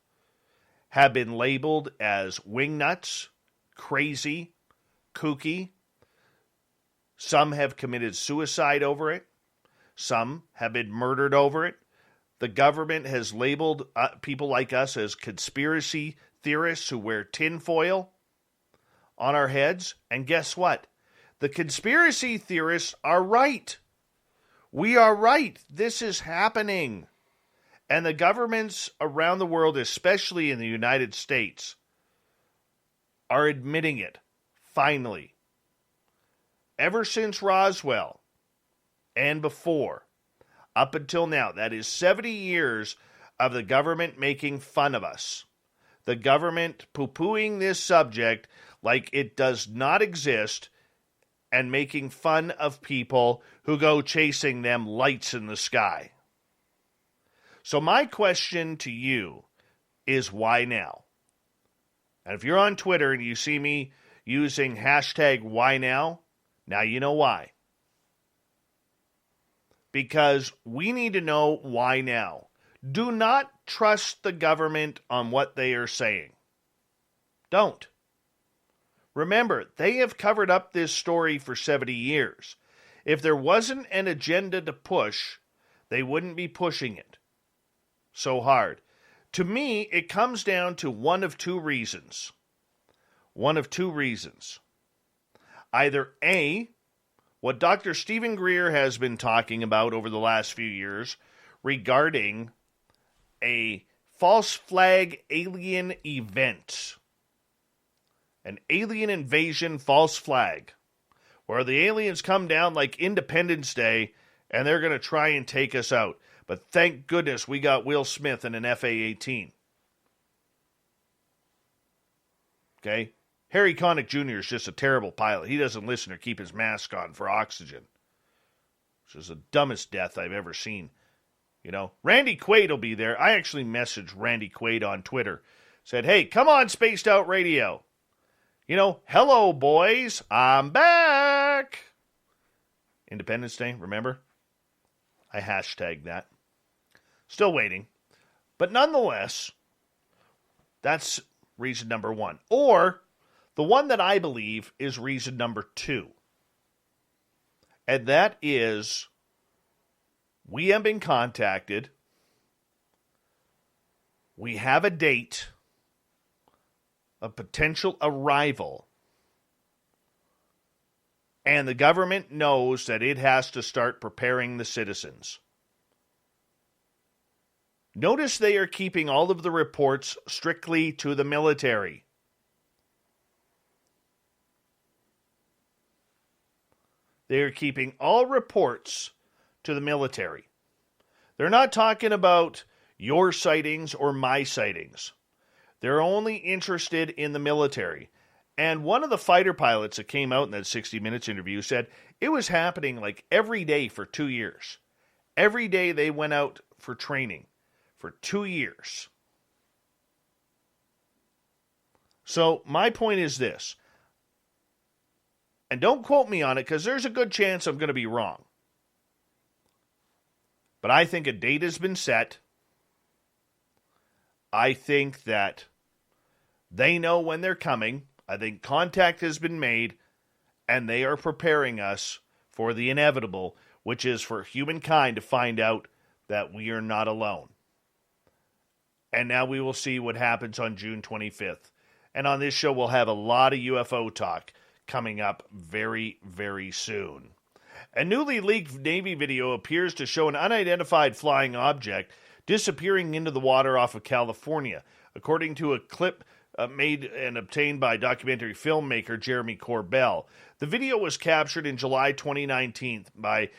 have been labeled as wingnuts, crazy, kooky. Some have committed suicide over it. Some have been murdered over it. The government has labeled people like us as conspiracy theorists who wear tinfoil on our heads. And guess what? The conspiracy theorists are right. We are right. This is happening. And the governments around the world, especially in the United States, are admitting it, finally. Ever since Roswell and before, up until now, that is 70 years of the government making fun of us. The government poo-pooing this subject like it does not exist and making fun of people who go chasing them lights in the sky. So my question to you is, why now? And if you're on Twitter and you see me using hashtag why now you know why. Because we need to know why now. Do not trust the government on what they are saying. Don't. Remember, they have covered up this story for 70 years. If there wasn't an agenda to push, they wouldn't be pushing it so hard. To me, it comes down to one of two reasons. One of two reasons. Either A, what Dr. Stephen Greer has been talking about over the last few years regarding a false flag alien event. An alien invasion false flag, where the aliens come down like Independence Day and they're going to try and take us out. But thank goodness we got Will Smith in an FA-18. Okay? Harry Connick Jr. is just a terrible pilot. He doesn't listen or keep his mask on for oxygen. Which is the dumbest death I've ever seen. You know, Randy Quaid will be there. I actually messaged Randy Quaid on Twitter. Said, hey, come on, Spaced Out Radio. You know, hello, boys. I'm back. Independence Day, remember? I hashtagged that. Still waiting. But nonetheless, that's reason number one. Or the one that I believe is reason number two. And that is, we have been contacted. We have a date of potential arrival. And the government knows that it has to start preparing the citizens. Notice they are keeping all of the reports strictly to the military. They are keeping all reports to the military. They're not talking about your sightings or my sightings. They're only interested in the military. And one of the fighter pilots that came out in that 60 Minutes interview said it was happening like every day for 2 years. Every day they went out for training for 2 years. So my point is this. And don't quote me on it because there's a good chance I'm going to be wrong. But I think a date has been set. I think that they know when they're coming. I think contact has been made, and they are preparing us for the inevitable, which is for humankind to find out that we are not alone. And now we will see what happens on June 25th. And on this show, we'll have a lot of UFO talk. coming up very, very soon. A newly leaked Navy video appears to show an unidentified flying object disappearing into the water off of California, according to a clip made and obtained by documentary filmmaker Jeremy Corbell. The video was captured in July 2019 by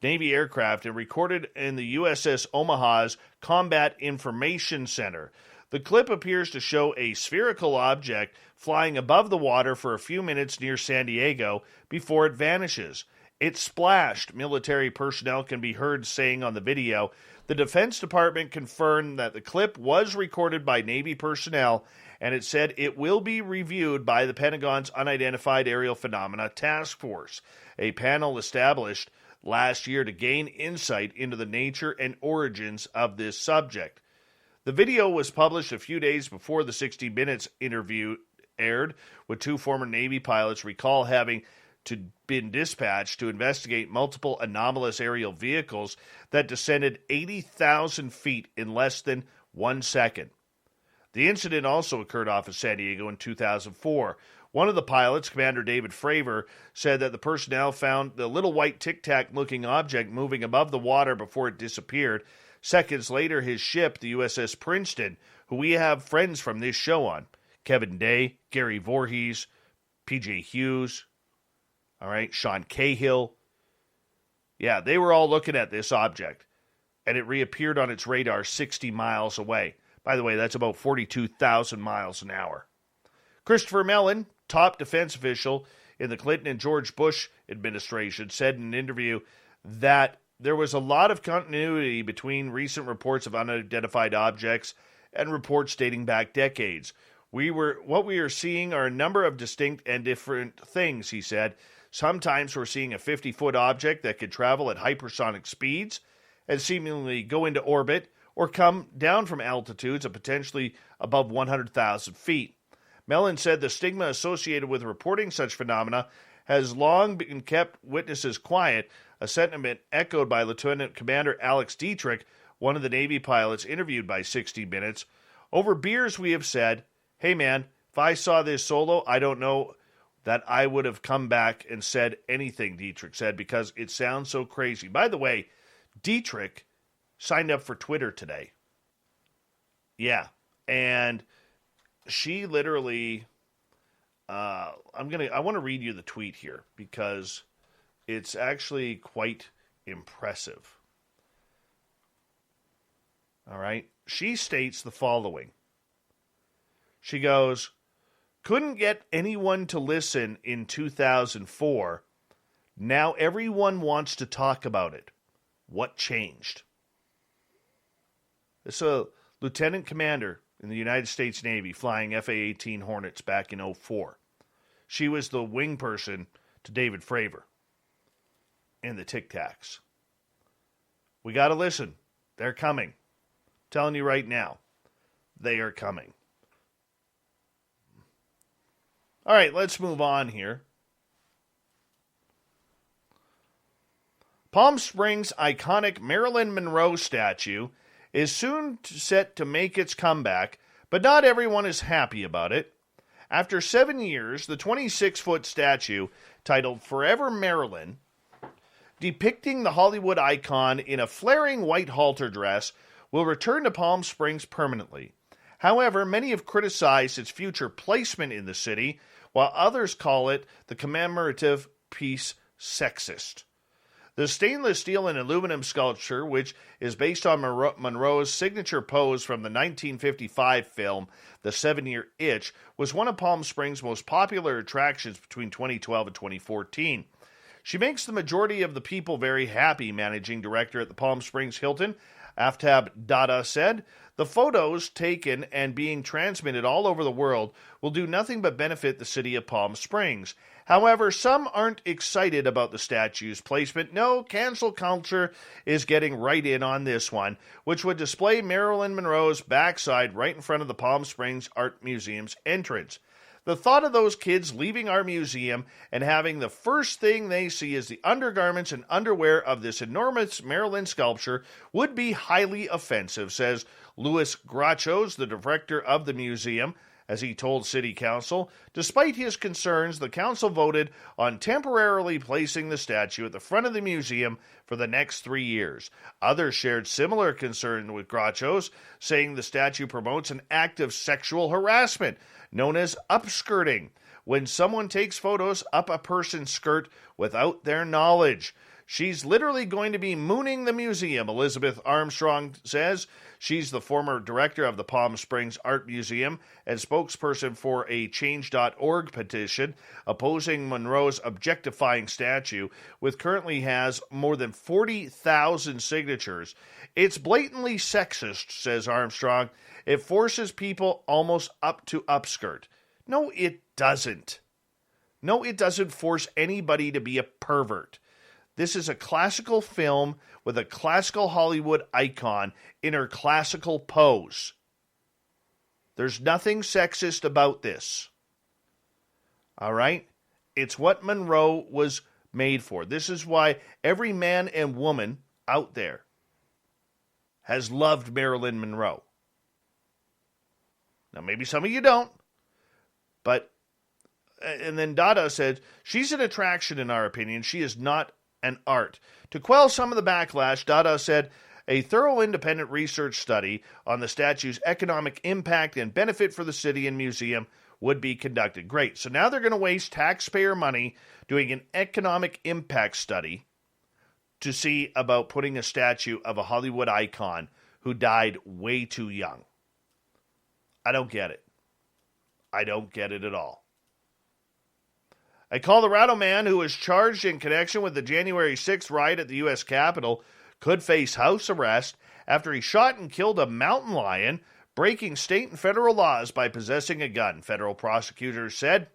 Navy aircraft and recorded in the USS Omaha's Combat Information Center. The clip appears to show a spherical object flying above the water for a few minutes near San Diego before it vanishes. It splashed, military personnel can be heard saying on the video. The Defense Department confirmed that the clip was recorded by Navy personnel, and it said it will be reviewed by the Pentagon's Unidentified Aerial Phenomena Task Force, a panel established last year to gain insight into the nature and origins of this subject. The video was published a few days before the 60 Minutes interview aired, with two former Navy pilots recall having been dispatched to investigate multiple anomalous aerial vehicles that descended 80,000 feet in less than 1 second. The incident also occurred off of San Diego in 2004. One of the pilots, Commander David Fravor, said that the personnel found the little white tic-tac-looking object moving above the water before it disappeared. Seconds later, his ship, the USS Princeton, who we have friends from this show on, Kevin Day, Gary Voorhees, P.J. Hughes, all right, Sean Cahill. Yeah, they were all looking at this object, and it reappeared on its radar 60 miles away. By the way, that's about 42,000 miles an hour. Christopher Mellon, top defense official in the Clinton and George Bush administration, said in an interview that there was a lot of continuity between recent reports of unidentified objects and reports dating back decades. What we are seeing are a number of distinct and different things, he said. Sometimes we're seeing a 50-foot object that could travel at hypersonic speeds and seemingly go into orbit or come down from altitudes of potentially above 100,000 feet. Mellon said the stigma associated with reporting such phenomena has long been kept witnesses quiet, a sentiment echoed by Lieutenant Commander Alex Dietrich, one of the Navy pilots interviewed by 60 Minutes. Over beers we have said, hey man, if I saw this solo, I don't know that I would have come back and said anything, Dietrich said, because it sounds so crazy. By the way, Dietrich signed up for Twitter today. Yeah, and she literally, I want to read you the tweet here because it's actually quite impressive. All right. She states the following. She goes, couldn't get anyone to listen in 2004. Now everyone wants to talk about it. What changed? It's a lieutenant commander in the United States Navy flying FA-18 Hornets back in 2004. She was the wing person to David Fravor and the Tic Tacs. We got to listen. They're coming. I'm telling you right now, they are coming. All right, let's move on here. Palm Springs' iconic Marilyn Monroe statue is soon set to make its comeback, but not everyone is happy about it. After 7 years, the 26-foot statue, titled Forever Marilyn, depicting the Hollywood icon in a flaring white halter dress, will return to Palm Springs permanently. However, many have criticized its future placement in the city, while others call it the commemorative piece sexist. The stainless steel and aluminum sculpture, which is based on Monroe's signature pose from the 1955 film The 7-Year Itch, was one of Palm Springs' most popular attractions between 2012 and 2014. She makes the majority of the people very happy, managing director at the Palm Springs Hilton, Aftab Dada, said. The photos taken and being transmitted all over the world will do nothing but benefit the city of Palm Springs. However, some aren't excited about the statue's placement. No, cancel culture is getting right in on this one, which would display Marilyn Monroe's backside right in front of the Palm Springs Art Museum's entrance. The thought of those kids leaving our museum and having the first thing they see is the undergarments and underwear of this enormous Marilyn sculpture would be highly offensive, says Louis Grachos, the director of the museum. as he told City Council. Despite his concerns, the council voted on temporarily placing the statue at the front of the museum for the next 3 years. Others shared similar concern with Groucho's, saying the statue promotes an act of sexual harassment known as upskirting, when someone takes photos up a person's skirt without their knowledge. She's literally going to be mooning the museum, Elizabeth Armstrong says. She's the former director of the Palm Springs Art Museum and spokesperson for a Change.org petition opposing Monroe's objectifying statue, which currently has more than 40,000 signatures. It's blatantly sexist, says Armstrong. It forces people almost up to upskirt. No, it doesn't. No, it doesn't force anybody to be a pervert. This is a classical film with a classical Hollywood icon in her classical pose. There's nothing sexist about this. All right? It's what Monroe was made for. This is why every man and woman out there has loved Marilyn Monroe. Now, maybe some of you don't, but, and then Dada said, she's an attraction in our opinion. She is not an art. To quell some of the backlash, Dada said a thorough independent research study on the statue's economic impact and benefit for the city and museum would be conducted. Great. So now they're going to waste taxpayer money doing an economic impact study to see about putting a statue of a Hollywood icon who died way too young. I don't get it. I don't get it at all. A Colorado man who was charged in connection with the January 6th riot at the U.S. Capitol could face house arrest after he shot and killed a mountain lion, breaking state and federal laws by possessing a gun, federal prosecutors said.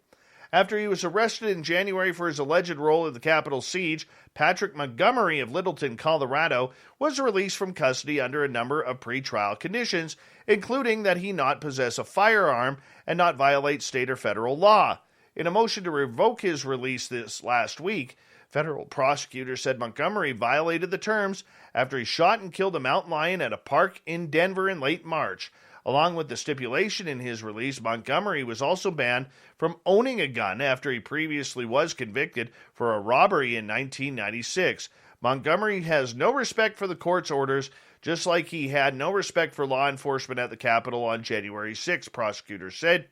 After he was arrested in January for his alleged role in the Capitol siege, Patrick Montgomery of Littleton, Colorado, was released from custody under a number of pretrial conditions, including that he not possess a firearm and not violate state or federal law. In a motion to revoke his release this last week, federal prosecutors said Montgomery violated the terms after he shot and killed a mountain lion at a park in Denver in late March. Along with the stipulation in his release, Montgomery was also banned from owning a gun after he previously was convicted for a robbery in 1996. Montgomery has no respect for the court's orders, just like he had no respect for law enforcement at the Capitol on January 6, prosecutors said.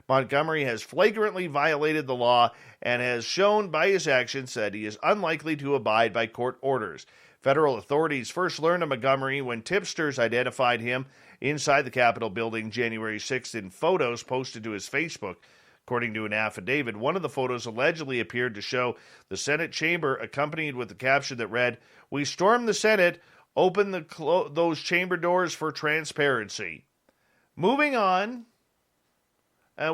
Montgomery has flagrantly violated the law and has shown by his actions that he is unlikely to abide by court orders. Federal authorities first learned of Montgomery when tipsters identified him inside the Capitol building January 6th in photos posted to his Facebook. According to an affidavit, one of the photos allegedly appeared to show the Senate chamber accompanied with the caption that read, "We stormed the Senate, open those chamber doors for transparency." Moving on.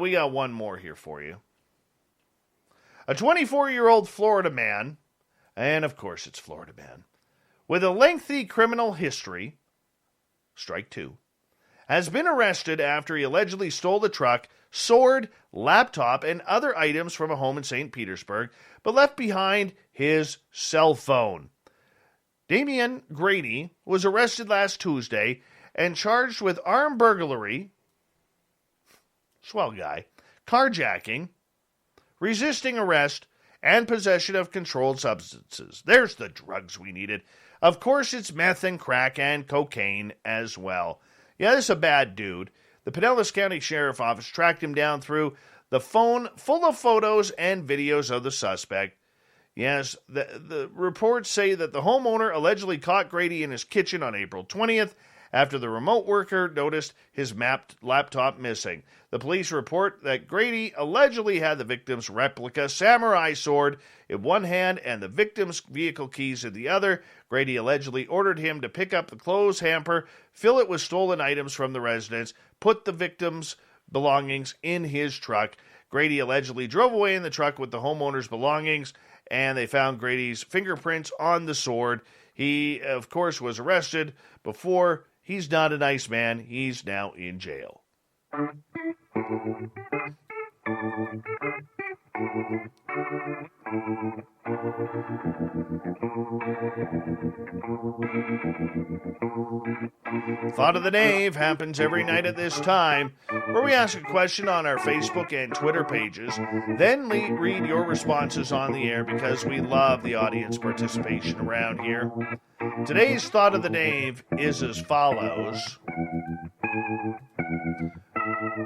We got one more here for you. A 24-year-old Florida man, and of course it's Florida man, with a lengthy criminal history, strike two, has been arrested after he allegedly stole the truck, sword, laptop, and other items from a home in St. Petersburg, but left behind his cell phone. Damian Grady was arrested last Tuesday and charged with armed burglary, swell guy, carjacking, resisting arrest, and possession of controlled substances. There's the drugs we needed. Of course, it's meth and crack and cocaine as well. Yeah, this is a bad dude. The Pinellas County Sheriff Office tracked him down through the phone full of photos and videos of the suspect. Yes, the reports say that the homeowner allegedly caught Grady in his kitchen on April 20th after the remote worker noticed his mapped laptop missing. The police report that Grady allegedly had the victim's replica samurai sword in one hand and the victim's vehicle keys in the other. Grady allegedly ordered him to pick up the clothes hamper, fill it with stolen items from the residence, put the victim's belongings in his truck. Grady allegedly drove away in the truck with the homeowner's belongings, and they found Grady's fingerprints on the sword. He, of course, was arrested before. He's not a nice man. He's now in jail. Thought of the Dave happens every night at this time, where we ask a question on our Facebook and Twitter pages, then read your responses on the air because we love the audience participation around here. Today's Thought of the Dave is as follows.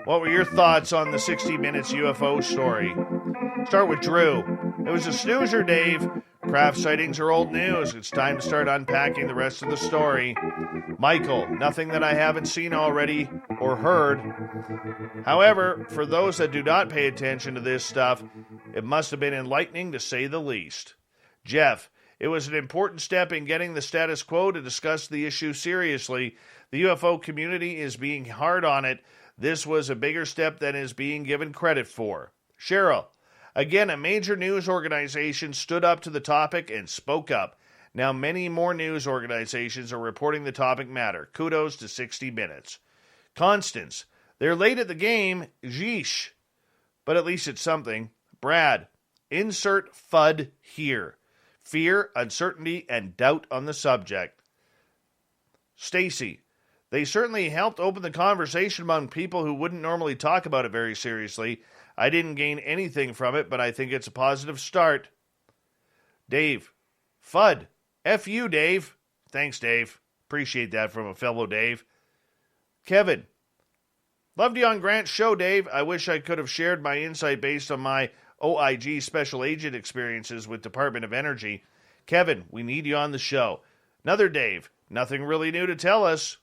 What were your thoughts on the 60 Minutes UFO story? Start with Drew. It was a snoozer, Dave. Craft sightings are old news. It's time to start unpacking the rest of the story. Michael, nothing that I haven't seen already or heard. However, for those that do not pay attention to this stuff, it must have been enlightening to say the least. Jeff, it was an important step in getting the status quo to discuss the issue seriously. The UFO community is being hard on it. This was a bigger step than is being given credit for. Cheryl, again, a major news organization stood up to the topic and spoke up. Now many more news organizations are reporting the topic matter. Kudos to 60 Minutes. Constance, they're late at the game. Yeesh. But at least it's something. Brad, insert FUD here. Fear, uncertainty, and doubt on the subject. Stacy, they certainly helped open the conversation among people who wouldn't normally talk about it very seriously. I didn't gain anything from it, but I think it's a positive start. Dave, FUD. F you, Dave. Thanks, Dave. Appreciate that from a fellow Dave. Kevin, loved you on Grant's show, Dave. I wish I could have shared my insight based on my OIG special agent experiences with Department of Energy. Kevin, we need you on the show. Another Dave, nothing really new to tell us.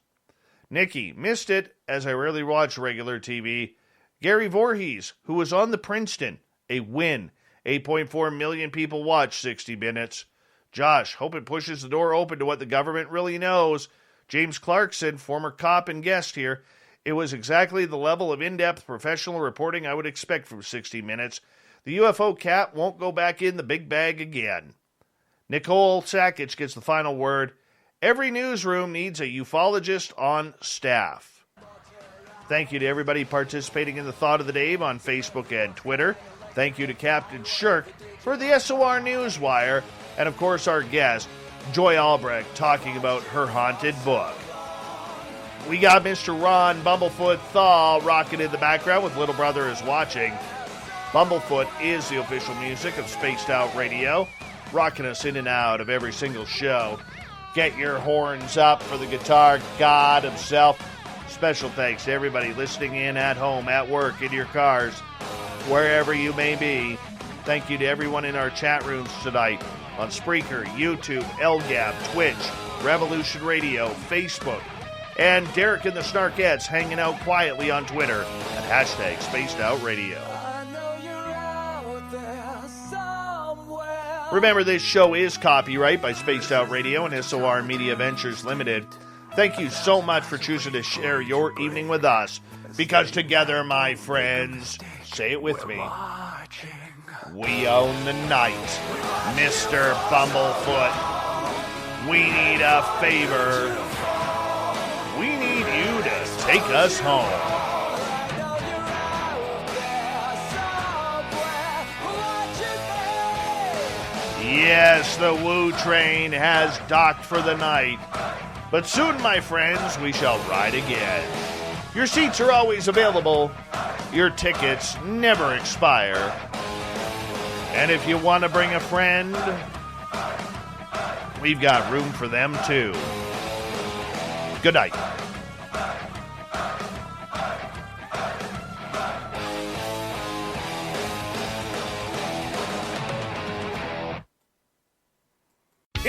Nikki, missed it, as I rarely watch regular TV. Gary Voorhees, who was on the Princeton, a win. 8.4 million people watch 60 Minutes. Josh, hope it pushes the door open to what the government really knows. James Clarkson, former cop and guest here. It was exactly the level of in-depth professional reporting I would expect from 60 Minutes. The UFO cat won't go back in the big bag again. Nicole Sakic gets the final word. Every newsroom needs a ufologist on staff. Thank you to everybody participating in the Thought of the Dave on Facebook and Twitter. Thank you to Captain Shirk for the SOR Newswire. And, of course, our guest, Joie Albrecht, talking about her haunted book. We got Mr. Ron Bumblefoot Thaw rocking in the background with Little Brother is Watching. Bumblefoot is the official music of Spaced Out Radio, rocking us in and out of every single show. Get your horns up for the guitar god himself. Special thanks to everybody listening in at home, at work, in your cars, wherever you may be. Thank you to everyone in our chat rooms tonight on Spreaker, YouTube, LGAB, Twitch, Revolution Radio, Facebook, and Derek and the Snarkettes hanging out quietly on Twitter at hashtag Spaced Out Radio. Remember, this show is copyright by Spaced Out Radio and SOR Media Ventures Limited. Thank you so much for choosing to share your evening with us, because together, my friends, say it with me, we own the night. Mr. Bumblefoot, we need a favor. We need you to take us home. Yes, the Woo train has docked for the night. But soon, my friends, we shall ride again. Your seats are always available. Your tickets never expire. And if you want to bring a friend, we've got room for them too. Good night.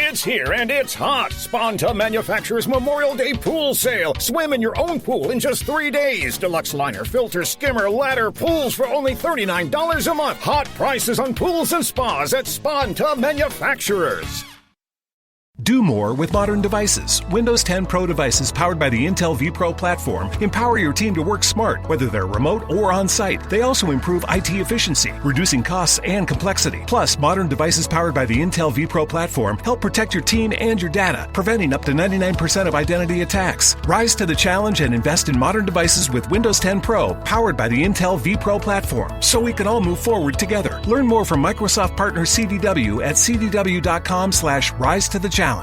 It's here and it's hot. Sponta Manufacturers Memorial Day Pool Sale. Swim in your own pool in just 3 days. Deluxe liner, filter, skimmer, ladder, pools for only $39 a month. Hot prices on pools and spas at Sponta Manufacturers. Do more with modern devices. Windows 10 Pro devices powered by the Intel vPro platform empower your team to work smart, whether they're remote or on-site. They also improve IT efficiency, reducing costs and complexity. Plus, modern devices powered by the Intel vPro platform help protect your team and your data, preventing up to 99% of identity attacks. Rise to the challenge and invest in modern devices with Windows 10 Pro, powered by the Intel vPro platform, so we can all move forward together. Learn more from Microsoft partner CDW at cdw.com/rise to the challenge.